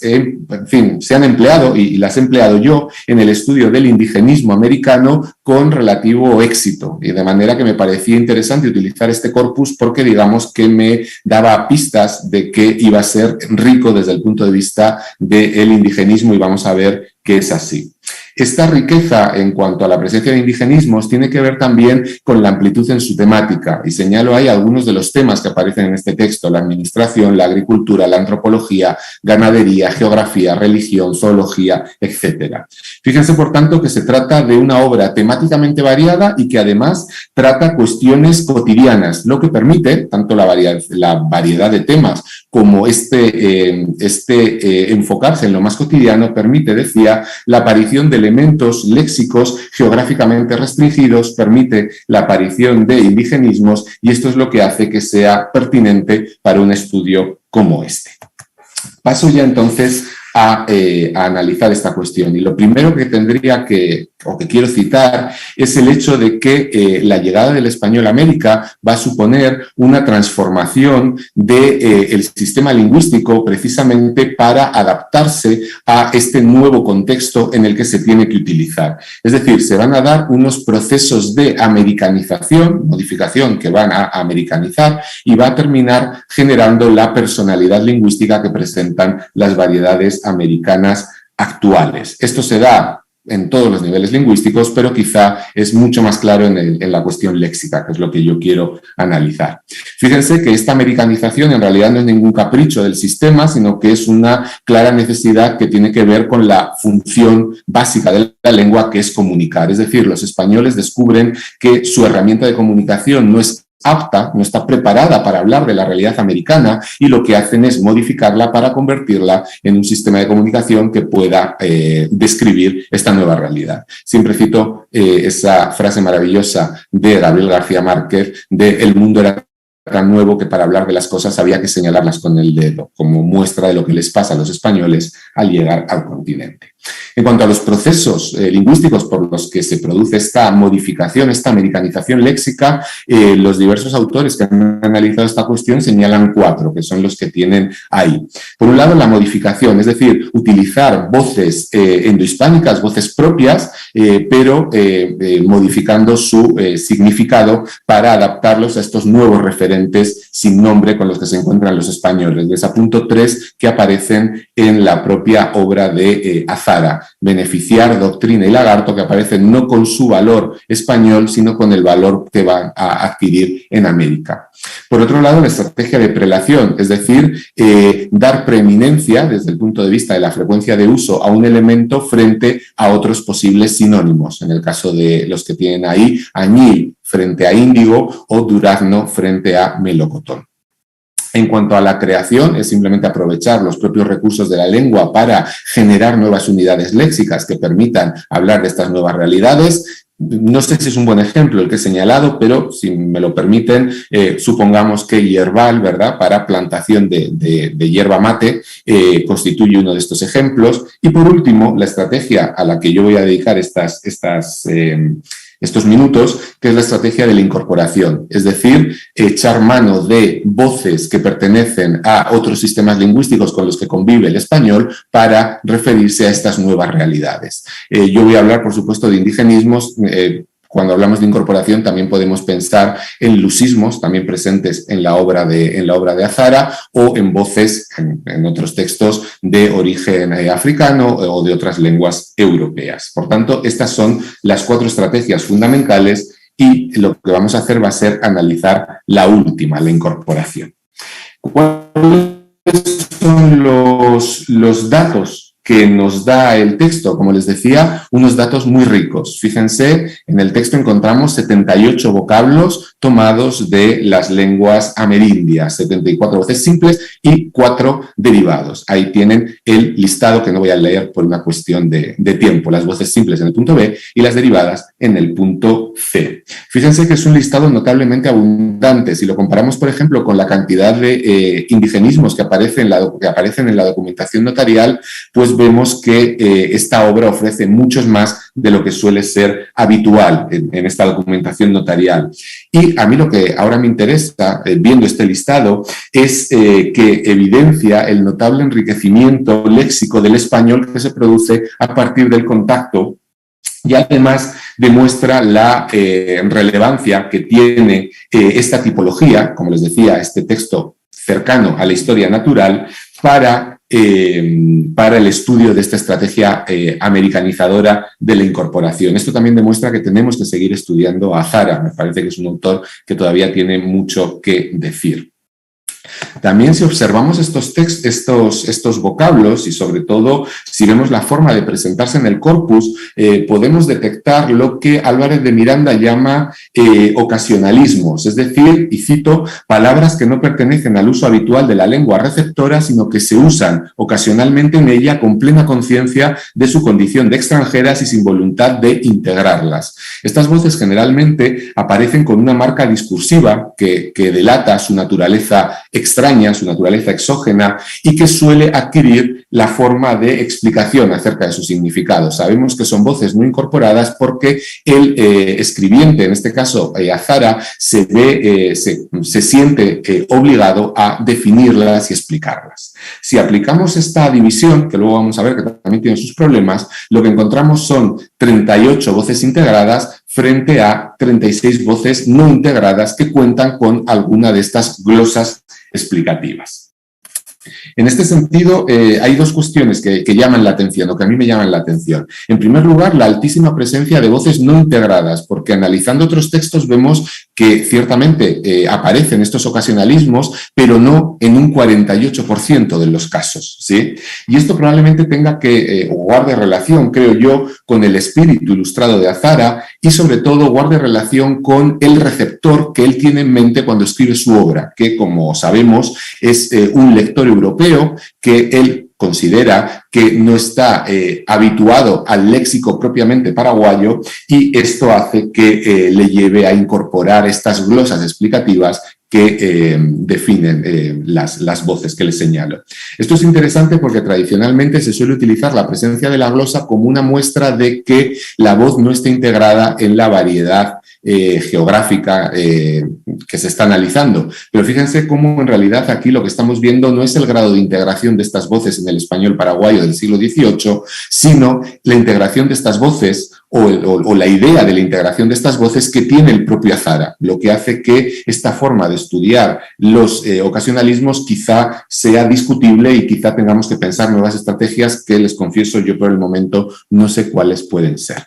se han empleado, y las he empleado yo, en el estudio del indigenismo americano con relativo éxito, y de manera que me parecía interesante utilizar este corpus porque digamos que me daba pistas de que iba a ser rico desde el punto de vista del indigenismo y vamos a ver que es así. Esta riqueza en cuanto a la presencia de indigenismos tiene que ver también con la amplitud en su temática y señalo ahí algunos de los temas que aparecen en este texto: la administración, la agricultura, la antropología, ganadería, geografía, religión, zoología, etc. Fíjense, por tanto, que se trata de una obra temáticamente variada y que además trata cuestiones cotidianas, lo que permite tanto la variedad de temas como enfocarse en lo más cotidiano permite, decía, la aparición de elementos léxicos geográficamente restringidos, permite la aparición de indigenismos y esto es lo que hace que sea pertinente para un estudio como este. Paso ya entonces a analizar esta cuestión y lo primero que quiero citar es el hecho de que la llegada del español a América va a suponer una transformación del sistema lingüístico precisamente para adaptarse a este nuevo contexto en el que se tiene que utilizar. Es decir, se van a dar unos procesos de americanización, modificación que van a americanizar y va a terminar generando la personalidad lingüística que presentan las variedades americanas actuales. Esto se da en todos los niveles lingüísticos, pero quizá es mucho más claro en la cuestión léxica, que es lo que yo quiero analizar. Fíjense que esta americanización en realidad no es ningún capricho del sistema, sino que es una clara necesidad que tiene que ver con la función básica de la lengua, que es comunicar. Es decir, los españoles descubren que su herramienta de comunicación no es apta, no está preparada para hablar de la realidad americana y lo que hacen es modificarla para convertirla en un sistema de comunicación que pueda describir esta nueva realidad. Siempre cito esa frase maravillosa de Gabriel García Márquez de "el mundo era tan nuevo que para hablar de las cosas había que señalarlas con el dedo", como muestra de lo que les pasa a los españoles al llegar al continente. En cuanto a los procesos lingüísticos por los que se produce esta modificación, esta americanización léxica, los diversos autores que han analizado esta cuestión señalan 4, que son los que tienen ahí. Por un lado, la modificación, es decir, utilizar voces endohispánicas, voces propias, pero modificando su significado para adaptarlos a estos nuevos referentes sin nombre con los que se encuentran los españoles. Les apunto 3 que aparecen en la propia obra de Azara: beneficiar, doctrina y lagarto, que aparecen no con su valor español, sino con el valor que van a adquirir en América. Por otro lado, la estrategia de prelación, es decir, dar preeminencia desde el punto de vista de la frecuencia de uso a un elemento frente a otros posibles sinónimos. En el caso de los que tienen ahí, añil frente a índigo o durazno frente a melocotón. En cuanto a la creación, es simplemente aprovechar los propios recursos de la lengua para generar nuevas unidades léxicas que permitan hablar de estas nuevas realidades. No sé si es un buen ejemplo el que he señalado, pero si me lo permiten, supongamos que hierbal, ¿verdad?, para plantación de hierba mate, constituye uno de estos ejemplos. Y por último, la estrategia a la que yo voy a dedicar estos minutos, que es la estrategia de la incorporación, es decir, echar mano de voces que pertenecen a otros sistemas lingüísticos con los que convive el español para referirse a estas nuevas realidades. Yo voy a hablar, por supuesto, de indigenismos. Cuando hablamos de incorporación también podemos pensar en lusismos, también presentes en la obra de Azara, o en voces, en otros textos, de origen africano o de otras lenguas europeas. Por tanto, estas son las 4 estrategias fundamentales y lo que vamos a hacer va a ser analizar la última, la incorporación. ¿Cuáles son los datos que nos da el texto? Como les decía, unos datos muy ricos. Fíjense, en el texto encontramos 78 vocablos tomados de las lenguas amerindias, 74 voces simples y 4 derivados. Ahí tienen el listado que no voy a leer por una cuestión de tiempo. Las voces simples en el punto B y las derivadas en el punto C. Fíjense que es un listado notablemente abundante. Si lo comparamos, por ejemplo, con la cantidad de indigenismos que aparecen en la documentación notarial, pues vemos que esta obra ofrece muchos más de lo que suele ser habitual en esta documentación notarial. Y a mí lo que ahora me interesa, viendo este listado, es que evidencia el notable enriquecimiento léxico del español que se produce a partir del contacto, y además demuestra la relevancia que tiene esta tipología, como les decía, este texto cercano a la historia natural, para el estudio de esta estrategia americanizadora de la incorporación. Esto también demuestra que tenemos que seguir estudiando a Azara. Me parece que es un autor que todavía tiene mucho que decir. También, si observamos estos vocablos y sobre todo si vemos la forma de presentarse en el corpus, podemos detectar lo que Álvarez de Miranda llama ocasionalismos, es decir, y cito, palabras que no pertenecen al uso habitual de la lengua receptora, sino que se usan ocasionalmente en ella con plena conciencia de su condición de extranjeras y sin voluntad de integrarlas. Estas voces generalmente aparecen con una marca discursiva que delata su naturaleza extraña, su naturaleza exógena, y que suele adquirir la forma de explicación acerca de su significado. Sabemos que son voces no incorporadas porque el escribiente, en este caso Azara, se siente obligado a definirlas y explicarlas. Si aplicamos esta división, que luego vamos a ver que también tiene sus problemas, lo que encontramos son 38 voces integradas frente a 36 voces no integradas que cuentan con alguna de estas glosas explicativas. En este sentido, hay 2 cuestiones que llaman la atención, o que a mí me llaman la atención. En primer lugar, la altísima presencia de voces no integradas, porque analizando otros textos vemos que ciertamente aparecen estos ocasionalismos, pero no en un 48% de los casos, ¿sí? Y esto probablemente tenga que, o guarde relación, creo yo, con el espíritu ilustrado de Azara y sobre todo guarde relación con el receptor que él tiene en mente cuando escribe su obra, que como sabemos es un lector europeo que él considera que no está habituado al léxico propiamente paraguayo, y esto hace que le lleve a incorporar estas glosas explicativas que definen las voces que les señalo. Esto es interesante porque tradicionalmente se suele utilizar la presencia de la glosa como una muestra de que la voz no está integrada en la variedad geográfica que se está analizando. Pero fíjense cómo en realidad aquí lo que estamos viendo no es el grado de integración de estas voces en el español paraguayo del siglo XVIII, sino la integración de estas voces o la idea de la integración de estas voces que tiene el propio Azara, lo que hace que esta forma de estudiar los ocasionalismos quizá sea discutible y quizá tengamos que pensar nuevas estrategias que, les confieso, yo por el momento no sé cuáles pueden ser.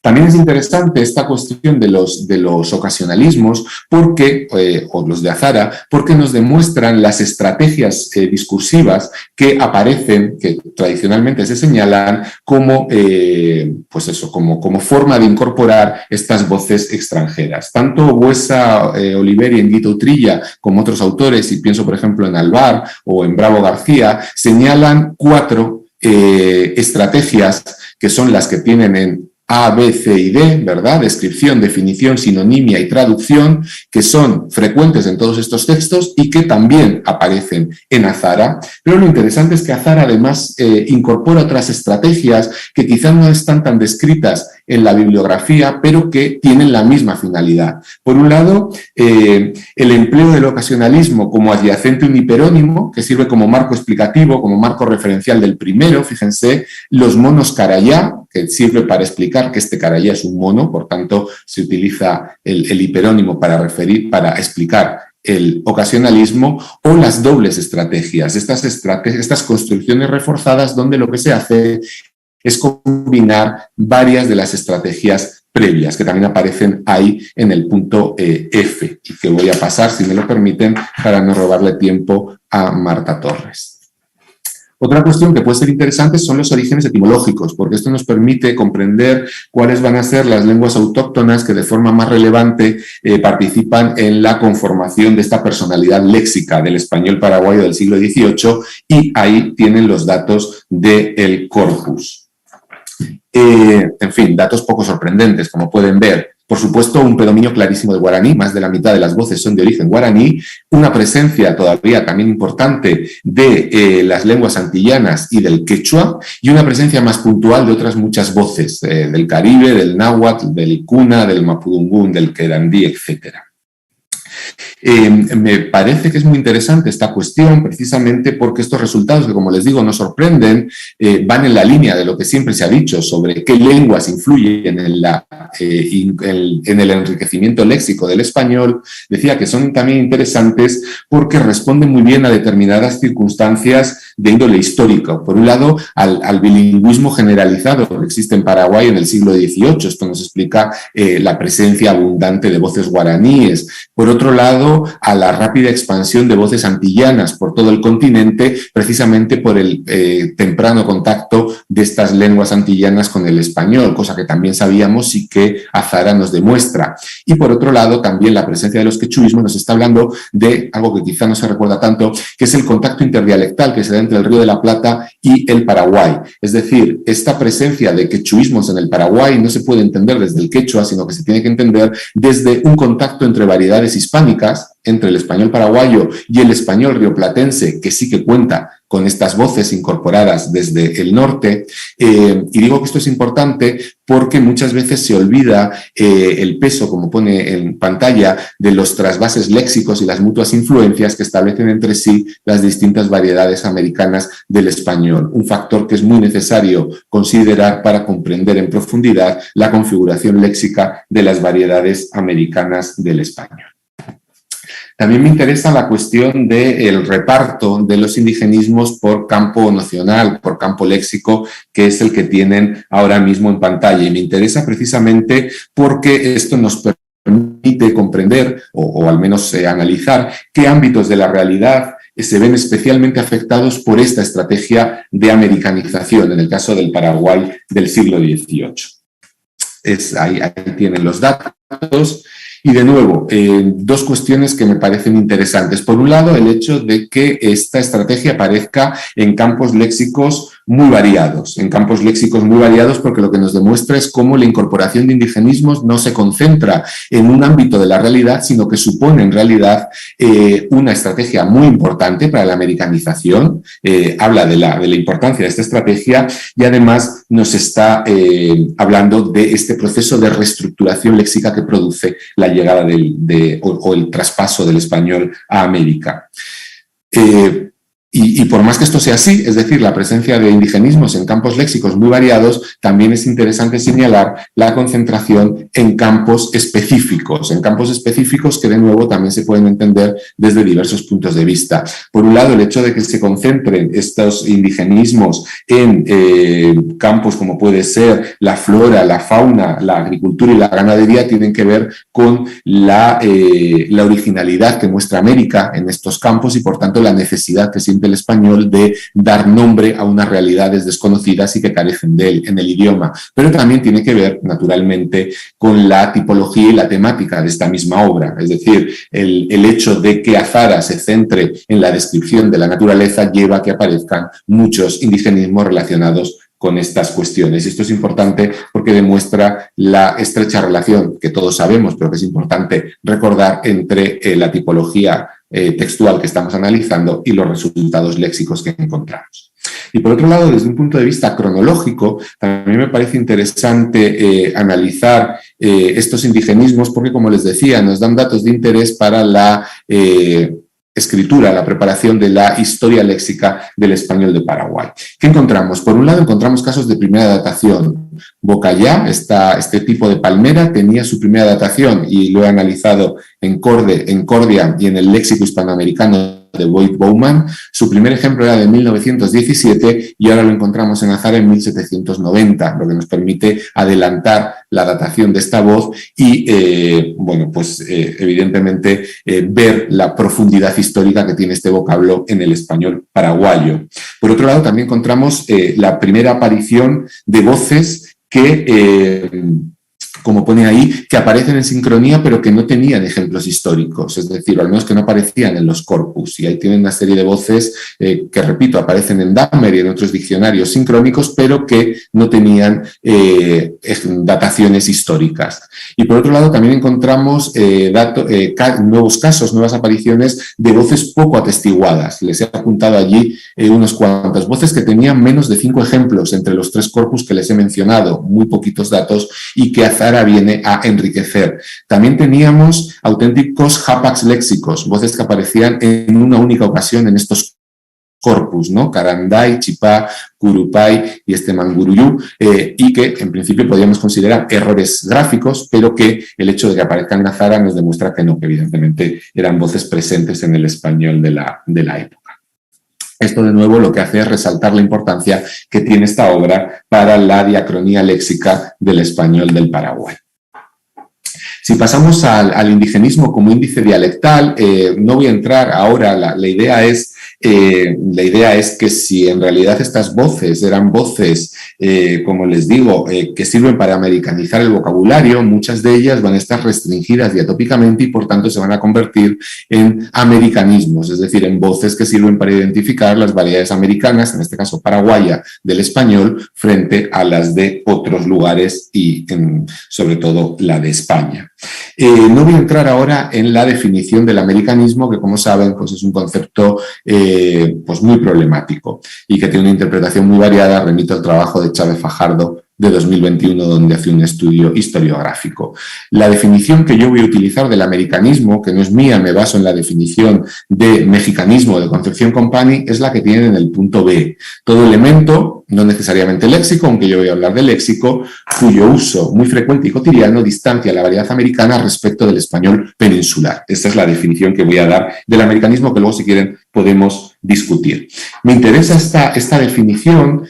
También es interesante esta cuestión de los ocasionalismos porque, o los de Azara, porque nos demuestran las estrategias discursivas que aparecen, que tradicionalmente se señalan como, pues eso, como forma de incorporar estas voces extranjeras. Tanto Buesa, Oliveri, Enguito Utrilla, como otros autores, y pienso por ejemplo en Alvar o en Bravo García, señalan 4 estrategias que son las que tienen en A, B, C y D, ¿verdad? Descripción, definición, sinonimia y traducción, que son frecuentes en todos estos textos y que también aparecen en Azara. Pero lo interesante es que Azara además incorpora otras estrategias que quizás no están tan descritas en la bibliografía, pero que tienen la misma finalidad. Por un lado, el empleo del ocasionalismo como adyacente uniperónimo, que sirve como marco explicativo, como marco referencial del primero. Fíjense, los monos carayá, que sirve para explicar que este carayá es un mono, por tanto se utiliza el hiperónimo para explicar el ocasionalismo, o las dobles estrategias, estas construcciones reforzadas donde lo que se hace es combinar varias de las estrategias previas, que también aparecen ahí en el punto F, y que voy a pasar, si me lo permiten, para no robarle tiempo a Marta Torres. Otra cuestión que puede ser interesante son los orígenes etimológicos, porque esto nos permite comprender cuáles van a ser las lenguas autóctonas que de forma más relevante participan en la conformación de esta personalidad léxica del español paraguayo del siglo XVIII, y ahí tienen los datos del corpus. En fin, datos poco sorprendentes, como pueden ver. Por supuesto, un predominio clarísimo de guaraní, más de la mitad de las voces son de origen guaraní, una presencia todavía también importante de las lenguas antillanas y del quechua, y una presencia más puntual de otras muchas voces, del Caribe, del náhuatl, del cuna, del mapudungún, del querandí, etcétera. Me parece que es muy interesante esta cuestión precisamente porque estos resultados, que como les digo no sorprenden, van en la línea de lo que siempre se ha dicho sobre qué lenguas influyen en el enriquecimiento léxico del español. Decía que son también interesantes porque responden muy bien a determinadas circunstancias de índole histórico. Por un lado, al bilingüismo generalizado que existe en Paraguay en el siglo XVIII. Esto nos explica la presencia abundante de voces guaraníes. Por otro lado, a la rápida expansión de voces antillanas por todo el continente, precisamente por el temprano contacto de estas lenguas antillanas con el español, cosa que también sabíamos y que Azara nos demuestra. Y por otro lado, también la presencia de los quechuismos nos está hablando de algo que quizá no se recuerda tanto, que es el contacto interdialectal que se da entre el Río de la Plata y el Paraguay. Es decir, esta presencia de quechuismos en el Paraguay no se puede entender desde el quechua, sino que se tiene que entender desde un contacto entre variedades hispánicas, entre el español paraguayo y el español rioplatense, que sí que cuenta con estas voces incorporadas desde el norte. Y digo que esto es importante porque muchas veces se olvida el peso, como pone en pantalla, de los trasvases léxicos y las mutuas influencias que establecen entre sí las distintas variedades americanas del español. Un factor que es muy necesario considerar para comprender en profundidad la configuración léxica de las variedades americanas del español. También me interesa la cuestión del reparto de los indigenismos por campo nocional, por campo léxico, que es el que tienen ahora mismo en pantalla. Y me interesa precisamente porque esto nos permite comprender, o al menos analizar, qué ámbitos de la realidad se ven especialmente afectados por esta estrategia de americanización, en el caso del Paraguay del siglo XVIII. Ahí tienen los datos. Y de nuevo, dos cuestiones que me parecen interesantes. Por un lado, el hecho de que esta estrategia aparezca en campos léxicos muy variados. En campos léxicos muy variados porque lo que nos demuestra es cómo la incorporación de indigenismos no se concentra en un ámbito de la realidad, sino que supone en realidad una estrategia muy importante para la americanización. Habla de la importancia de esta estrategia y además nos está hablando de este proceso de reestructuración léxica que produce la llegada o el traspaso del español a América. Y por más que esto sea así, es decir, la presencia de indigenismos en campos léxicos muy variados, también es interesante señalar la concentración en campos específicos que de nuevo también se pueden entender desde diversos puntos de vista. Por un lado, el hecho de que se concentren estos indigenismos en campos como puede ser la flora, la fauna, la agricultura y la ganadería, tienen que ver con la originalidad que muestra América en estos campos y, por tanto, la necesidad que siente el español de dar nombre a unas realidades desconocidas y que carecen de él en el idioma. Pero también tiene que ver, naturalmente, con la tipología y la temática de esta misma obra. Es decir, el hecho de que Azara se centre en la descripción de la naturaleza lleva a que aparezcan muchos indigenismos relacionados con estas cuestiones. Y esto es importante porque demuestra la estrecha relación que todos sabemos, pero que es importante recordar entre la tipología textual que estamos analizando y los resultados léxicos que encontramos. Y por otro lado, desde un punto de vista cronológico, también me parece interesante analizar estos indigenismos porque, como les decía, nos dan datos de interés para la escritura, la preparación de la historia léxica del español de Paraguay. ¿Qué encontramos? Por un lado, encontramos casos de primera datación. Bocayá, este tipo de palmera, tenía su primera datación y lo he analizado en Cordia y en el léxico hispanoamericano de Boyd Bowman. Su primer ejemplo era de 1917 y ahora lo encontramos en Azara en 1790, lo que nos permite adelantar la datación de esta voz y, evidentemente, ver la profundidad histórica que tiene este vocablo en el español paraguayo. Por otro lado, también encontramos la primera aparición de voces que como pone ahí, que aparecen en sincronía pero que no tenían ejemplos históricos, es decir, al menos que no aparecían en los corpus. Y ahí tienen una serie de voces que, repito, aparecen en Dahmer y en otros diccionarios sincrónicos, pero que no tenían dataciones históricas. Y por otro lado también encontramos nuevos casos, nuevas apariciones de voces poco atestiguadas. Les he apuntado allí unos cuantas voces que tenían menos de 5 ejemplos entre los 3 corpus que les he mencionado, muy poquitos datos, y que Azara viene a enriquecer. También teníamos auténticos hapax léxicos, voces que aparecían en una única ocasión en estos corpus, ¿no? Caranday, Chipá, Curupay y Manguruyú, y que en principio podríamos considerar errores gráficos, pero que el hecho de que aparezcan en Azara nos demuestra que no, que evidentemente eran voces presentes en el español de la época. Esto, de nuevo, lo que hace es resaltar la importancia que tiene esta obra para la diacronía léxica del español del Paraguay. Si pasamos al indigenismo como índice dialectal, no voy a entrar ahora, la idea es que si en realidad estas voces eran voces, como les digo, que sirven para americanizar el vocabulario, muchas de ellas van a estar restringidas diatópicamente y por tanto se van a convertir en americanismos, es decir, en voces que sirven para identificar las variedades americanas, en este caso paraguaya, del español, frente a las de otros lugares y sobre todo la de España. No voy a entrar ahora en la definición del americanismo, que, como saben, pues es un concepto pues muy problemático y que tiene una interpretación muy variada. Remito al trabajo de Chávez Fajardo de 2021, donde hace un estudio historiográfico. La definición que yo voy a utilizar del americanismo, que no es mía, me baso en la definición de mexicanismo de Concepción Company, es la que tienen en el punto B. Todo elemento, no necesariamente léxico, aunque yo voy a hablar de léxico, cuyo uso muy frecuente y cotidiano distancia la variedad americana respecto del español peninsular. Esta es la definición que voy a dar del americanismo, que luego, si quieren, podemos discutir. Me interesa esta definición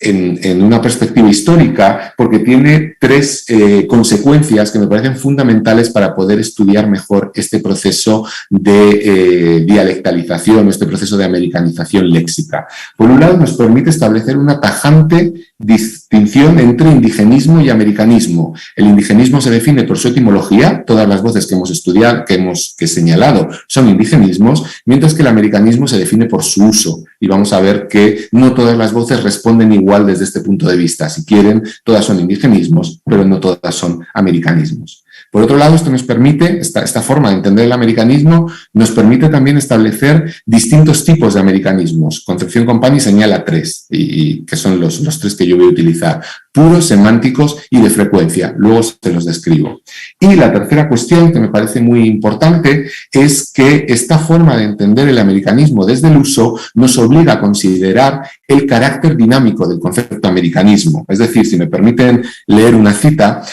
en una perspectiva histórica, porque tiene 3 consecuencias que me parecen fundamentales para poder estudiar mejor este proceso de dialectalización, este proceso de americanización léxica. Por un lado, nos permite establecer una tajante distinción entre indigenismo y americanismo. El indigenismo se define por su etimología, todas las voces que hemos estudiado, que he señalado, son indigenismos, mientras que el americanismo se define por su uso. Y vamos a ver que no todas las voces responden igual desde este punto de vista. Si quieren, todas son indigenismos, pero no todas son americanismos. Por otro lado, esto nos permite, esta forma de entender el americanismo, nos permite también establecer distintos tipos de americanismos. Concepción Company señala 3, y que son los 3 que yo voy a utilizar: puros, semánticos y de frecuencia. Luego se los describo. Y la tercera cuestión, que me parece muy importante, es que esta forma de entender el americanismo desde el uso nos obliga a considerar el carácter dinámico del concepto americanismo. Es decir, si me permiten leer una cita,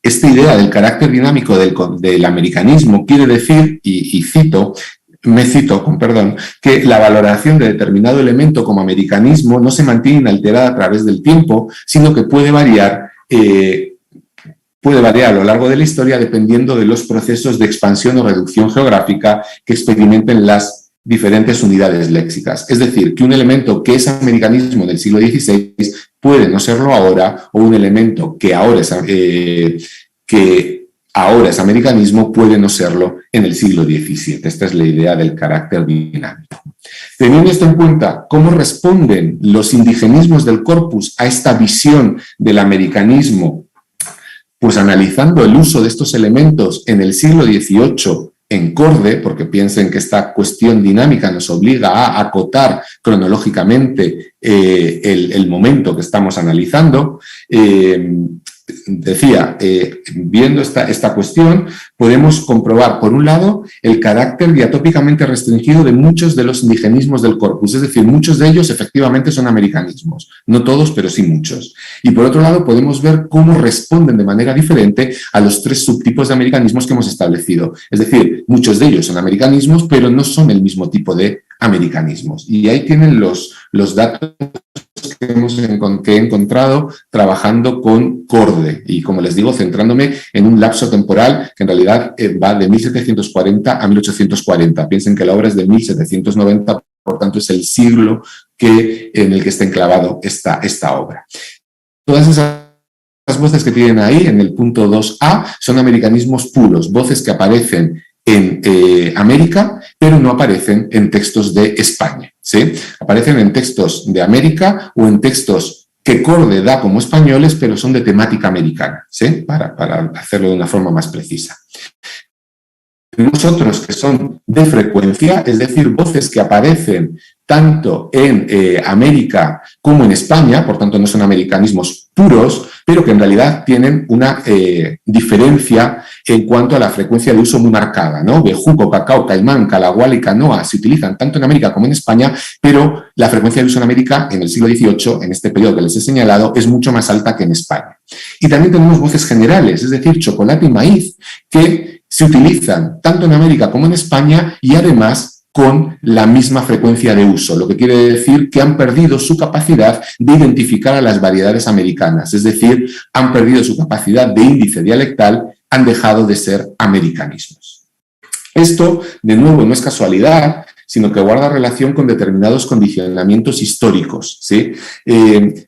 esta idea del carácter dinámico del americanismo quiere decir, y cito, que la valoración de determinado elemento como americanismo no se mantiene inalterada a través del tiempo, sino que puede variar a lo largo de la historia dependiendo de los procesos de expansión o reducción geográfica que experimenten las diferentes unidades léxicas. Es decir, que un elemento que es americanismo del siglo XVI puede no serlo ahora, o un elemento que ahora es americanismo puede no serlo en el siglo XVII. Esta es la idea del carácter dinámico. Teniendo esto en cuenta, ¿cómo responden los indigenismos del corpus a esta visión del americanismo? Pues analizando el uso de estos elementos en el siglo XVIII en Corde, porque piensen que esta cuestión dinámica nos obliga a acotar cronológicamente el momento que estamos analizando. Decía, viendo esta cuestión, podemos comprobar, por un lado, el carácter diatópicamente restringido de muchos de los indigenismos del corpus, es decir, muchos de ellos efectivamente son americanismos, no todos, pero sí muchos. Y por otro lado, podemos ver cómo responden de manera diferente a los 3 subtipos de americanismos que hemos establecido. Es decir, muchos de ellos son americanismos, pero no son el mismo tipo de americanismos. Y ahí tienen los datos que he encontrado trabajando con Corde, y como les digo, centrándome en un lapso temporal que en realidad va de 1740 a 1840. Piensen que la obra es de 1790, por tanto es el siglo en el que está enclavado esta obra. Todas esas voces que tienen ahí en el punto 2a son americanismos puros, voces que aparecen en América, pero no aparecen en textos de España, ¿sí? Aparecen en textos de América o en textos que Corde da como españoles, pero son de temática americana, ¿sí? Para hacerlo de una forma más precisa. Tenemos otros que son de frecuencia, es decir, voces que aparecen tanto en América como en España, por tanto no son americanismos puros, pero que en realidad tienen una diferencia en cuanto a la frecuencia de uso muy marcada, ¿no? Bejuco, cacao, caimán, calagual y canoa se utilizan tanto en América como en España, pero la frecuencia de uso en América en el siglo XVIII, en este periodo que les he señalado, es mucho más alta que en España. Y también tenemos voces generales, es decir, chocolate y maíz, que se utilizan tanto en América como en España y además con la misma frecuencia de uso, lo que quiere decir que han perdido su capacidad de identificar a las variedades americanas, es decir, han perdido su capacidad de índice dialectal, han dejado de ser americanismos. Esto, de nuevo, no es casualidad, sino que guarda relación con determinados condicionamientos históricos, ¿sí?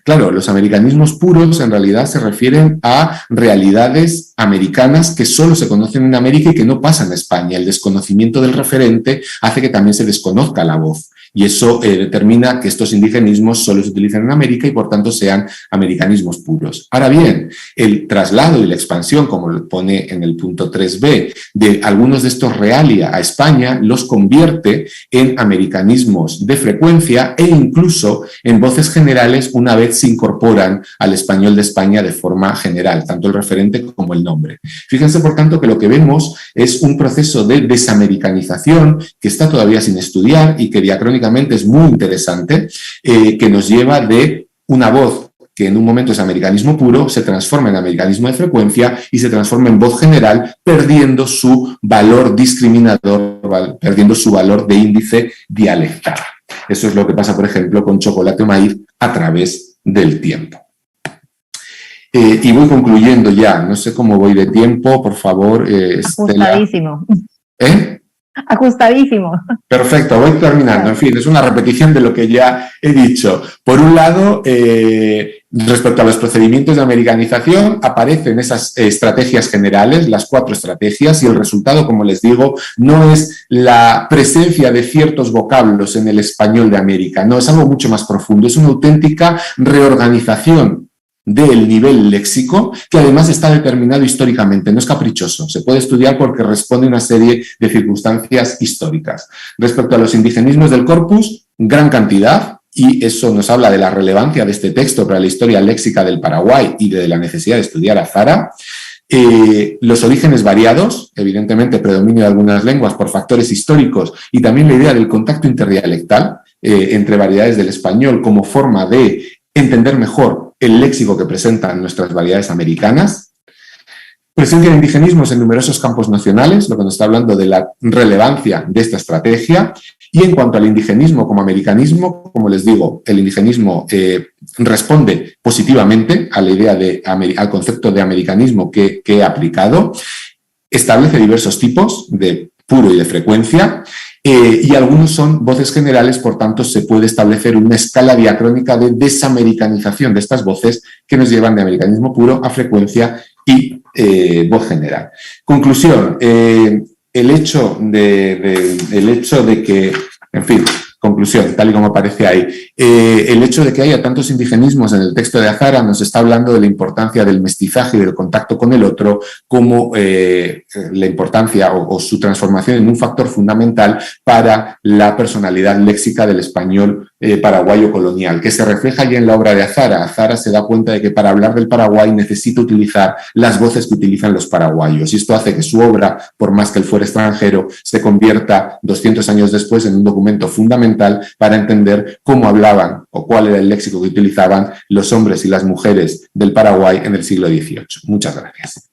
Claro, los americanismos puros en realidad se refieren a realidades americanas que solo se conocen en América y que no pasan a España. El desconocimiento del referente hace que también se desconozca la voz. Y eso determina que estos indigenismos solo se utilizan en América y por tanto sean americanismos puros. Ahora bien, el traslado y la expansión, como lo pone en el punto 3b, de algunos de estos realia a España los convierte en americanismos de frecuencia e incluso en voces generales una vez se incorporan al español de España de forma general, tanto el referente como el nombre. Fíjense, por tanto, que lo que vemos es un proceso de desamericanización que está todavía sin estudiar y que diacrónicamente es muy interesante, que nos lleva de una voz que en un momento es americanismo puro, se transforma en americanismo de frecuencia y se transforma en voz general, perdiendo su valor discriminador, perdiendo su valor de índice dialectal. Eso es lo que pasa, por ejemplo, con chocolate o maíz a través del tiempo. Y voy concluyendo ya, no sé cómo voy de tiempo, por favor. Ajustadísimo. ¿Eh? Ajustadísimo. Perfecto, voy terminando. En fin, es una repetición de lo que ya he dicho. Por un lado, respecto a los procedimientos de americanización, aparecen esas estrategias generales, las 4 estrategias, y el resultado, como les digo, no es la presencia de ciertos vocablos en el español de América, no, es algo mucho más profundo, es una auténtica reorganización del nivel léxico, que además está determinado históricamente, no es caprichoso, se puede estudiar porque responde a una serie de circunstancias históricas. Respecto a los indigenismos del corpus, gran cantidad, y eso nos habla de la relevancia de este texto para la historia léxica del Paraguay y de la necesidad de estudiar a Zara. Los orígenes variados, evidentemente predominio de algunas lenguas por factores históricos y también la idea del contacto interdialectal entre variedades del español como forma de entender mejor el léxico que presentan nuestras variedades americanas. Presencia de indigenismos en numerosos campos nacionales, lo que nos está hablando de la relevancia de esta estrategia. Y en cuanto al indigenismo como americanismo, como les digo, el indigenismo responde positivamente a la idea al concepto de americanismo que he aplicado, establece diversos tipos de puro y de frecuencia, y algunos son voces generales, por tanto se puede establecer una escala diacrónica de desamericanización de estas voces que nos llevan de americanismo puro a frecuencia y voz general. Conclusión, el hecho de que, en fin, conclusión, tal y como aparece ahí, el hecho de que haya tantos indigenismos en el texto de Azara nos está hablando de la importancia del mestizaje y del contacto con el otro como la importancia o su transformación en un factor fundamental para la personalidad léxica del español paraguayo colonial, que se refleja ya en la obra de Azara. Azara se da cuenta de que para hablar del Paraguay necesita utilizar las voces que utilizan los paraguayos, y esto hace que su obra, por más que él fuera extranjero, se convierta 200 años después en un documento fundamental para entender cómo hablaban o cuál era el léxico que utilizaban los hombres y las mujeres del Paraguay en el siglo XVIII. Muchas gracias.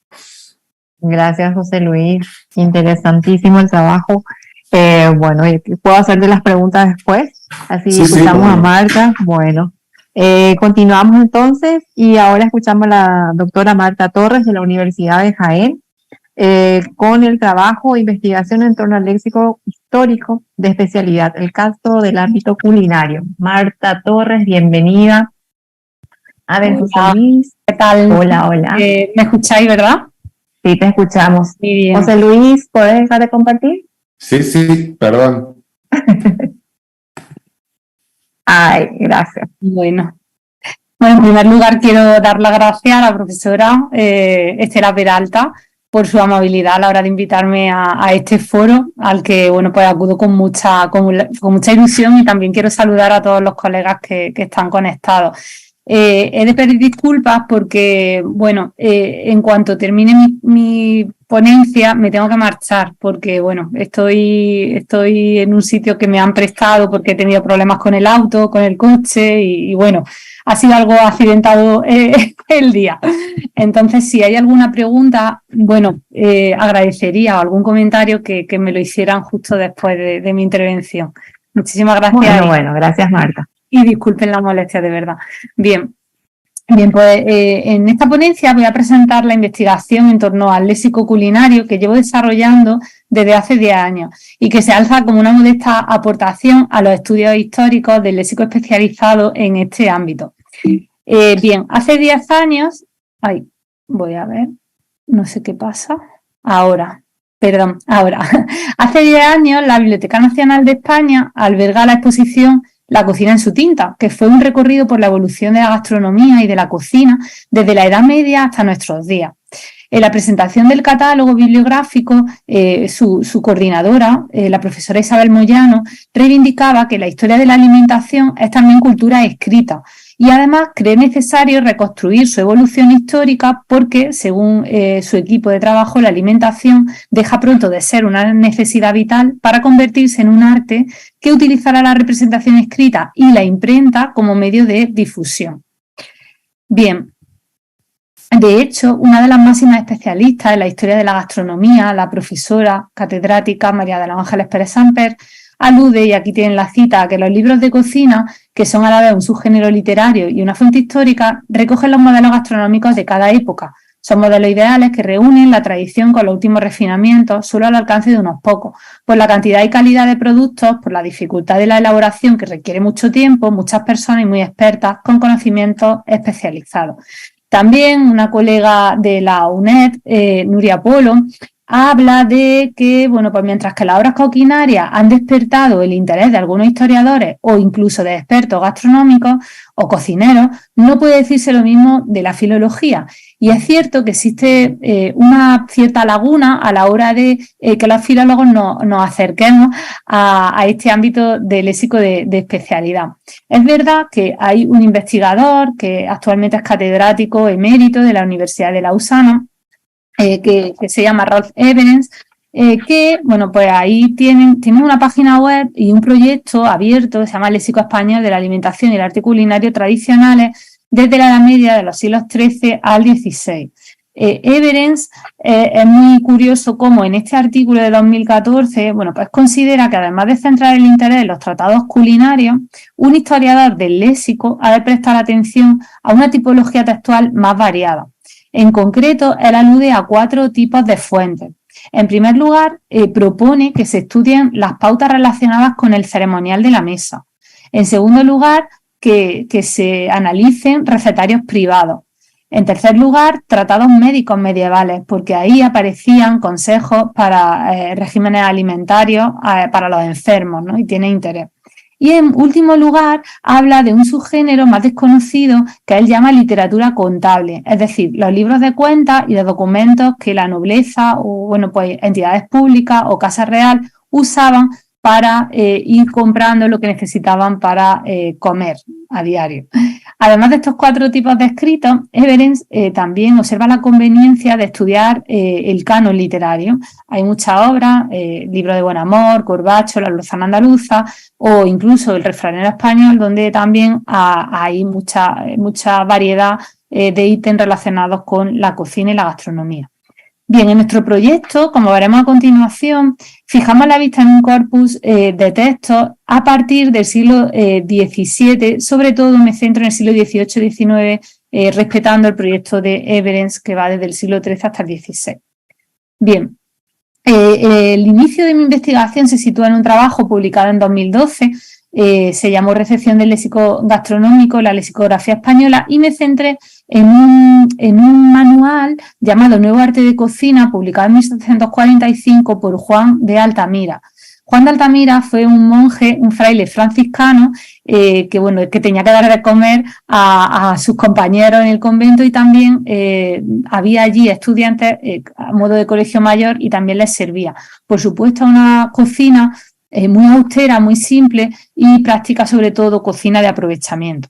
Gracias, José Luis. Interesantísimo el trabajo. Bueno, ¿puedo hacerte las preguntas después? Así Sí, escuchamos sí, a Marta. Bueno, continuamos entonces y ahora escuchamos a la doctora Marta Torres de la Universidad de Jaén con el trabajo e investigación en torno al léxico histórico de especialidad, el caso del ámbito culinario. Marta Torres, bienvenida. A ver, José Luis. ¿Qué tal? Hola, hola. ¿Me escucháis, verdad? Sí, te escuchamos. Muy bien. José Luis, ¿puedes dejar de compartir? Sí, perdón. Ay, gracias. Bueno, en primer lugar quiero dar las gracias a la profesora Estela Peralta por su amabilidad a la hora de invitarme a este foro, al que bueno, pues acudo con mucha ilusión, y también quiero saludar a todos los colegas que están conectados. He de pedir disculpas porque, bueno, en cuanto termine mi ponencia me tengo que marchar porque, bueno, estoy en un sitio que me han prestado porque he tenido problemas con el auto, con el coche y bueno, ha sido algo accidentado el día. Entonces, si hay alguna pregunta, bueno, agradecería algún comentario que me lo hicieran justo después de mi intervención. Muchísimas gracias. Bueno, gracias, Marta. Y disculpen la molestia, de verdad. Bien, pues en esta ponencia voy a presentar la investigación en torno al léxico culinario que llevo desarrollando desde hace 10 años y que se alza como una modesta aportación a los estudios históricos del léxico especializado en este ámbito. Bien, hace 10 años... Ay, voy a ver, no sé qué pasa. Ahora. Hace 10 años la Biblioteca Nacional de España alberga la exposición La cocina en su tinta, que fue un recorrido por la evolución de la gastronomía y de la cocina desde la Edad Media hasta nuestros días. En la presentación del catálogo bibliográfico, su coordinadora, la profesora Isabel Moyano, reivindicaba que la historia de la alimentación es también cultura escrita y además cree necesario reconstruir su evolución histórica porque, según su equipo de trabajo, la alimentación deja pronto de ser una necesidad vital para convertirse en un arte que utilizará la representación escrita y la imprenta como medio de difusión. Bien. De hecho, una de las máximas especialistas en la historia de la gastronomía, la profesora catedrática María de los Ángeles Pérez Samper, alude, y aquí tienen la cita, a que los libros de cocina, que son a la vez un subgénero literario y una fuente histórica, recogen los modelos gastronómicos de cada época. Son modelos ideales que reúnen la tradición con los últimos refinamientos, solo al alcance de unos pocos, por la cantidad y calidad de productos, por la dificultad de la elaboración que requiere mucho tiempo, muchas personas y muy expertas con conocimientos especializados. También una colega de la UNED, Nuria Polo, habla de que, bueno, pues mientras que las obras coquinarias han despertado el interés de algunos historiadores o incluso de expertos gastronómicos o cocineros, no puede decirse lo mismo de la filología. Y es cierto que existe una cierta laguna a la hora de que los filólogos nos acerquemos a este ámbito del léxico de especialidad. Es verdad que hay un investigador que actualmente es catedrático emérito de la Universidad de Lausana, que se llama Rolf Everens, que, bueno, pues ahí tienen una página web y un proyecto abierto que se llama Léxico Español de la Alimentación y el Arte Culinario Tradicionales desde la Edad Media de los siglos XIII al XVI. Everens es muy curioso cómo en este artículo de 2014, bueno, pues considera que además de centrar el interés en los tratados culinarios, un historiador del léxico ha de prestar atención a una tipología textual más variada. En concreto, él alude a 4 tipos de fuentes. En primer lugar, propone que se estudien las pautas relacionadas con el ceremonial de la mesa. En segundo lugar, que se analicen recetarios privados. En tercer lugar, tratados médicos medievales, porque ahí aparecían consejos para regímenes alimentarios para los enfermos, ¿no? Y tiene interés. Y en último lugar, habla de un subgénero más desconocido que él llama literatura contable, es decir, los libros de cuentas y de documentos que la nobleza o, bueno, pues entidades públicas o Casa Real usaban para ir comprando lo que necesitaban para comer a diario. Además de estos 4 tipos de escritos, Everens también observa la conveniencia de estudiar el canon literario. Hay muchas obras, Libro de Buen Amor, Corbacho, La Lozana Andaluza o incluso El Refranero Español, donde también hay mucha variedad de ítems relacionados con la cocina y la gastronomía. Bien, en nuestro proyecto, como veremos a continuación, fijamos la vista en un corpus de textos a partir del siglo XVII, sobre todo me centro en el siglo XVIII-XIX, respetando el proyecto de Everens que va desde el siglo XIII hasta el XVI. Bien, el inicio de mi investigación se sitúa en un trabajo publicado en 2012, se llamó Recepción del léxico gastronómico, la lexicografía española, y me centré en un manual llamado Nuevo Arte de Cocina, publicado en 1745 por Juan de Altamira. Juan de Altamira fue un monje, un fraile franciscano, que tenía que dar de comer a sus compañeros en el convento, y también había allí estudiantes a modo de colegio mayor y también les servía. Por supuesto, una cocina muy austera, muy simple y práctica, sobre todo cocina de aprovechamiento.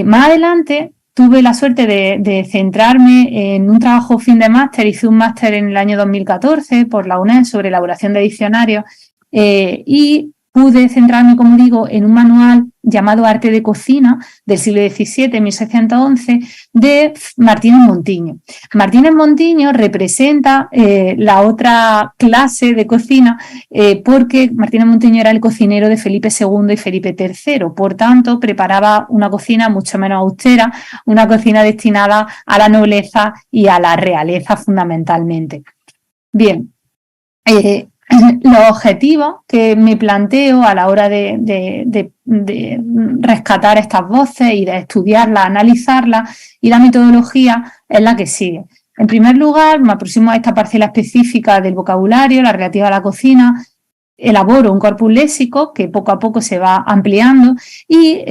Más adelante tuve la suerte de centrarme en un trabajo fin de máster. Hice un máster en el año 2014 por la UNED sobre elaboración de diccionarios y pude centrarme, como digo, en un manual llamado Arte de Cocina del siglo XVII, 1611, de Martínez Montiño. Martínez Montiño representa la otra clase de cocina porque Martínez Montiño era el cocinero de Felipe II y Felipe III, por tanto preparaba una cocina mucho menos austera, una cocina destinada a la nobleza y a la realeza fundamentalmente. Bien, los objetivos que me planteo a la hora de rescatar estas voces y de estudiarlas, analizarlas, y la metodología es la que sigue. En primer lugar, me aproximo a esta parcela específica del vocabulario, la relativa a la cocina, elaboro un corpus léxico que poco a poco se va ampliando y,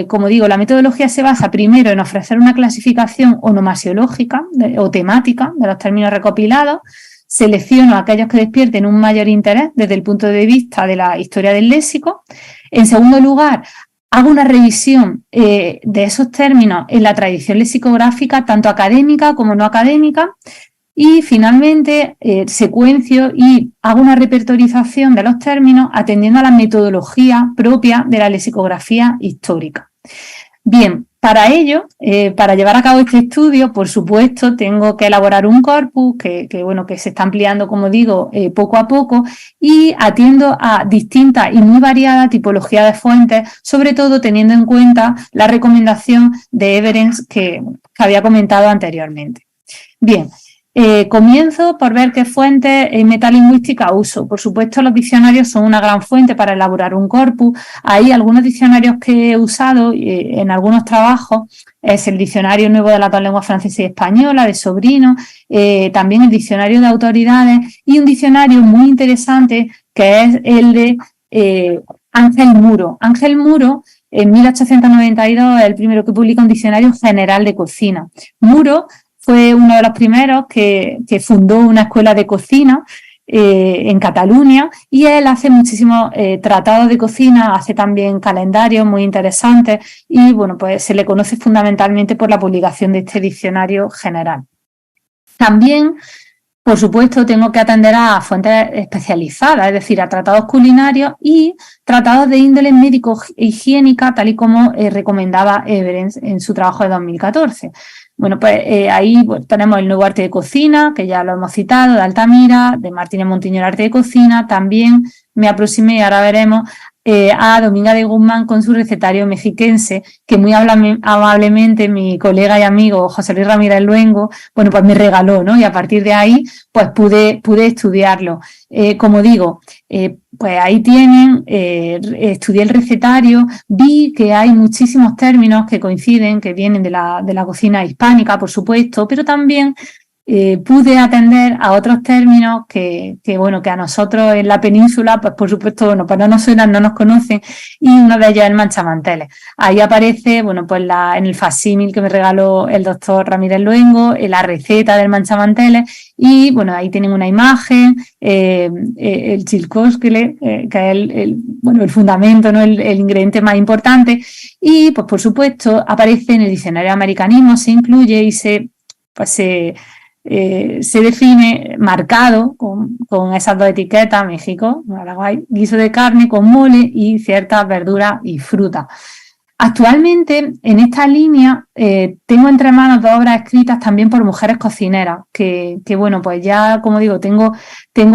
como digo, la metodología se basa primero en ofrecer una clasificación onomasiológica o temática de los términos recopilados. Selecciono aquellos que despierten un mayor interés desde el punto de vista de la historia del léxico. En segundo lugar, hago una revisión de esos términos en la tradición lexicográfica, tanto académica como no académica. Y finalmente secuencio y hago una repertorización de los términos atendiendo a la metodología propia de la lexicografía histórica. Bien, para ello, para llevar a cabo este estudio, por supuesto, tengo que elaborar un corpus que se está ampliando, como digo, poco a poco, y atiendo a distintas y muy variadas tipologías de fuentes, sobre todo teniendo en cuenta la recomendación de Everens que había comentado anteriormente. Bien, Comienzo por ver qué fuentes metalingüísticas uso. Por supuesto, los diccionarios son una gran fuente para elaborar un corpus. Hay algunos diccionarios que he usado en algunos trabajos. Es el Diccionario Nuevo de las dos lenguas francesa y española, de Sobrino, también el Diccionario de Autoridades y un diccionario muy interesante que es el de Ángel Muro. Ángel Muro, en 1892, es el primero que publica un diccionario general de cocina. Muro fue uno de los primeros que fundó una escuela de cocina en Cataluña y él hace muchísimos tratados de cocina, hace también calendarios muy interesantes y bueno, pues se le conoce fundamentalmente por la publicación de este diccionario general. También, por supuesto, tengo que atender a fuentes especializadas, es decir, a tratados culinarios y tratados de índole médico-higiénica, tal y como recomendaba Everens en su trabajo de 2014. Bueno, pues ahí tenemos el Nuevo Arte de Cocina, que ya lo hemos citado, de Altamira, de Martínez Montiño, el Arte de Cocina. También me aproximé, ahora veremos, a Dominga de Guzmán con su recetario mexiquense, que muy amablemente mi colega y amigo José Luis Ramírez Luengo, bueno, pues me regaló, ¿no? Y a partir de ahí, pues pude estudiarlo. Como digo, pues ahí tienen, estudié el recetario, vi que hay muchísimos términos que coinciden, que vienen de la cocina hispánica, por supuesto, pero también pude atender a otros términos que a nosotros en la península, pues por supuesto, bueno, pues no nos suenan, no nos conocen, y uno de ellos es el manchamanteles. Ahí aparece, bueno, pues en el facsímil que me regaló el doctor Ramírez Luengo, la receta del manchamanteles, y bueno, ahí tienen una imagen, el chilcósquele, que es el fundamento, ¿no? el ingrediente más importante, y pues por supuesto aparece en el diccionario de americanismo, se incluye y se define marcado con esas dos etiquetas, México, Paraguay, guiso de carne con mole y ciertas verduras y frutas. Actualmente, en esta línea, tengo entre manos dos obras escritas también por mujeres cocineras, que bueno, pues ya, como digo, tengo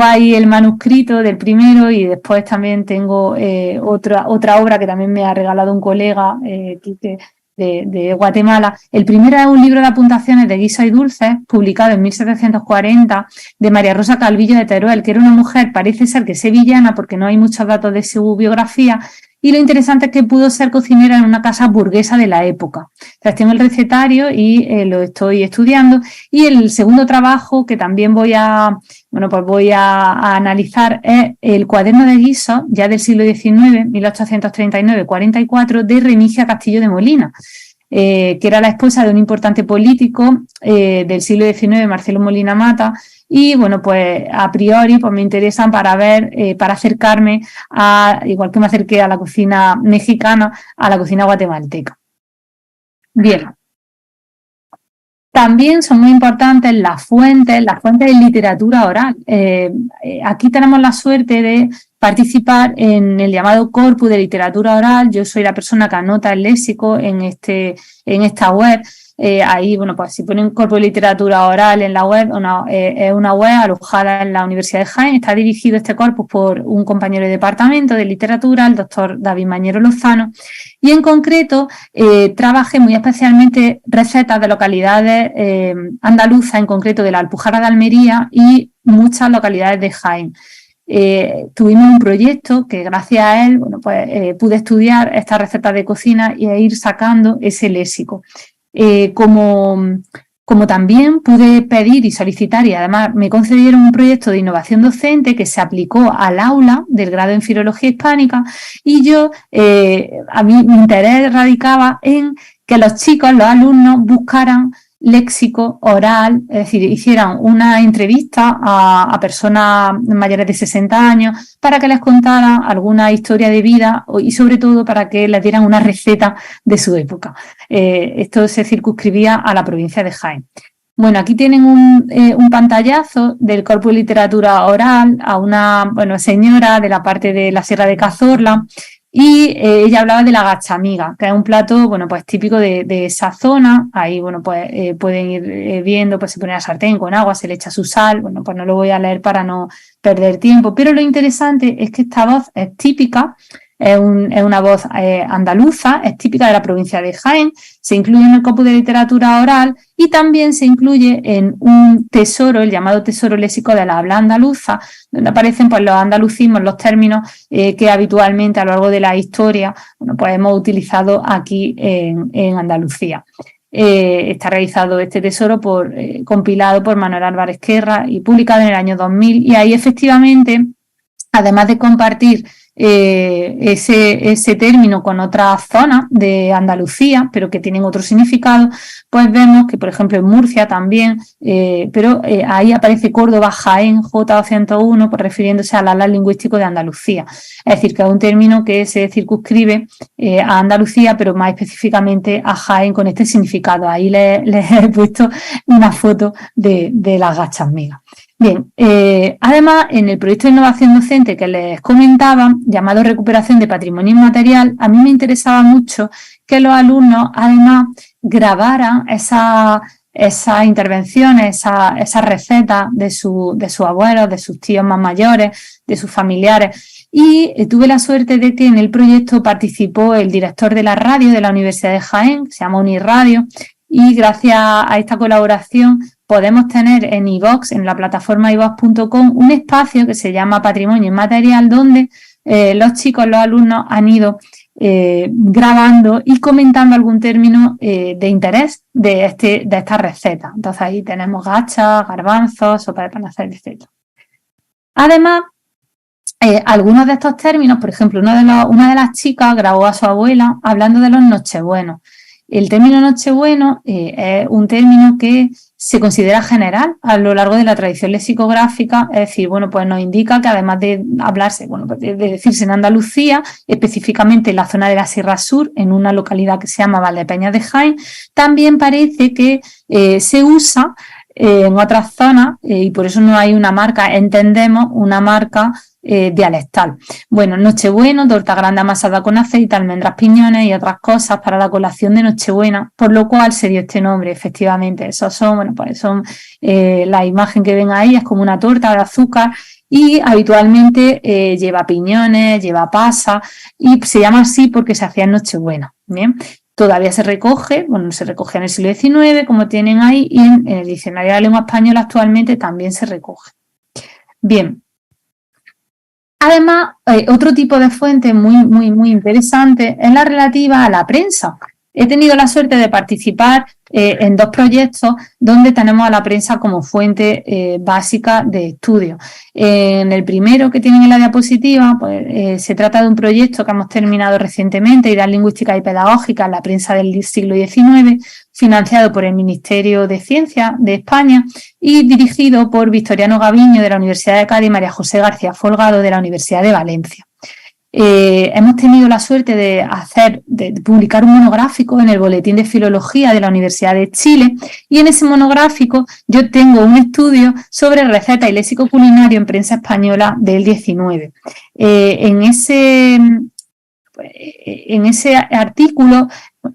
ahí el manuscrito del primero y después también tengo otra obra que también me ha regalado un colega, Quique, de Guatemala. El primero es un libro de apuntaciones de guisos y dulces, publicado en 1740, de María Rosa Calvillo de Teruel, que era una mujer, parece ser que sevillana, porque no hay muchos datos de su biografía, y lo interesante es que pudo ser cocinera en una casa burguesa de la época. Entonces tengo el recetario y lo estoy estudiando, y el segundo trabajo que también voy a analizar es el cuaderno de guisos, ya del siglo XIX, 1839-44, de Remigia Castillo de Molina, que era la esposa de un importante político del siglo XIX, Marcelo Molina Mata, y bueno, pues a priori pues me interesan para ver, para acercarme igual que me acerqué a la cocina mexicana, a la cocina guatemalteca. Bien. También son muy importantes las fuentes de literatura oral. Aquí tenemos la suerte de participar en el llamado Corpus de Literatura Oral. Yo soy la persona que anota el léxico en esta web. Ahí, bueno, pues si ponen Corpus de Literatura Oral en la web, es una web alojada en la Universidad de Jaén. Está dirigido este corpus por un compañero de departamento de literatura, el doctor David Mañero Lozano, y en concreto trabajé muy especialmente recetas de localidades andaluzas, en concreto de la Alpujarra de Almería y muchas localidades de Jaén. Tuvimos un proyecto que gracias a él, bueno, pues pude estudiar estas recetas de cocina y ir sacando ese léxico. Como también pude pedir y solicitar, y además me concedieron un proyecto de innovación docente que se aplicó al aula del grado en Filología Hispánica, y a mí mi interés radicaba en que los chicos, los alumnos, buscaran léxico oral, es decir, hicieran una entrevista a personas mayores de 60 años para que les contaran alguna historia de vida y sobre todo para que les dieran una receta de su época. Esto se circunscribía a la provincia de Jaén. Bueno, aquí tienen un pantallazo del Corpus de Literatura Oral a una señora de la parte de la Sierra de Cazorla, y ella hablaba de la gachamiga, que es un plato, bueno, pues típico de esa zona. Ahí, bueno, pues pueden ir viendo, pues se pone la sartén con agua, se le echa su sal. Bueno, pues no lo voy a leer para no perder tiempo, pero lo interesante es que esta voz es típica es una voz andaluza, es típica de la provincia de Jaén, se incluye en el corpus de literatura oral y también se incluye en un tesoro, el llamado tesoro léxico de la habla andaluza, donde aparecen pues, los andalucismos, los términos que habitualmente a lo largo de la historia pues, hemos utilizado aquí en Andalucía. Está realizado este tesoro compilado por Manuel Álvarez Guerra y publicado en el año 2000, y ahí efectivamente, además de compartir ese término con otras zonas de Andalucía, pero que tienen otro significado, pues vemos que, por ejemplo, en Murcia también, pero ahí aparece Córdoba, Jaén, J201, pues refiriéndose al ala lingüístico de Andalucía. Es decir, que es un término que se circunscribe a Andalucía, pero más específicamente a Jaén con este significado. Ahí les he puesto una foto de las gachas migas. Bien, además, en el proyecto de innovación docente que les comentaba, llamado Recuperación de Patrimonio Inmaterial, a mí me interesaba mucho que los alumnos, además, grabaran esas intervenciones, esas recetas de sus abuelos, de sus tíos más mayores, de sus familiares. Y tuve la suerte de que en el proyecto participó el director de la radio de la Universidad de Jaén, que se llama Unirradio, y gracias a esta colaboración podemos tener en iVox, en la plataforma iVox.com, un espacio que se llama Patrimonio Inmaterial, donde los chicos, los alumnos han ido grabando y comentando algún término de interés de esta receta. Entonces ahí tenemos gachas, garbanzos, sopa de panacea, etc. Además, algunos de estos términos, por ejemplo, una de las chicas grabó a su abuela hablando de los nochebuenos. El término nochebueno es un término que se considera general a lo largo de la tradición lexicográfica, es decir, bueno, pues nos indica que además de hablarse, bueno, pues de decirse en Andalucía, específicamente en la zona de la Sierra Sur, en una localidad que se llama Valdepeñas de Jaén, también parece que se usa en otras zonas y por eso no hay una marca, entendemos una marca dialectal. Bueno, Nochebueno, torta grande amasada con aceite, almendras, piñones y otras cosas para la colación de Nochebuena, por lo cual se dio este nombre, efectivamente. Esos son, bueno, pues son la imagen que ven ahí, es como una torta de azúcar y habitualmente lleva piñones, lleva pasas y se llama así porque se hacía en Nochebuena. Bien. Todavía se recoge, bueno, se recoge en el siglo XIX, como tienen ahí, y en el diccionario de la lengua española actualmente también se recoge. Bien. Además, otro tipo de fuente muy interesante es la relativa a la prensa. He tenido la suerte de participar en dos proyectos donde tenemos a la prensa como fuente básica de estudio. En el primero que tienen en la diapositiva, pues, se trata de un proyecto que hemos terminado recientemente, Ideas Lingüísticas y Pedagógicas en la prensa del siglo XIX, financiado por el Ministerio de Ciencia de España y dirigido por Victoriano Gaviño de la Universidad de Cádiz y María José García Folgado de la Universidad de Valencia. Hemos tenido la suerte de publicar un monográfico en el Boletín de Filología de la Universidad de Chile y en ese monográfico yo tengo un estudio sobre receta y léxico culinario en prensa española del 19. En ese artículo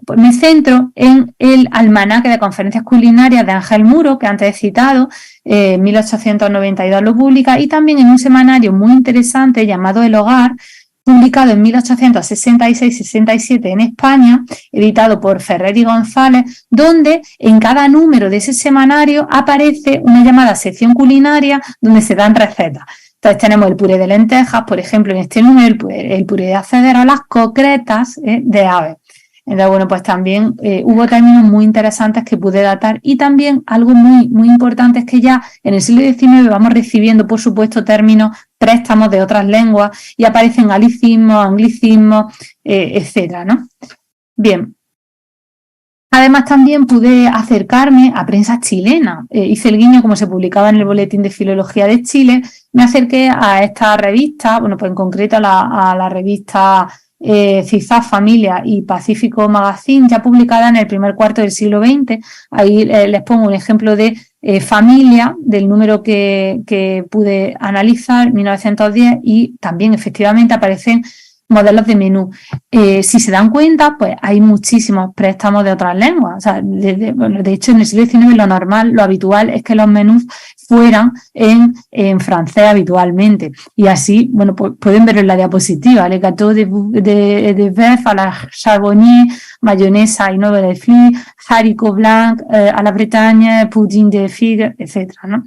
pues me centro en el almanaque de conferencias culinarias de Ángel Muro, que antes he citado, en 1892 lo publica, y también en un semanario muy interesante llamado El Hogar, publicado en 1866-67 en España, editado por Ferrer y González, donde en cada número de ese semanario aparece una llamada sección culinaria donde se dan recetas. Entonces tenemos el puré de lentejas, por ejemplo, en este número, el puré de acedera o las concretas de aves. Entonces, bueno, pues también hubo términos muy interesantes que pude datar y también algo muy importante es que ya en el siglo XIX vamos recibiendo, por supuesto, términos, préstamos de otras lenguas y aparecen galicismos, anglicismos, etcétera, ¿no? Bien. Además, también pude acercarme a prensa chilena. Hice el guiño, como se publicaba en el Boletín de Filología de Chile, me acerqué a esta revista, bueno, pues en concreto a la revista CISAF Familia y Pacífico Magazine, ya publicada en el primer cuarto del siglo XX. Ahí les pongo un ejemplo de Familia, del número que pude analizar, 1910, y también efectivamente aparecen modelos de menú. Si se dan cuenta, pues hay muchísimos préstamos de otras lenguas. O sea, de hecho, en el siglo XIX lo normal, lo habitual es que los menús fueran en francés habitualmente. Y así, bueno, pues pueden verlo en la diapositiva. Le gâteau de bœuf à la charbonnier, mayonesa y noble de fruits, haricots blancs a la Bretagne, pudding de figue, etcétera, ¿no?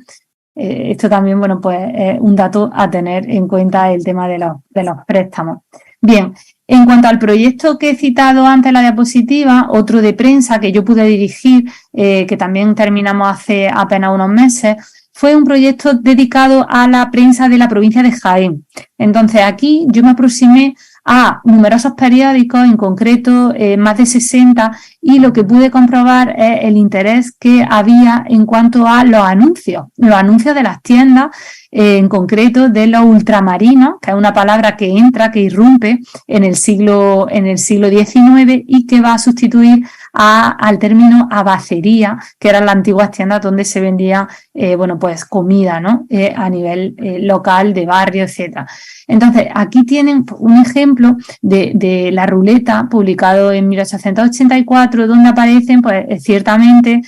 Esto también, bueno, pues es un dato a tener en cuenta, el tema de los préstamos. Bien, en cuanto al proyecto que he citado antes en la diapositiva, otro de prensa que yo pude dirigir, que también terminamos hace apenas unos meses, fue un proyecto dedicado a la prensa de la provincia de Jaén. Entonces, aquí yo me aproximé a numerosos periódicos, en concreto más de 60, y lo que pude comprobar es el interés que había en cuanto a los anuncios de las tiendas, en concreto de los ultramarinos, que es una palabra que entra, que irrumpe en el siglo XIX y que va a sustituir al término abacería, que eran las antiguas tiendas donde se vendía bueno, pues comida, ¿no? A nivel local, de barrio, etcétera. Entonces, aquí tienen un ejemplo de la ruleta, publicado en 1884, donde aparecen, pues, ciertamente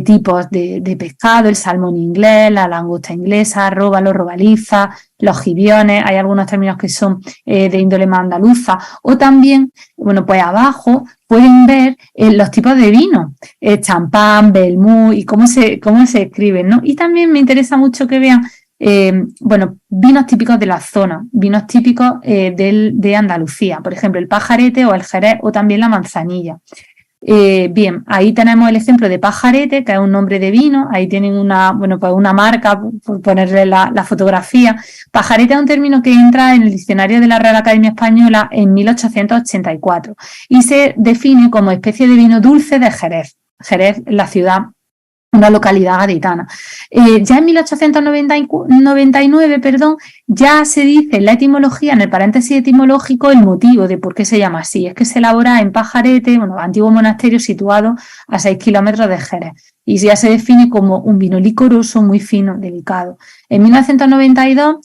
tipos de pescado, el salmón inglés, la langosta inglesa, róbalo, robaliza, los gibiones, hay algunos términos que son de índole más andaluza, o también, bueno, pues abajo pueden ver los tipos de vino, champán, vermut y cómo se escriben, ¿no? Y también me interesa mucho que vean bueno, vinos típicos de la zona, vinos típicos de Andalucía, por ejemplo, el pajarete o el jerez o también la manzanilla. Bien, ahí tenemos el ejemplo de pajarete, que es un nombre de vino. Ahí tienen bueno, pues una marca, por ponerle la fotografía. Pajarete es un término que entra en el diccionario de la Real Academia Española en 1884 y se define como especie de vino dulce de Jerez. Jerez, la ciudad, una localidad gaditana. Ya en 1899, ya se dice en la etimología, en el paréntesis etimológico, el motivo de por qué se llama así. Es que se elabora en Pajarete, bueno, antiguo monasterio situado a 6 kilómetros de Jerez. Y ya se define como un vino licoroso, muy fino, delicado. En 1992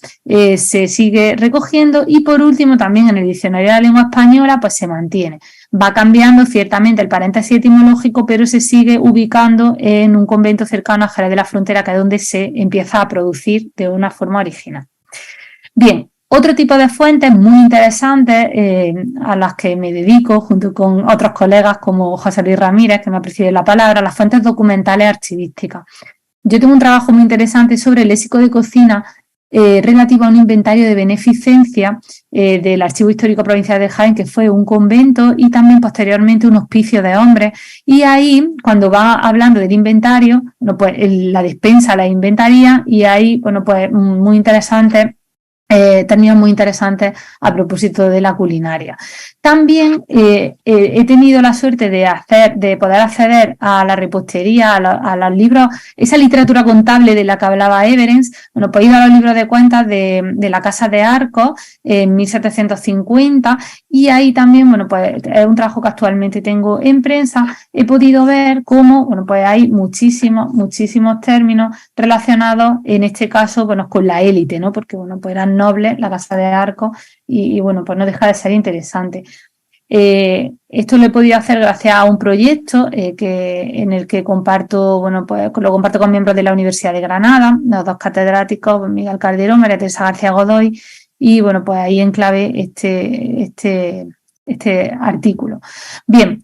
se sigue recogiendo y, por último, también en el diccionario de la lengua española, pues se mantiene. Va cambiando ciertamente el paréntesis etimológico, pero se sigue ubicando en un convento cercano a Jerez de la Frontera, que es donde se empieza a producir de una forma original. Bien, otro tipo de fuentes muy interesantes a las que me dedico junto con otros colegas como José Luis Ramírez, que me ha precedido la palabra, las fuentes documentales archivísticas. Yo tengo un trabajo muy interesante sobre el léxico de cocina relativo a un inventario de beneficencia del Archivo Histórico Provincial de Jaén, que fue un convento y también posteriormente un hospicio de hombres. Y ahí, cuando va hablando del inventario, bueno, pues la despensa la inventaría y ahí, bueno, pues muy interesante. Términos muy interesantes a propósito de la culinaria. También he tenido la suerte de poder acceder a la repostería, a los libros, esa literatura contable de la que hablaba Everens. Bueno, pues he ido a los libros de cuentas de la Casa de Arcos en 1750 y ahí también, bueno, pues es un trabajo que actualmente tengo en prensa. He podido ver cómo, bueno, pues hay muchísimos términos relacionados, en este caso, bueno, con la élite, ¿no? Porque, bueno, pues eran nobles, la Casa de Arcos, y bueno, pues no deja de ser interesante. Esto lo he podido hacer gracias a un proyecto en el que comparto, bueno, pues lo comparto con miembros de la Universidad de Granada, los dos catedráticos, Miguel Calderón, María Teresa García Godoy, y bueno, pues ahí enclavé este artículo. Bien.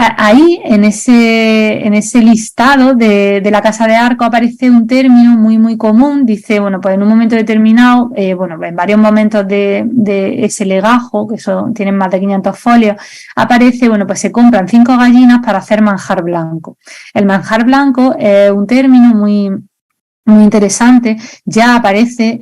Ahí, en ese listado de la Casa de Arcos, aparece un término muy común. Dice, bueno, pues en un momento determinado, bueno, en varios momentos de ese legajo, que tienen más de 500 folios, aparece, bueno, pues se compran 5 gallinas para hacer manjar blanco. El manjar blanco es un término muy interesante, ya aparece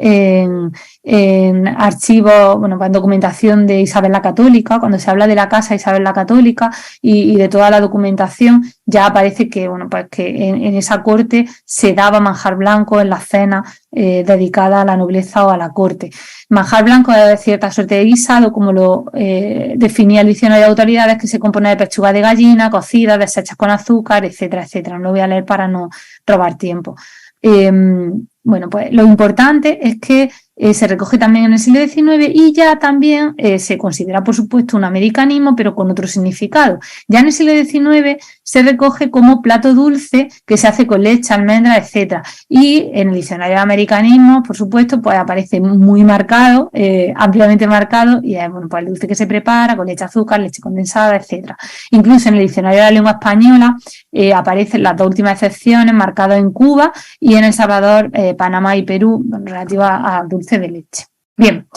en archivos, bueno, en documentación de Isabel la Católica, cuando se habla de la casa Isabel la Católica y de toda la documentación, ya aparece que, bueno, pues que en esa corte se daba manjar blanco en las cenas dedicadas a la nobleza o a la corte. Manjar blanco es cierta suerte de guisado, como lo definía el diccionario de autoridades, que se compone de pechuga de gallina, cocida, deshechas con azúcar, etcétera, etcétera. No lo voy a leer para no robar tiempo. Bueno, pues lo importante es que se recoge también en el siglo XIX y ya también se considera, por supuesto, un americanismo, pero con otro significado. Ya en el siglo XIX se recoge como plato dulce que se hace con leche, almendras, etc. Y en el diccionario de americanismo, por supuesto, pues aparece muy marcado, ampliamente marcado, y es bueno, pues el dulce que se prepara con leche, azúcar, leche condensada, etc. Incluso en el diccionario de la lengua española aparecen las dos últimas excepciones marcadas en Cuba y en El Salvador, Panamá y Perú, relativa a dulce de leche. Bien,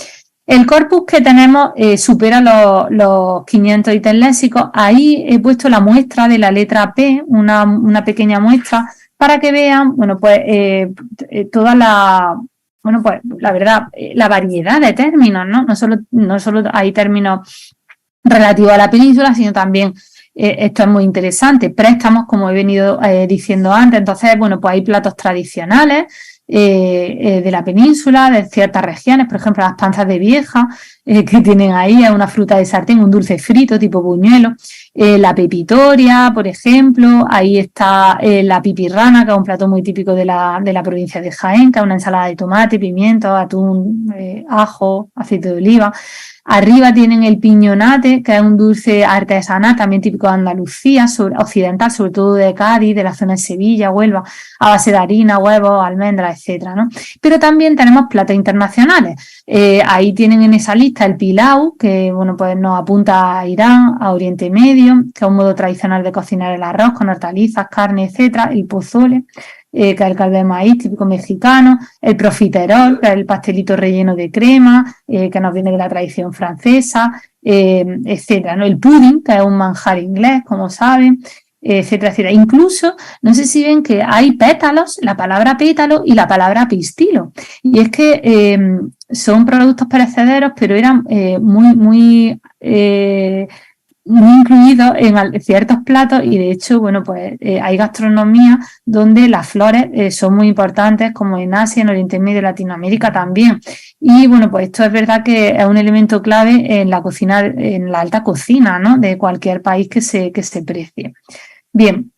el corpus que tenemos supera los 500 ítems léxicos. Ahí he puesto la muestra de la letra P, una pequeña muestra, para que vean, bueno, pues toda la, bueno, pues la verdad, la variedad de términos, ¿no? No solo hay términos relativos a la península, sino también esto es muy interesante, préstamos, como he venido diciendo antes. Entonces, bueno, pues hay platos tradicionales de la península, de ciertas regiones, por ejemplo, las panzas de vieja, que tienen ahí, es una fruta de sartén, un dulce frito tipo buñuelo, la pepitoria, por ejemplo, ahí está la pipirrana, que es un plato muy típico de la provincia de Jaén, que es una ensalada de tomate, pimiento, atún, ajo, aceite de oliva. Arriba tienen el piñonate, que es un dulce artesanal, también típico de Andalucía, occidental, sobre todo de Cádiz, de la zona de Sevilla, Huelva, a base de harina, huevos, almendras, etcétera, ¿no? Pero también tenemos platos internacionales. Ahí tienen en esa lista el pilau, que bueno, pues nos apunta a Irán, a Oriente Medio, que es un modo tradicional de cocinar el arroz con hortalizas, carne, etcétera, el pozole, que es el caldo de maíz típico mexicano, el profiterol, que es el pastelito relleno de crema, que nos viene de la tradición francesa, etcétera, ¿no? El pudding, que es un manjar inglés, como saben, etcétera, etcétera. Incluso, no sé si ven que hay pétalos, la palabra pétalo y la palabra pistilo. Y es que son productos perecederos, pero eran muy incluidos en ciertos platos, y de hecho, bueno, pues hay gastronomía donde las flores son muy importantes, como en Asia, en Oriente Medio y Latinoamérica también. Y bueno, pues esto es verdad que es un elemento clave en la cocina, en la alta cocina, ¿no? De cualquier país que se precie. Bien.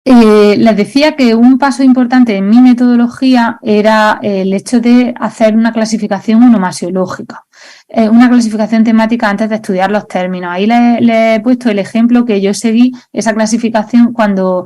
Les decía que un paso importante en mi metodología era el hecho de hacer una clasificación onomasiológica, una clasificación temática antes de estudiar los términos. Ahí le he puesto el ejemplo que yo seguí esa clasificación cuando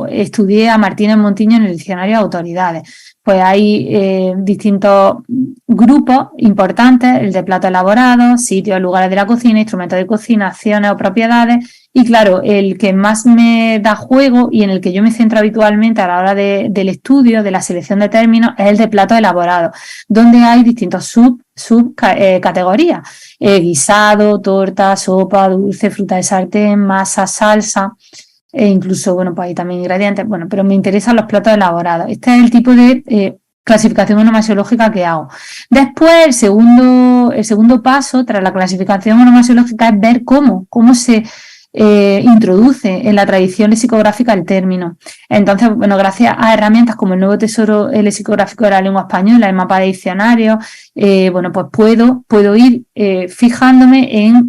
estudié a Martínez Montiño en el diccionario de autoridades. Pues hay distintos grupos importantes, el de platos elaborados, sitios, lugares de la cocina, instrumentos de cocina, acciones o propiedades. Y claro, el que más me da juego y en el que yo me centro habitualmente a la hora del estudio, de la selección de términos, es el de platos elaborados, donde hay distintos subcategorías. Guisado, torta, sopa, dulce, fruta de sartén, masa, salsa, e incluso, bueno, pues hay también ingredientes. Bueno, pero me interesan los platos elaborados. Este es el tipo de clasificación onomasiológica que hago. Después, el segundo paso tras la clasificación onomasiológica es ver cómo se introduce en la tradición lexicográfica el término. Entonces, bueno, gracias a herramientas como el nuevo tesoro lexicográfico de la lengua española, el mapa de diccionario, bueno, pues puedo ir fijándome en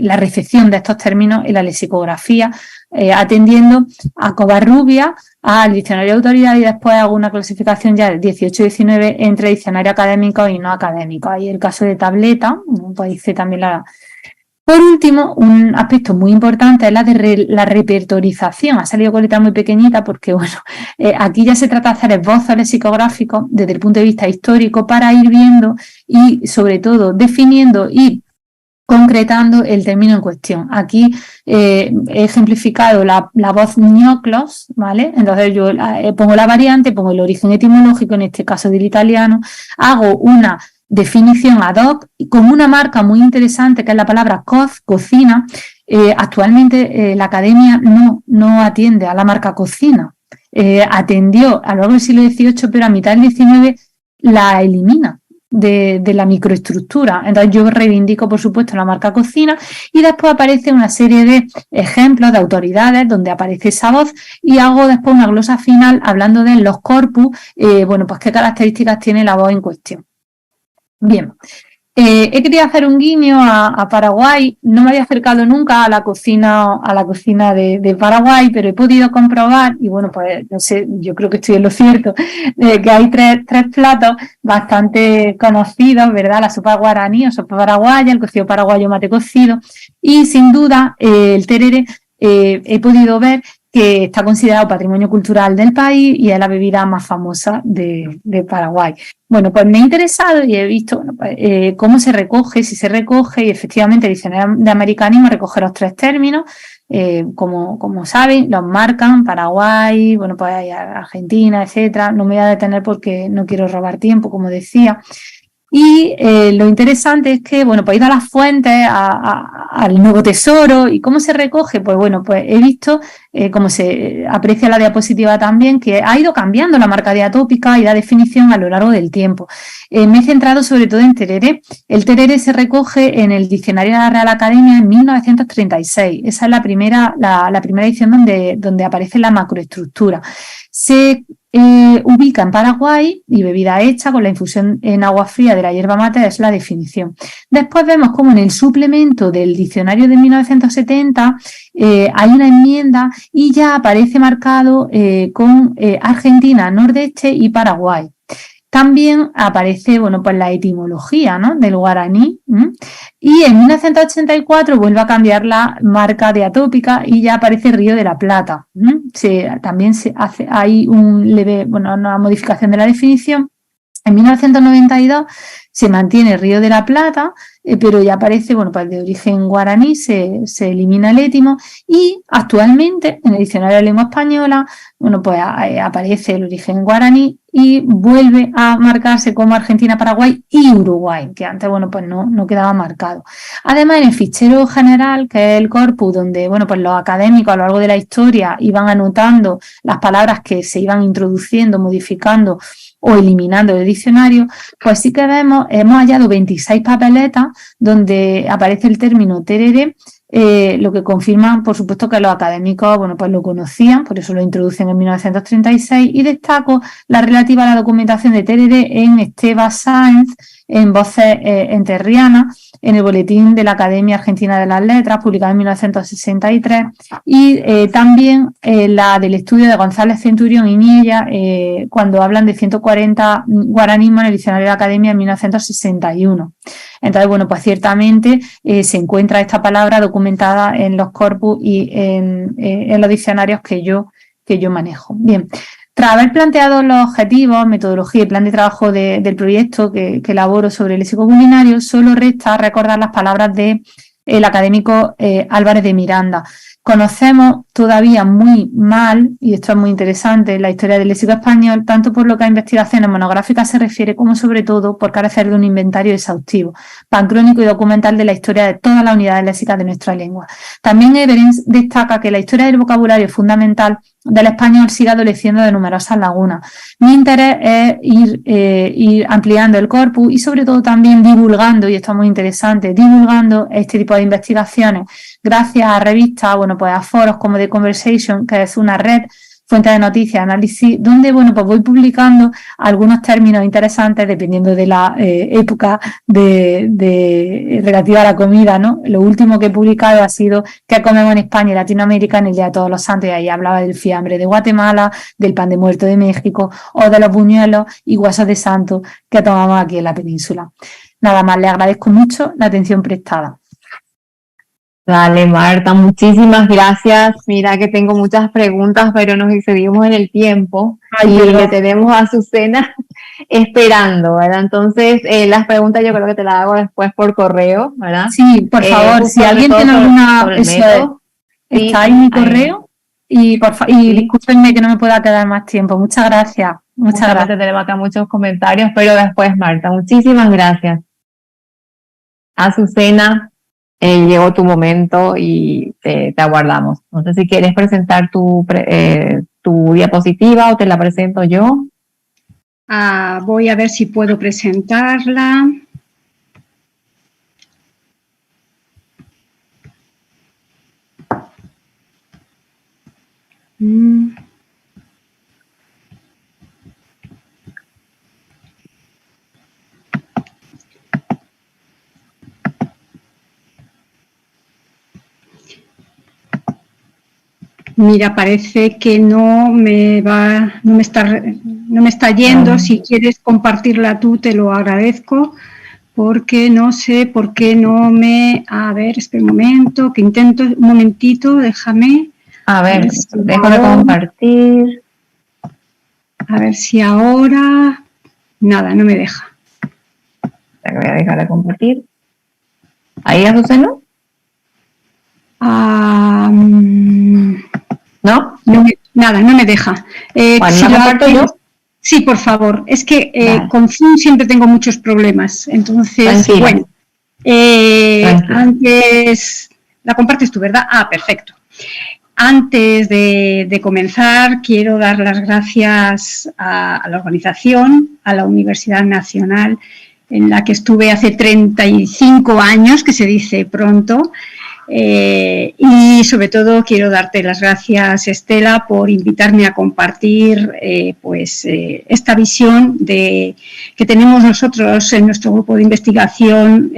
la recepción de estos términos en la lexicografía, atendiendo a Covarrubias, al diccionario de autoridad, y después hago una clasificación ya del 18-19 entre diccionario académico y no académico. Ahí el caso de tableta, pues hice también la... Por último, un aspecto muy importante es la repertorización. Ha salido con letra muy pequeñita porque, bueno, aquí ya se trata de hacer esbozos lexicográficos desde el punto de vista histórico para ir viendo y, sobre todo, definiendo y concretando el término en cuestión. Aquí he ejemplificado la voz ñoclos, ¿vale? Entonces yo pongo la variante, pongo el origen etimológico, en este caso del italiano, hago una definición ad hoc con una marca muy interesante que es la palabra cocina. Actualmente la academia no atiende a la marca cocina. Atendió a lo largo del siglo XVIII, pero a mitad del XIX la elimina de la microestructura. Entonces yo reivindico, por supuesto, la marca cocina, y después aparece una serie de ejemplos de autoridades donde aparece esa voz, y hago después una glosa final hablando de los corpus, bueno, pues qué características tiene la voz en cuestión. Bien, He querido hacer un guiño a Paraguay. No me había acercado nunca a la cocina de Paraguay, pero he podido comprobar, y bueno, pues no sé, yo creo que estoy en lo cierto, que hay tres platos bastante conocidos, ¿verdad? La sopa guaraní o sopa paraguaya, el cocido paraguayo mate cocido, y sin duda el terere he podido ver que está considerado patrimonio cultural del país y es la bebida más famosa de Paraguay. Bueno, pues me he interesado y he visto bueno, pues, cómo se recoge, si se recoge, y efectivamente el diccionario de americanismo recoge los tres términos, como saben, los marcan, Paraguay, bueno, pues hay Argentina, etcétera. No me voy a detener porque no quiero robar tiempo, como decía. Y lo interesante es que, bueno, pues he ido a las fuentes, al nuevo tesoro, y cómo se recoge, pues bueno, pues he visto, como se aprecia en la diapositiva también, que ha ido cambiando la marca diatópica y la definición a lo largo del tiempo. Me he centrado sobre todo en tereré. El tereré se recoge en el diccionario de la Real Academia en 1936. Esa es la primera edición donde aparece la macroestructura. Se ubica en Paraguay y bebida hecha con la infusión en agua fría de la hierba mate es la definición. Después vemos como en el suplemento del diccionario de 1970 hay una enmienda y ya aparece marcado con Argentina, Nordeste y Paraguay. También aparece, bueno, pues la etimología, ¿no?, del guaraní. Y en 1984 vuelve a cambiar la marca diatópica y ya aparece Río de la Plata. También se hace, hay una modificación de la definición. En 1992 se mantiene Río de la Plata, pero ya aparece, bueno, pues de origen guaraní, se elimina el étimo, y actualmente en el diccionario de lengua española, bueno, pues aparece el origen guaraní y vuelve a marcarse como Argentina, Paraguay y Uruguay, que antes, bueno, pues no quedaba marcado. Además, en el fichero general, que es el corpus, donde, bueno, pues los académicos a lo largo de la historia iban anotando las palabras que se iban introduciendo, modificando o eliminando del diccionario, pues sí que hemos hallado 26 papeletas donde aparece el término tereré, lo que confirma, por supuesto, que los académicos, bueno, pues lo conocían, por eso lo introducen en 1936, y destaco la relativa a la documentación de tereré en Esteba Sáenz, en Voces Enterrianas, en el Boletín de la Academia Argentina de las Letras, publicado en 1963, y también la del estudio de González Centurión y Niella, cuando hablan de 140 guaranismos en el diccionario de la Academia en 1961. Entonces, bueno, pues ciertamente se encuentra esta palabra documentada en los corpus y en los diccionarios que yo manejo. Bien. Tras haber planteado los objetivos, metodología y plan de trabajo del proyecto que elaboro sobre el léxico culinario, solo resta recordar las palabras del académico Álvarez de Miranda. Conocemos todavía muy mal, y esto es muy interesante, la historia del léxico español, tanto por lo que a investigaciones monográficas se refiere, como sobre todo por carecer de un inventario exhaustivo, pancrónico y documental de la historia de todas las unidades léxicas de nuestra lengua. También Everens destaca que la historia del vocabulario fundamental del español sigue adoleciendo de numerosas lagunas. Mi interés es ir ampliando el corpus y sobre todo también divulgando, y esto es muy interesante, divulgando este tipo de investigaciones gracias a revistas, bueno, pues a foros como The Conversation, que es una red, fuente de noticias, análisis, donde, bueno, pues voy publicando algunos términos interesantes dependiendo de la época relativa a la comida, ¿no? Lo último que he publicado ha sido qué comemos en España y Latinoamérica en el Día de Todos los Santos, y ahí hablaba del fiambre de Guatemala, del pan de muerto de México o de los buñuelos y huesos de santo que tomamos aquí en la península. Nada más, le agradezco mucho la atención prestada. Dale, Marta, muchísimas gracias. Mira que tengo muchas preguntas, pero nos excedimos en el tiempo. Ay, y perdón. le tenemos a Azucena esperando, ¿verdad? Entonces, las preguntas yo creo que te las hago después por correo, ¿verdad? Sí, por favor, Justo si alguien sobre tiene todo alguna, sobre el eso es, método. está Sí, ahí mi ahí. correo, y discúlpenme que no me pueda quedar más tiempo. Muchas gracias. Muchas Justamente gracias. tenemos acá muchos comentarios, pero después, Marta, muchísimas gracias. Azucena, llegó tu momento y te aguardamos. No sé si quieres presentar tu diapositiva o te la presento yo. Voy a ver si puedo presentarla. Mira, parece que no me está yendo. Si quieres compartirla tú, te lo agradezco, porque no sé por qué no me... A ver, espera un momento, que intento, un momentito, déjame. A ver, déjame compartir. A ver si ahora... Nada, no me deja. Voy a dejar de compartir. ¿Ahí, Azucena? ¿No? Nada, no me deja. Bueno, si ¿la comparto yo? Sí, por favor. Es que Vale. con Zoom siempre tengo muchos problemas. Entonces, Tranquila. bueno. Tranquila. Antes... La compartes tú, ¿verdad? Ah, perfecto. Antes de comenzar, quiero dar las gracias a la organización, a la Universidad Nacional, en la que estuve hace 35 años, que se dice pronto, y sobre todo quiero darte las gracias, Estela, por invitarme a compartir esta visión que tenemos nosotros en nuestro grupo de investigación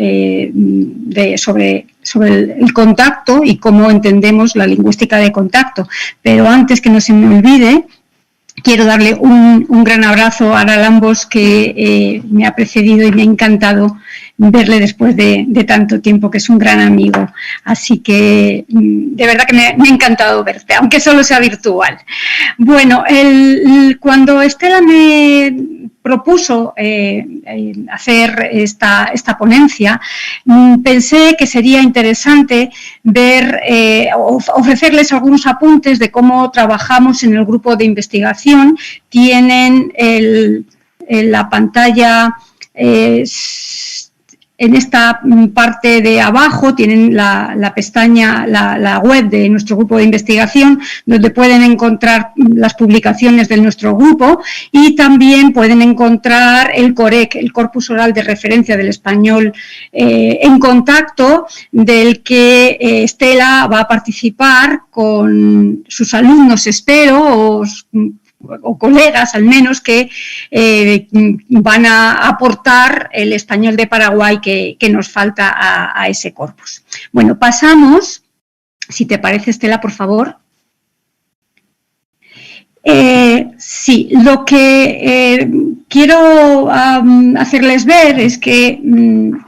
sobre el contacto y cómo entendemos la lingüística de contacto. Pero antes que no se me olvide, quiero darle un gran abrazo a Ara Lambos, que me ha precedido y me ha encantado verle después de tanto tiempo, que es un gran amigo. Así que de verdad que me ha encantado verte, aunque solo sea virtual. Bueno, cuando Estela me propuso hacer esta ponencia, pensé que sería interesante ver, ofrecerles algunos apuntes de cómo trabajamos en el grupo de investigación. Tienen la pantalla en esta parte de abajo, tienen la pestaña, la web de nuestro grupo de investigación, donde pueden encontrar las publicaciones de nuestro grupo, y también pueden encontrar el COREC, el Corpus Oral de Referencia del Español en Contacto, del que Estela va a participar con sus alumnos, espero, o colegas al menos, que van a aportar el español de Paraguay que nos falta a ese corpus. Bueno, pasamos, si te parece, Estela, por favor. Sí, lo que quiero hacerles ver es que,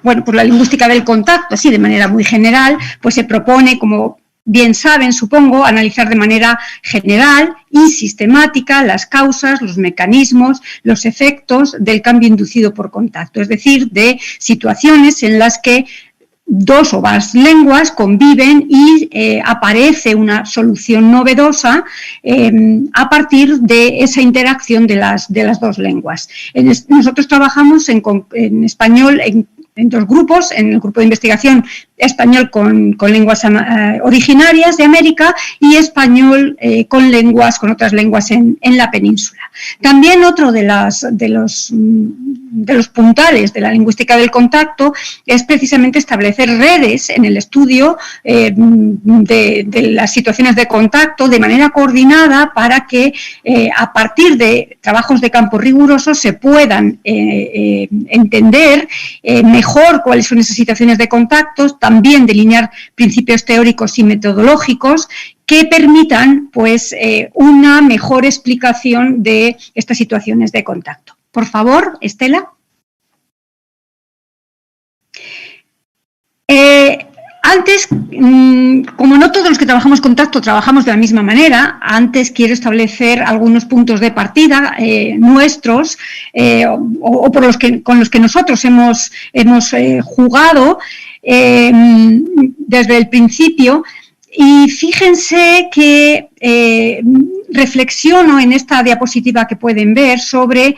bueno, pues la lingüística del contacto, así de manera muy general, pues se propone, como bien saben, supongo, analizar de manera general y sistemática las causas, los mecanismos, los efectos del cambio inducido por contacto, es decir, de situaciones en las que dos o más lenguas conviven y aparece una solución novedosa a partir de esa interacción de las dos lenguas. Nosotros trabajamos en español en dos grupos, en el grupo de investigación español con lenguas originarias de América y español con otras lenguas en la península. También otro de los puntales de la lingüística del contacto es precisamente establecer redes en el estudio de las situaciones de contacto de manera coordinada para que a partir de trabajos de campo rigurosos se puedan entender mejor cuáles son esas situaciones de contacto, también delinear principios teóricos y metodológicos que permitan, pues, una mejor explicación de estas situaciones de contacto. Por favor, Estela. Antes, como no todos los que trabajamos contacto trabajamos de la misma manera, antes quiero establecer algunos puntos de partida nuestros o con los que nosotros hemos jugado desde el principio. Y fíjense que reflexiono en esta diapositiva que pueden ver sobre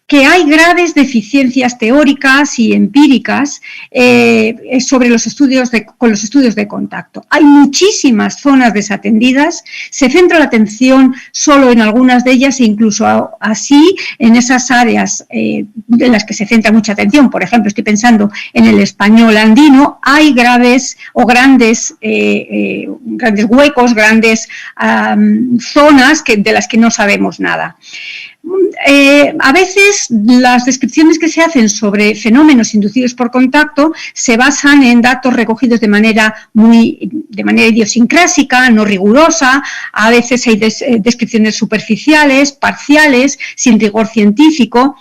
que hay graves deficiencias teóricas y empíricas con los estudios de contacto. Hay muchísimas zonas desatendidas, se centra la atención solo en algunas de ellas e incluso así en esas áreas en las que se centra mucha atención. Por ejemplo, estoy pensando en el español andino, hay grandes huecos, grandes zonas de las que no sabemos nada. A veces las descripciones que se hacen sobre fenómenos inducidos por contacto se basan en datos recogidos de manera idiosincrásica, no rigurosa. A veces hay descripciones superficiales, parciales, sin rigor científico.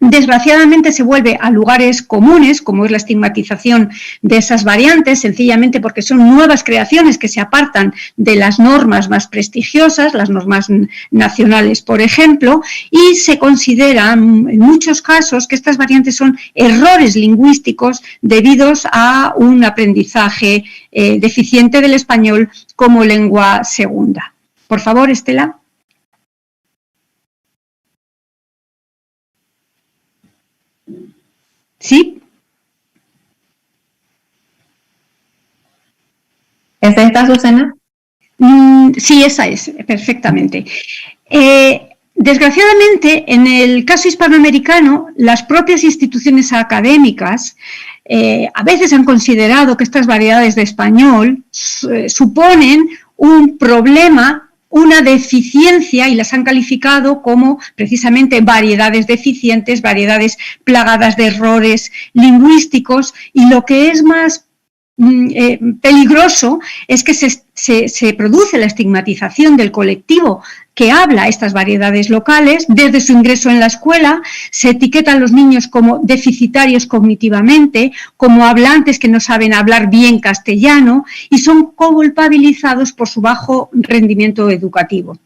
Desgraciadamente se vuelve a lugares comunes, como es la estigmatización de esas variantes, sencillamente porque son nuevas creaciones que se apartan de las normas más prestigiosas, las normas nacionales, por ejemplo, y se considera en muchos casos que estas variantes son errores lingüísticos debidos a un aprendizaje deficiente del español como lengua segunda. Por favor, Estela. ¿Sí? ¿Es esta, Susana? Sí, esa es, perfectamente. Desgraciadamente, en el caso hispanoamericano, las propias instituciones académicas a veces han considerado que estas variedades de español suponen un problema, una deficiencia, y las han calificado como precisamente variedades deficientes, variedades plagadas de errores lingüísticos, y lo que es más peligroso es que se produce la estigmatización del colectivo que habla estas variedades locales. Desde su ingreso en la escuela se etiquetan a los niños como deficitarios cognitivamente, como hablantes que no saben hablar bien castellano, y son culpabilizados por su bajo rendimiento educativo.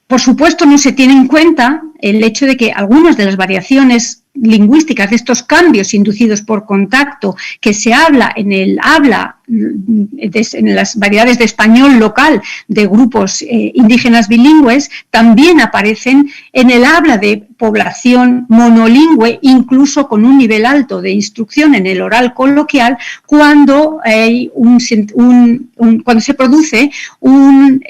Por supuesto, no se tiene en cuenta el hecho de que algunas de las variaciones lingüísticas, de estos cambios inducidos por contacto que se habla en las variedades de español local de grupos indígenas bilingües, también aparecen en el habla de población monolingüe, incluso con un nivel alto de instrucción en el oral coloquial, cuando hay cuando se produce un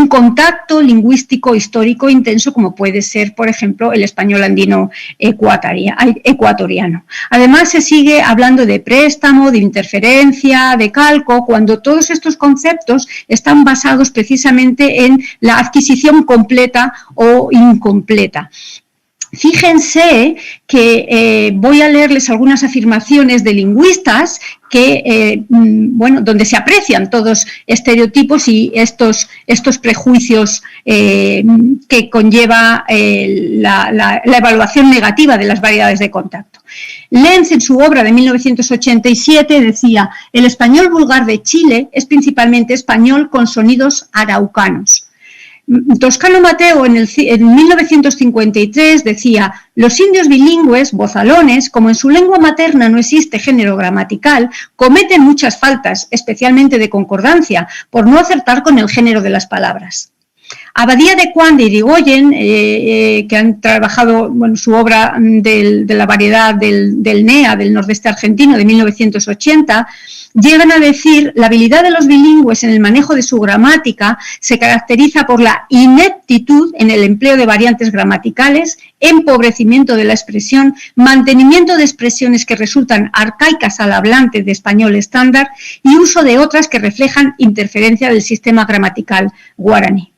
contacto lingüístico histórico intenso, como puede ser, por ejemplo, el español andino ecuatoriano. Además, se sigue hablando de préstamo, de interferencia, de calco, cuando todos estos conceptos están basados precisamente en la adquisición completa o incompleta. Fíjense que voy a leerles algunas afirmaciones de lingüistas que, donde se aprecian todos estereotipos y estos prejuicios que conlleva la evaluación negativa de las variedades de contacto. Lenz, en su obra de 1987, decía: el español vulgar de Chile es principalmente español con sonidos araucanos. Toscano Mateo en 1953 decía: los indios bilingües, bozalones, como en su lengua materna no existe género gramatical, cometen muchas faltas, especialmente de concordancia, por no acertar con el género de las palabras. Abadía de Juan de Irigoyen, que han trabajado su obra de la variedad del NEA, del nordeste argentino, de 1980, llegan a decir: la habilidad de los bilingües en el manejo de su gramática se caracteriza por la ineptitud en el empleo de variantes gramaticales, empobrecimiento de la expresión, mantenimiento de expresiones que resultan arcaicas al hablante de español estándar y uso de otras que reflejan interferencia del sistema gramatical guaraní.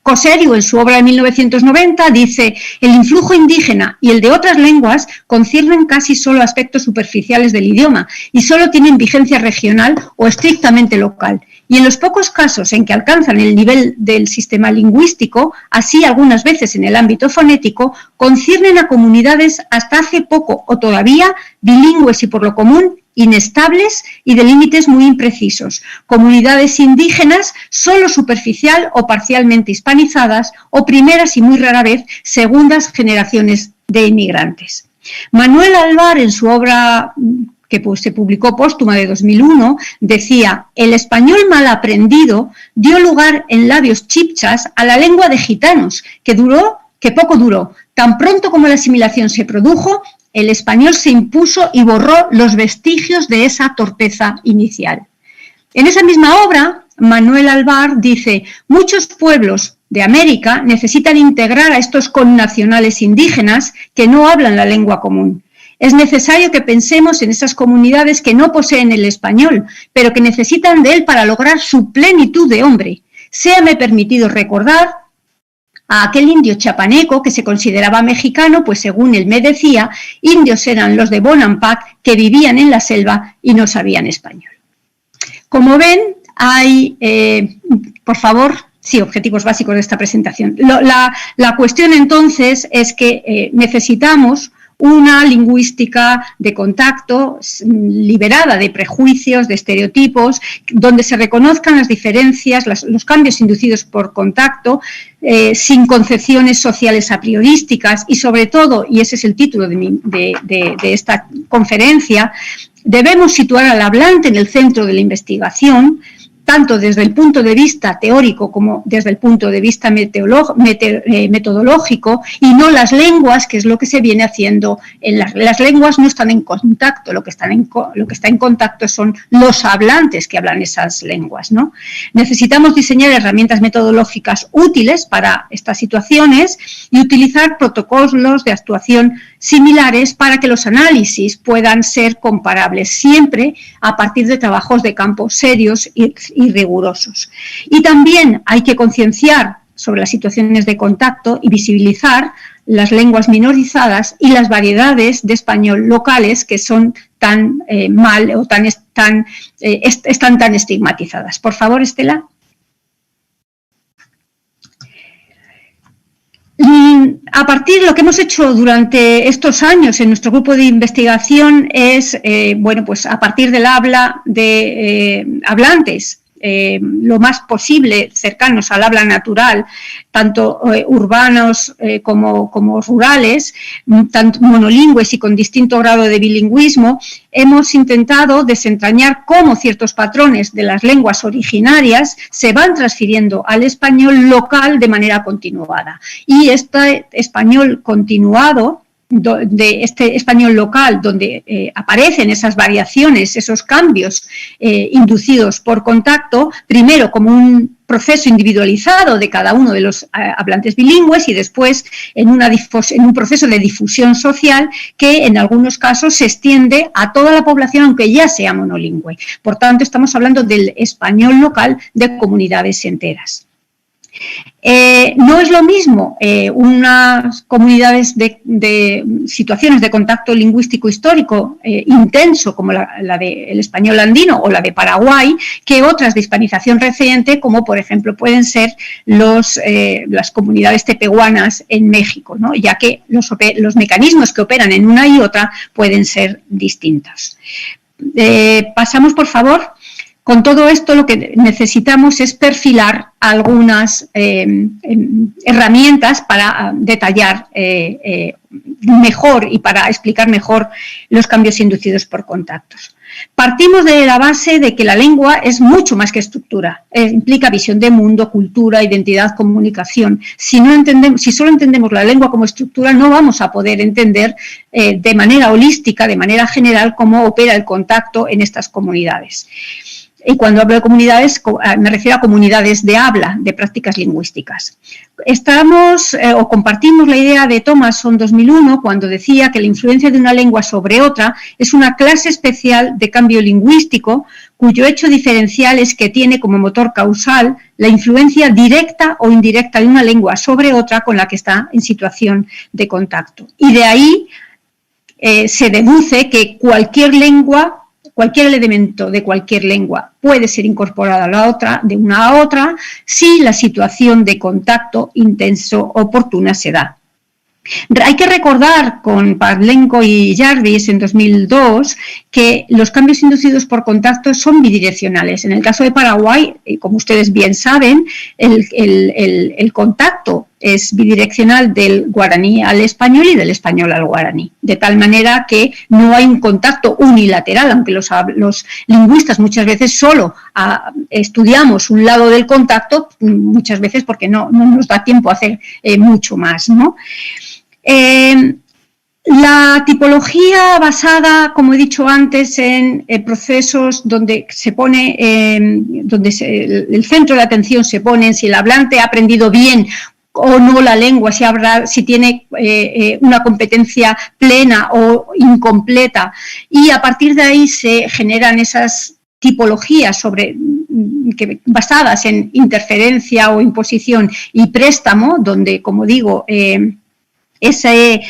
Coserio, en su obra de 1990, dice: el influjo indígena y el de otras lenguas conciernen casi solo aspectos superficiales del idioma y solo tienen vigencia regional o estrictamente local. Y en los pocos casos en que alcanzan el nivel del sistema lingüístico, así algunas veces en el ámbito fonético, conciernen a comunidades hasta hace poco o todavía bilingües y por lo común inestables y de límites muy imprecisos, comunidades indígenas solo superficial o parcialmente hispanizadas o primeras y muy rara vez segundas generaciones de inmigrantes. Manuel Alvar, en su obra que se publicó póstuma de 2001, decía: el español mal aprendido dio lugar en labios chibchas a la lengua de gitanos, que poco duró. Tan pronto como la asimilación se produjo, el español se impuso y borró los vestigios de esa torpeza inicial. En esa misma obra, Manuel Alvar dice: muchos pueblos de América necesitan integrar a estos connacionales indígenas que no hablan la lengua común. Es necesario que pensemos en esas comunidades que no poseen el español, pero que necesitan de él para lograr su plenitud de hombre. Séame permitido recordar a aquel indio chapaneco que se consideraba mexicano, pues según él me decía, indios eran los de Bonampak que vivían en la selva y no sabían español. Como ven, hay, por favor, sí, objetivos básicos de esta presentación. La cuestión entonces es que necesitamos una lingüística de contacto liberada de prejuicios, de estereotipos, donde se reconozcan las diferencias, los cambios inducidos por contacto, sin concepciones sociales a priorísticas y sobre todo, y ese es el título de esta conferencia, debemos situar al hablante en el centro de la investigación, tanto desde el punto de vista teórico como desde el punto de vista metodológico, y no las lenguas, que es lo que se viene haciendo. Las lenguas no están en contacto, lo que está en contacto son los hablantes que hablan esas lenguas, ¿no? Necesitamos diseñar herramientas metodológicas útiles para estas situaciones y utilizar protocolos de actuación similares para que los análisis puedan ser comparables, siempre a partir de trabajos de campo serios y rigurosos. Y también hay que concienciar sobre las situaciones de contacto y visibilizar las lenguas minorizadas y las variedades de español locales que son tan mal o están tan estigmatizadas. Por favor, Estela. A partir de lo que hemos hecho durante estos años en nuestro grupo de investigación es, bueno, pues a partir del habla de hablantes, lo más posible cercanos al habla natural, tanto urbanos como rurales, tanto monolingües y con distinto grado de bilingüismo, hemos intentado desentrañar cómo ciertos patrones de las lenguas originarias se van transfiriendo al español local de manera continuada. Y este español continuado, de este español local, donde aparecen esas variaciones, esos cambios inducidos por contacto, primero como un proceso individualizado de cada uno de los hablantes bilingües y después en un proceso de difusión social que en algunos casos se extiende a toda la población aunque ya sea monolingüe. Por tanto, estamos hablando del español local de comunidades enteras. No es lo mismo unas comunidades de situaciones de contacto lingüístico histórico intenso como la del español andino o la de Paraguay que otras de hispanización reciente como por ejemplo pueden ser las comunidades tepehuanas en México, ¿no? Ya que los mecanismos que operan en una y otra pueden ser distintos. Pasamos por favor. Con todo esto lo que necesitamos es perfilar algunas herramientas para detallar mejor y para explicar mejor los cambios inducidos por contactos. Partimos de la base de que la lengua es mucho más que estructura, implica visión de mundo, cultura, identidad, comunicación. Si solo entendemos la lengua como estructura, no vamos a poder entender de manera holística, de manera general, cómo opera el contacto en estas comunidades. Y cuando hablo de comunidades, me refiero a comunidades de habla, de prácticas lingüísticas. Compartimos la idea de Thomason 2001 cuando decía que la influencia de una lengua sobre otra es una clase especial de cambio lingüístico cuyo hecho diferencial es que tiene como motor causal la influencia directa o indirecta de una lengua sobre otra con la que está en situación de contacto. Y de ahí se deduce que cualquier elemento de cualquier lengua puede ser incorporado a la otra, de una a otra, si la situación de contacto intenso oportuna se da. Hay que recordar con Pavlenko y Jarvis en 2002 que los cambios inducidos por contacto son bidireccionales. En el caso de Paraguay, como ustedes bien saben, el contacto es bidireccional del guaraní al español y del español al guaraní, de tal manera que no hay un contacto unilateral, aunque los lingüistas muchas veces solo estudiamos un lado del contacto, muchas veces porque no nos da tiempo a hacer mucho más, ¿no? La tipología basada, como he dicho antes, en procesos donde se pone, el centro de atención se pone en si el hablante ha aprendido bien o no la lengua, si tiene una competencia plena o incompleta, y a partir de ahí se generan esas tipologías sobre basadas en interferencia o imposición y préstamo, donde, como digo, ese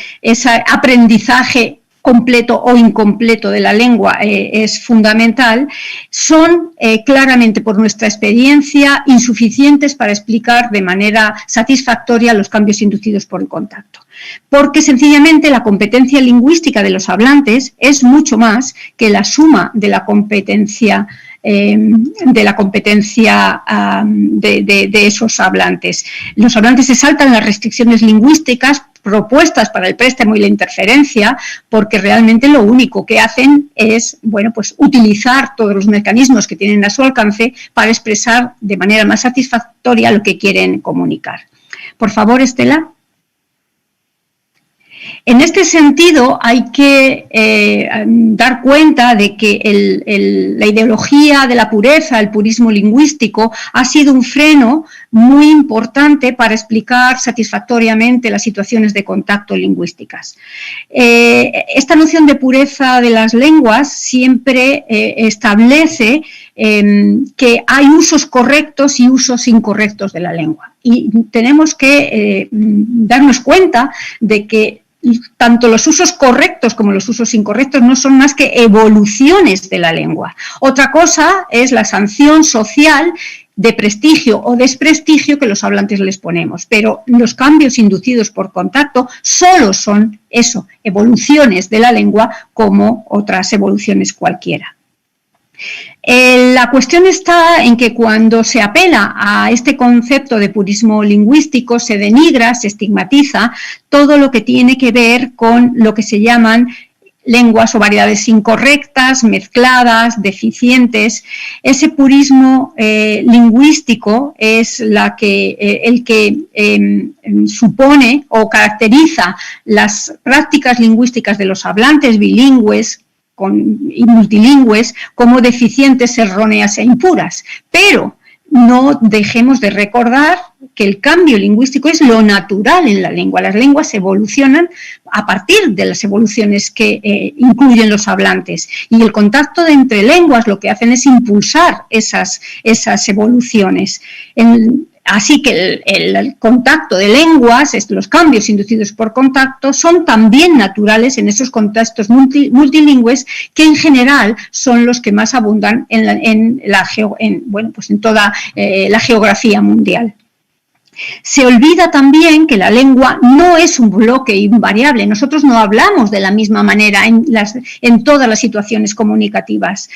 aprendizaje completo o incompleto de la lengua es fundamental, son claramente por nuestra experiencia insuficientes para explicar de manera satisfactoria los cambios inducidos por el contacto. Porque sencillamente la competencia lingüística de los hablantes es mucho más que la suma de la competencia de esos hablantes. Los hablantes se saltan las restricciones lingüísticas propuestas para el préstamo y la interferencia, porque realmente lo único que hacen es, bueno, pues utilizar todos los mecanismos que tienen a su alcance para expresar de manera más satisfactoria lo que quieren comunicar. Por favor, Estela. En este sentido, hay que dar cuenta de que la ideología de la pureza, el purismo lingüístico, ha sido un freno muy importante para explicar satisfactoriamente las situaciones de contacto lingüísticas. Esta noción de pureza de las lenguas siempre establece que hay usos correctos y usos incorrectos de la lengua. Y tenemos que darnos cuenta de que tanto los usos correctos como los usos incorrectos no son más que evoluciones de la lengua. Otra cosa es la sanción social de prestigio o desprestigio que los hablantes les ponemos, pero los cambios inducidos por contacto solo son eso, evoluciones de la lengua como otras evoluciones cualquiera. La cuestión está en que cuando se apela a este concepto de purismo lingüístico se denigra, se estigmatiza todo lo que tiene que ver con lo que se llaman lenguas o variedades incorrectas, mezcladas, deficientes. Ese purismo lingüístico es el que supone o caracteriza las prácticas lingüísticas de los hablantes bilingües y multilingües como deficientes, erróneas e impuras. Pero no dejemos de recordar que el cambio lingüístico es lo natural en la lengua. Las lenguas evolucionan a partir de las evoluciones que incluyen los hablantes. Y el contacto entre lenguas lo que hacen es impulsar esas evoluciones. Así que el contacto de lenguas, los cambios inducidos por contacto, son también naturales en esos contextos multilingües que en general son los que más abundan en toda la geografía mundial. Se olvida también que la lengua no es un bloque invariable. Nosotros no hablamos de la misma manera en todas las situaciones comunicativas.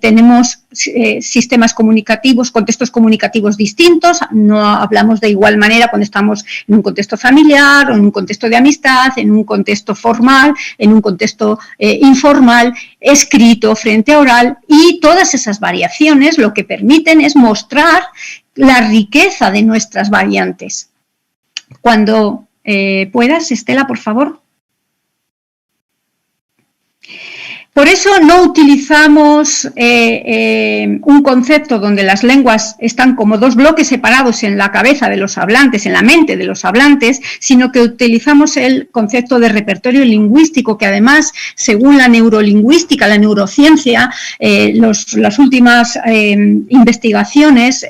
Tenemos sistemas comunicativos, contextos comunicativos distintos. No hablamos de igual manera cuando estamos en un contexto familiar o en un contexto de amistad, en un contexto formal, en un contexto informal, escrito, frente a oral. Y todas esas variaciones lo que permiten es mostrar la riqueza de nuestras variantes. Cuando puedas, Estela, por favor. Por eso no utilizamos un concepto donde las lenguas están como dos bloques separados en la cabeza de los hablantes, en la mente de los hablantes, sino que utilizamos el concepto de repertorio lingüístico, que además, según la neurolingüística, la neurociencia, las últimas investigaciones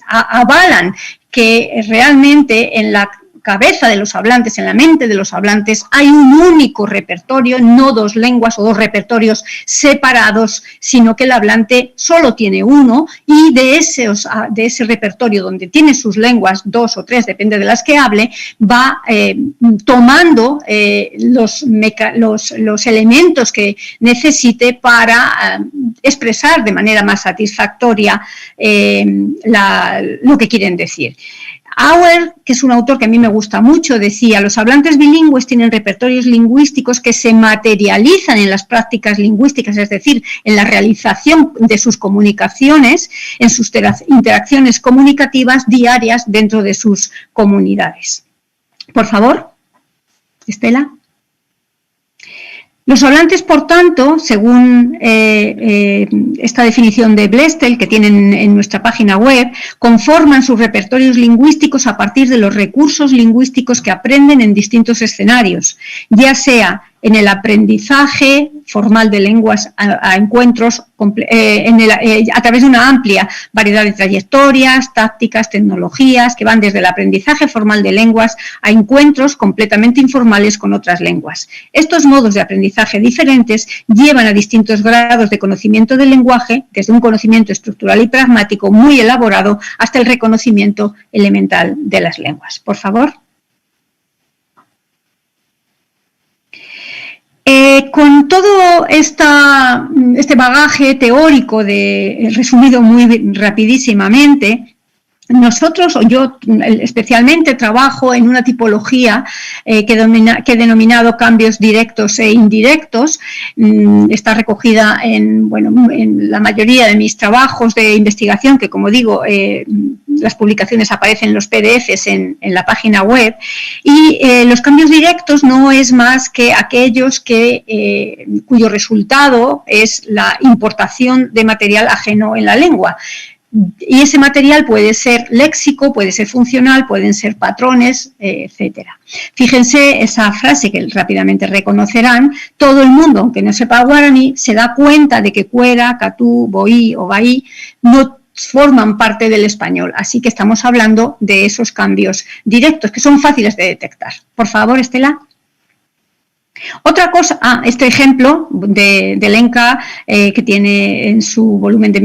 avalan que realmente en la cabeza de los hablantes, en la mente de los hablantes, hay un único repertorio, no dos lenguas o dos repertorios separados, sino que el hablante solo tiene uno y de ese repertorio donde tiene sus lenguas, dos o tres, depende de las que hable, va tomando los elementos que necesite para expresar de manera más satisfactoria lo que quieren decir. Auer, que es un autor que a mí me gusta mucho, decía: los hablantes bilingües tienen repertorios lingüísticos que se materializan en las prácticas lingüísticas, es decir, en la realización de sus comunicaciones, en sus interacciones comunicativas diarias dentro de sus comunidades. Por favor, Estela. Los hablantes, por tanto, según esta definición de Blestel, que tienen en nuestra página web, conforman sus repertorios lingüísticos a partir de los recursos lingüísticos que aprenden en distintos escenarios, ya sea en el aprendizaje formal de lenguas a encuentros a través de una amplia variedad de trayectorias, tácticas, tecnologías que van desde el aprendizaje formal de lenguas a encuentros completamente informales con otras lenguas. Estos modos de aprendizaje diferentes llevan a distintos grados de conocimiento del lenguaje, desde un conocimiento estructural y pragmático muy elaborado hasta el reconocimiento elemental de las lenguas. Por favor. Con todo este bagaje teórico resumido muy rapidísimamente, nosotros, o yo especialmente, trabajo en una tipología que he denominado cambios directos e indirectos. Está recogida en la mayoría de mis trabajos de investigación, que como digo, las publicaciones aparecen en los PDFs en la página web. Y los cambios directos no es más que aquellos cuyo resultado es la importación de material ajeno en la lengua. Y ese material puede ser léxico, puede ser funcional, pueden ser patrones, etcétera. Fíjense esa frase que rápidamente reconocerán. Todo el mundo, aunque no sepa guaraní, se da cuenta de que cuera, catú, boí o baí no forman parte del español. Así que estamos hablando de esos cambios directos que son fáciles de detectar. Por favor, Estela. Otra cosa, este ejemplo de Lenca que tiene en su volumen de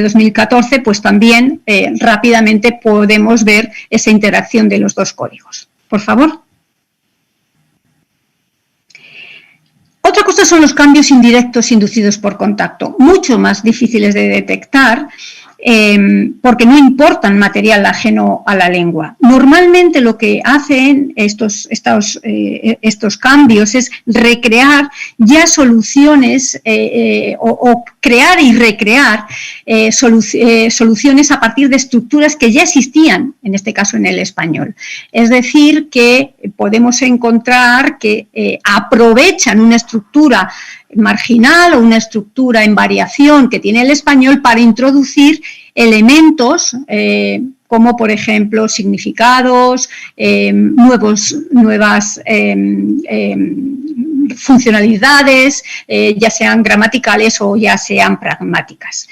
2014, pues también rápidamente podemos ver esa interacción de los dos códigos. Por favor. Otra cosa son los cambios indirectos inducidos por contacto, mucho más difíciles de detectar, porque no importan material ajeno a la lengua. Normalmente lo que hacen estos cambios es recrear ya soluciones o crear y recrear soluciones a partir de estructuras que ya existían, en este caso en el español. Es decir, que podemos encontrar que aprovechan una estructura marginal o una estructura en variación que tiene el español para introducir elementos como por ejemplo significados, nuevas funcionalidades, ya sean gramaticales o ya sean pragmáticas.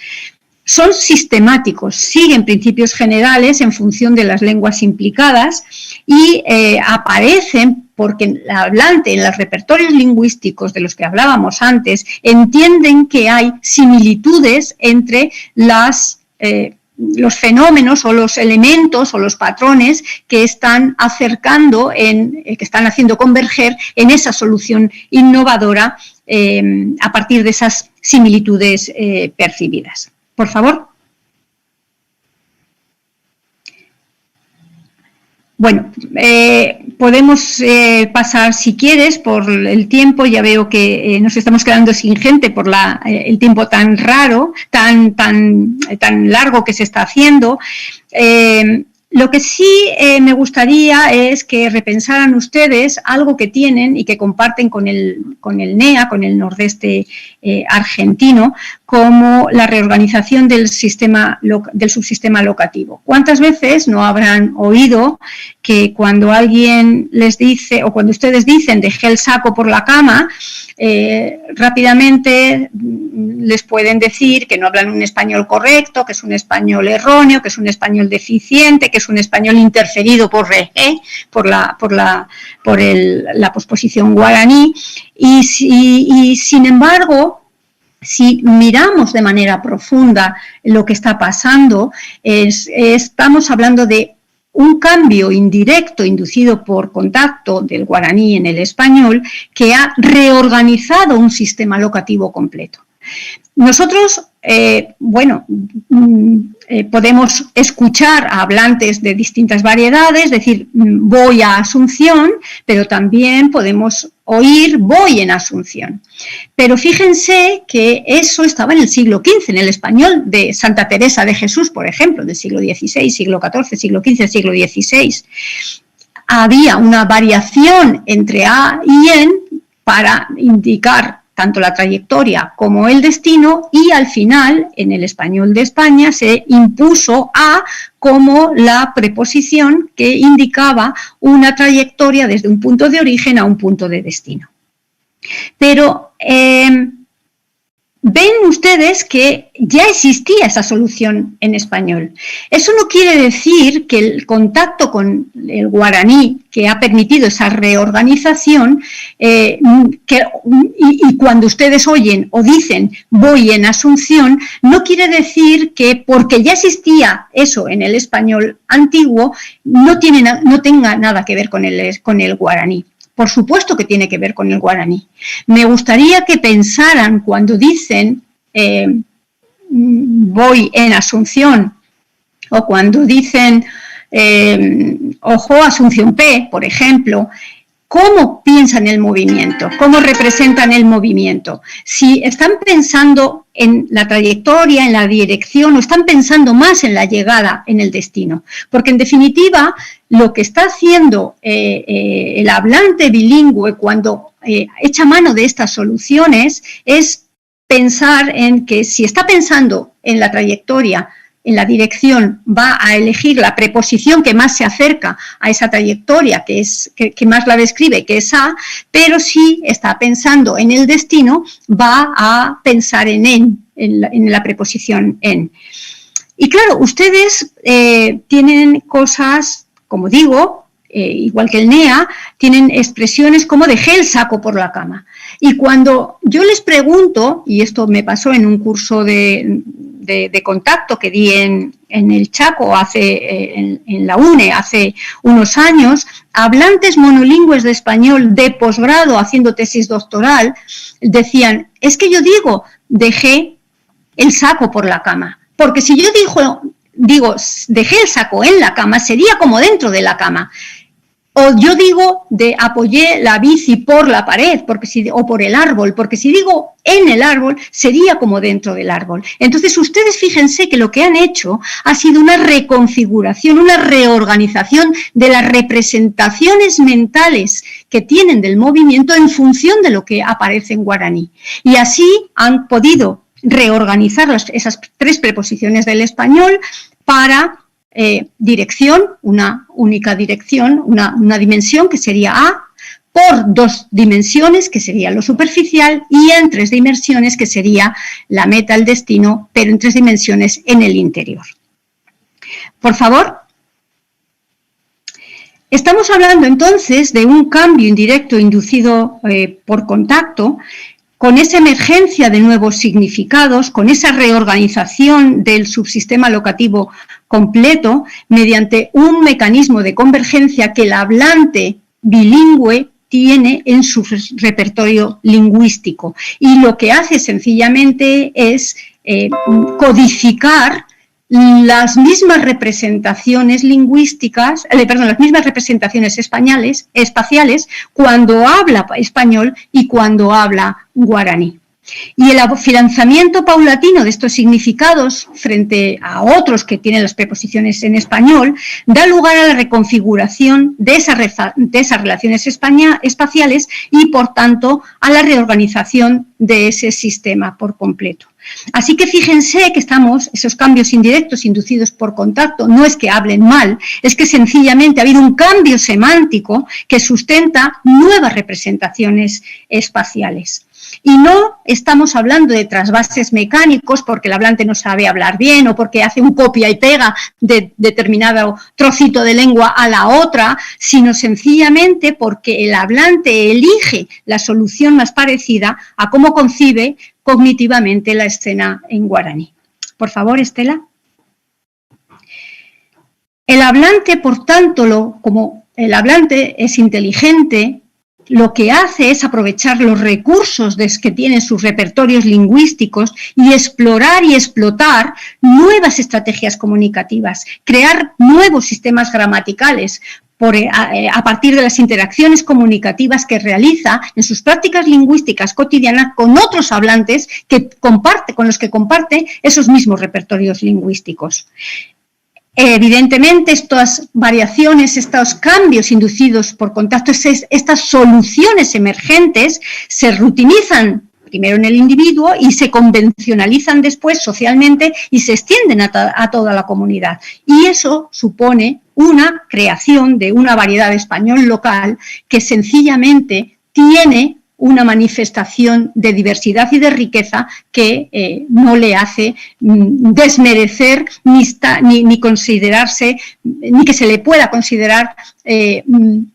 Son sistemáticos, siguen principios generales en función de las lenguas implicadas y aparecen porque el hablante en los repertorios lingüísticos de los que hablábamos antes entienden que hay similitudes entre los fenómenos o los elementos o los patrones que están acercando, que están haciendo converger en esa solución innovadora a partir de esas similitudes percibidas. Por favor. Bueno, podemos pasar, si quieres, por el tiempo. Ya veo que nos estamos quedando sin gente por el tiempo tan raro, tan largo que se está haciendo. Lo que sí me gustaría es que repensaran ustedes algo que tienen y que comparten con el NEA, con el Nordeste argentino, como la reorganización del subsistema locativo. ¿Cuántas veces no habrán oído que cuando alguien les dice, o cuando ustedes dicen dejé el saco por la cama, rápidamente les pueden decir que no hablan un español correcto, que es un español erróneo, que es un español deficiente, que es un español interferido por la posposición guaraní y sin embargo, si miramos de manera profunda lo que está pasando, estamos hablando de un cambio indirecto inducido por contacto del guaraní en el español que ha reorganizado un sistema locativo completo. Nosotros, podemos escuchar a hablantes de distintas variedades, decir voy a Asunción, pero también podemos oír voy en Asunción. Pero fíjense que eso estaba en el siglo XV, en el español de Santa Teresa de Jesús, por ejemplo, del siglo XVI, siglo XIV, siglo XV, siglo XVI. Había una variación entre A y en para indicar tanto la trayectoria como el destino y al final, en el español de España, se impuso a como la preposición que indicaba una trayectoria desde un punto de origen a un punto de destino. Pero ven ustedes que ya existía esa solución en español. Eso no quiere decir que el contacto con el guaraní, que ha permitido esa reorganización, y cuando ustedes oyen o dicen voy en Asunción, no quiere decir que porque ya existía eso en el español antiguo, no tenga nada que ver con el guaraní. Por supuesto que tiene que ver con el guaraní. Me gustaría que pensaran cuando dicen voy en Asunción o cuando dicen ojo Asunción P, por ejemplo, cómo piensan el movimiento, cómo representan el movimiento. Si están pensando en la trayectoria, en la dirección, o están pensando más en la llegada, en el destino. Porque en definitiva, lo que está haciendo el hablante bilingüe cuando echa mano de estas soluciones es pensar en que si está pensando en la trayectoria, en la dirección, va a elegir la preposición que más se acerca a esa trayectoria, que más la describe, que es a, pero si está pensando en el destino, va a pensar en la preposición en. Y claro, ustedes tienen cosas, como digo, igual que el NEA, tienen expresiones como dejé el saco por la cama. Y cuando yo les pregunto, y esto me pasó en un curso de contacto que di en el Chaco en la UNE hace unos años, hablantes monolingües de español de posgrado haciendo tesis doctoral, decían, es que yo digo, dejé el saco por la cama, porque si yo digo, dejé el saco en la cama, sería como dentro de la cama. O yo digo apoyé la bici por la pared o por el árbol, porque si digo en el árbol, sería como dentro del árbol. Entonces, ustedes fíjense que lo que han hecho ha sido una reconfiguración, una reorganización de las representaciones mentales que tienen del movimiento en función de lo que aparece en guaraní. Y así han podido reorganizar esas tres preposiciones del español para dirección, una única dirección, una dimensión que sería A, por dos dimensiones que sería lo superficial y en tres dimensiones que sería la meta, el destino, pero en tres dimensiones en el interior. Por favor. Estamos hablando entonces de un cambio indirecto inducido por contacto, con esa emergencia de nuevos significados, con esa reorganización del subsistema locativo completo, mediante un mecanismo de convergencia que el hablante bilingüe tiene en su repertorio lingüístico. Y lo que hace sencillamente es codificar las mismas representaciones lingüísticas, las mismas representaciones espaciales cuando habla español y cuando habla guaraní. Y el afianzamiento paulatino de estos significados frente a otros que tienen las preposiciones en español da lugar a la reconfiguración de esas relaciones espaciales y, por tanto, a la reorganización de ese sistema por completo. Así que fíjense que esos cambios indirectos inducidos por contacto no es que hablen mal, es que sencillamente ha habido un cambio semántico que sustenta nuevas representaciones espaciales. Y no estamos hablando de trasvases mecánicos porque el hablante no sabe hablar bien o porque hace un copia y pega de determinado trocito de lengua a la otra, sino sencillamente porque el hablante elige la solución más parecida a cómo concibe cognitivamente la escena en guaraní. Por favor, Estela. El hablante, por tanto, como el hablante es inteligente, lo que hace es aprovechar los recursos que tienen sus repertorios lingüísticos y explorar y explotar nuevas estrategias comunicativas, crear nuevos sistemas gramaticales a partir de las interacciones comunicativas que realiza en sus prácticas lingüísticas cotidianas con otros hablantes con los que comparte esos mismos repertorios lingüísticos. Evidentemente, estas variaciones, estos cambios inducidos por contactos, estas soluciones emergentes se rutinizan primero en el individuo y se convencionalizan después socialmente y se extienden a toda la comunidad. Y eso supone una creación de una variedad de español local que sencillamente tiene una manifestación de diversidad y de riqueza que no le hace desmerecer ni considerarse, ni que se le pueda considerar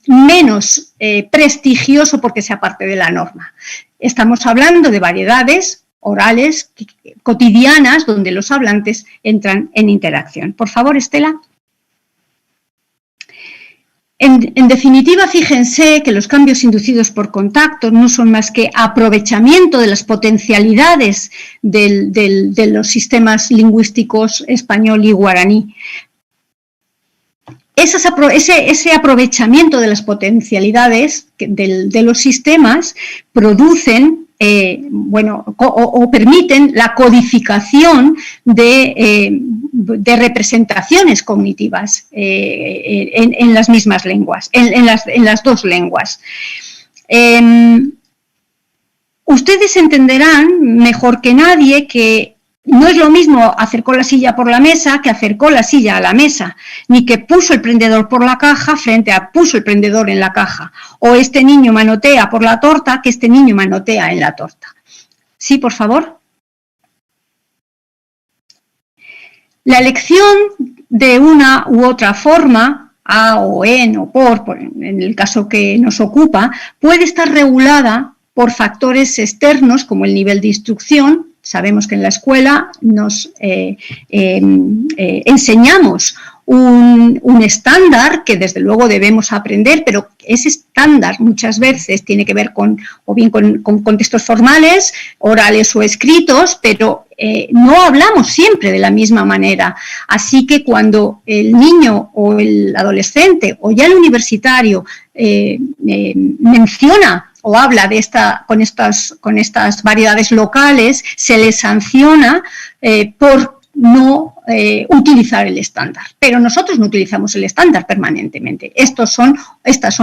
menos prestigioso porque sea parte de la norma. Estamos hablando de variedades orales cotidianas donde los hablantes entran en interacción. Por favor, Estela. En definitiva, fíjense que los cambios inducidos por contacto no son más que aprovechamiento de las potencialidades de los sistemas lingüísticos español y guaraní. Ese aprovechamiento de las potencialidades de los sistemas producen o permiten la codificación de representaciones cognitivas en las mismas lenguas, en las dos lenguas. Ustedes entenderán mejor que nadie que no es lo mismo acercó la silla por la mesa que acercó la silla a la mesa, ni que puso el prendedor por la caja frente a puso el prendedor en la caja, o este niño manotea por la torta que este niño manotea en la torta. Sí, por favor. La elección de una u otra forma, a o en o por en el caso que nos ocupa, puede estar regulada por factores externos como el nivel de instrucción. Sabemos que en la escuela nos enseñamos un estándar que desde luego debemos aprender, pero ese estándar muchas veces tiene que ver con contextos formales, orales o escritos, pero no hablamos siempre de la misma manera. Así que cuando el niño o el adolescente o ya el universitario menciona o habla con estas variedades locales, se les sanciona por no utilizar el estándar. Pero nosotros no utilizamos el estándar permanentemente. Estas son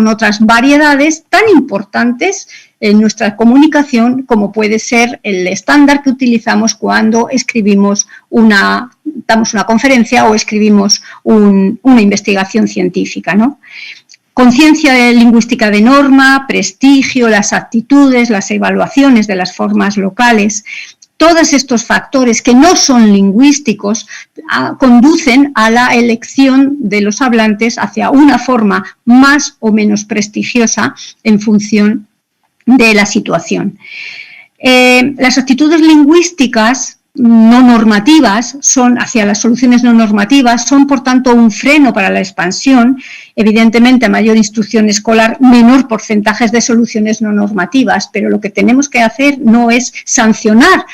otras variedades tan importantes en nuestra comunicación como puede ser el estándar que utilizamos cuando damos una conferencia o escribimos una investigación científica, ¿no? Conciencia lingüística de norma, prestigio, las actitudes, las evaluaciones de las formas locales, todos estos factores que no son lingüísticos conducen a la elección de los hablantes hacia una forma más o menos prestigiosa en función de la situación. Las actitudes lingüísticas no normativas hacia las soluciones no normativas son por tanto un freno para la expansión. Evidentemente a mayor instrucción escolar menor porcentajes de soluciones no normativas, pero lo que tenemos que hacer no es sancionar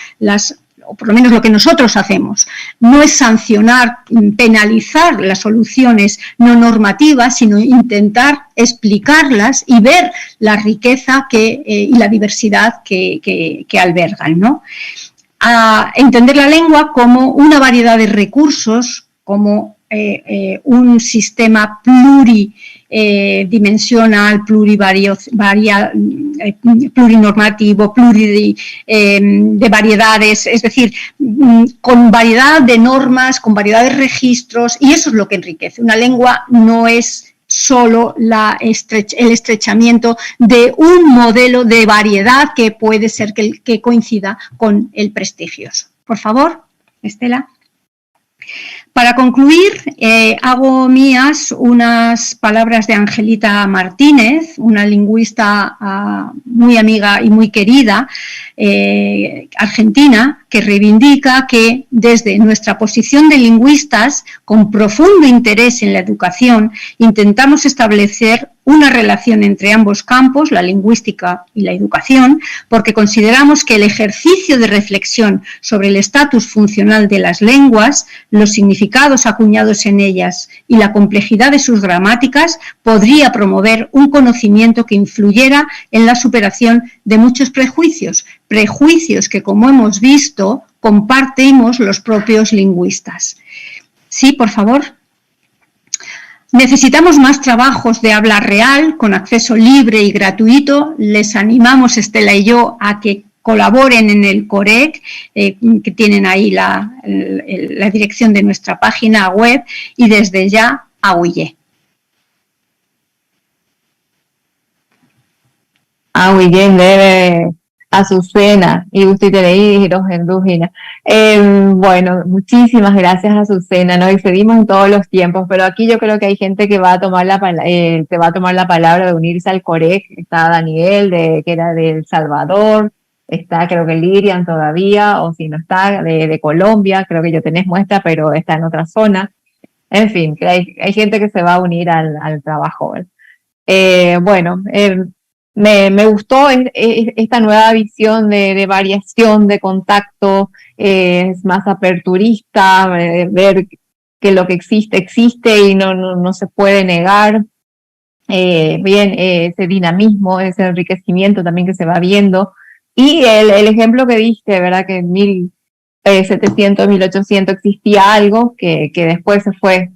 o por lo menos lo que nosotros hacemos, no es sancionar, penalizar las soluciones no normativas, sino intentar explicarlas y ver la riqueza y la diversidad que albergan, ¿no? A entender la lengua como una variedad de recursos, como un sistema pluridimensional, plurinormativo, de variedades, es decir, con variedad de normas, con variedad de registros, y eso es lo que enriquece. Una lengua no es solo el estrechamiento de un modelo de variedad que puede ser que coincida con el prestigioso. Por favor, Estela. Para concluir, hago mías unas palabras de Angelita Martínez, una lingüista muy amiga y muy querida, argentina, que reivindica que desde nuestra posición de lingüistas, con profundo interés en la educación, intentamos establecer una relación entre ambos campos, la lingüística y la educación, porque consideramos que el ejercicio de reflexión sobre el estatus funcional de las lenguas, los significados acuñados en ellas y la complejidad de sus gramáticas podría promover un conocimiento que influyera en la superación de muchos prejuicios que, como hemos visto, compartimos los propios lingüistas. Sí, por favor. Necesitamos más trabajos de habla real, con acceso libre y gratuito. Les animamos, Estela y yo, a que colaboren en el COREC, que tienen ahí la dirección de nuestra página web, y desde ya, AUIE. Guillén debe Azucena y Ustitereí y Rojendúgina. Bueno, muchísimas gracias, Azucena. Nos excedimos en todos los tiempos, pero aquí yo creo que hay gente que va a tomar te va a tomar la palabra de unirse al COREC. Está Daniel, que era de El Salvador, está creo que Lirian todavía, o si no está, de Colombia, creo que yo tenés muestra, pero está en otra zona. En fin, que hay gente que se va a unir al trabajo. Bueno, me gustó esta nueva visión de variación, de contacto, es más aperturista, ver que lo que existe y no se puede negar. Bien, ese dinamismo, ese enriquecimiento también que se va viendo. Y el ejemplo que diste, ¿verdad? Que en 1700, 1800 existía algo que después se fue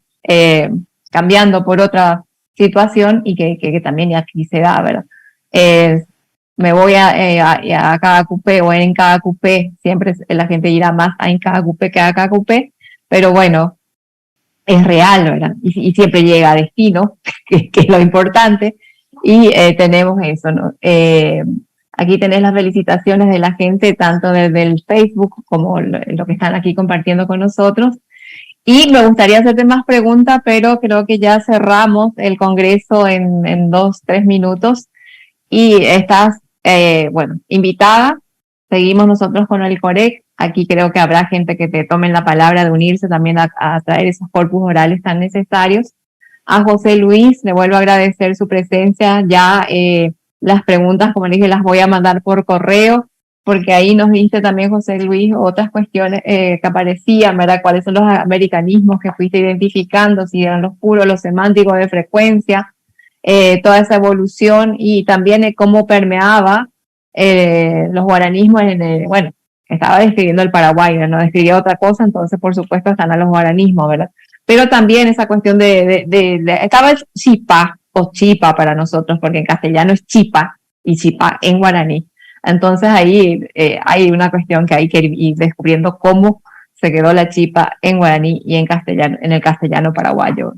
cambiando por otra situación y que también aquí se da, ¿verdad? Me voy a cada cupé o en cada cupé, siempre la gente irá más en cada cupé que a cada cupé, pero bueno, es real, ¿verdad? Y siempre llega a destino, que es lo importante, y tenemos eso, ¿no? Aquí tenés las felicitaciones de la gente, tanto desde el Facebook como lo que están aquí compartiendo con nosotros. Y me gustaría hacerte más preguntas, pero creo que ya cerramos el congreso en 2-3 minutos. Y estás, bueno, invitada. Seguimos nosotros con el COREC. Aquí creo que habrá gente que te tomen la palabra de unirse también a traer esos corpus orales tan necesarios. A José Luis, le vuelvo a agradecer su presencia. Ya las preguntas, como le dije, las voy a mandar por correo, porque ahí nos dice también José Luis otras cuestiones que aparecían, ¿verdad? ¿Cuáles son los americanismos que fuiste identificando? Si eran los puros, los semánticos de frecuencia. Toda esa evolución y también cómo permeaba los guaranismos bueno, estaba describiendo el Paraguay, no describía otra cosa, entonces por supuesto están a los guaranismos, ¿verdad? Pero también esa cuestión estaba el chipá o chipa para nosotros, porque en castellano es chipa y chipa en guaraní. Entonces ahí hay una cuestión que hay que ir descubriendo cómo se quedó la chipa en guaraní y en castellano, en el castellano paraguayo.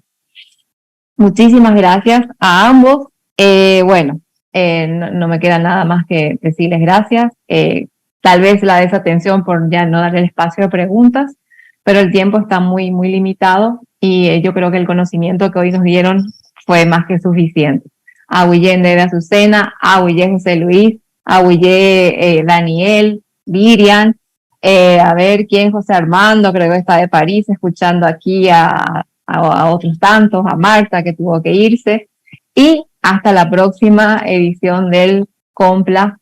Muchísimas gracias a ambos. Bueno, no me queda nada más que decirles gracias. Tal vez la desatención por ya no darle el espacio a preguntas, pero el tiempo está muy, muy limitado y yo creo que el conocimiento que hoy nos dieron fue más que suficiente. A Guillén de Azucena, a Guillén José Luis, a Guillén Daniel, Lirian, a ver quién, José Armando, creo que está de París, escuchando aquí a otros tantos, a Marta que tuvo que irse, y hasta la próxima edición del COMPLA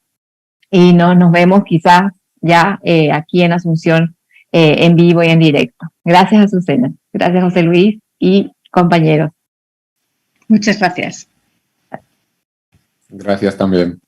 y nos vemos quizás ya aquí en Asunción en vivo y en directo. Gracias, Azucena. Gracias, José Luis y compañeros. Muchas gracias. Gracias también.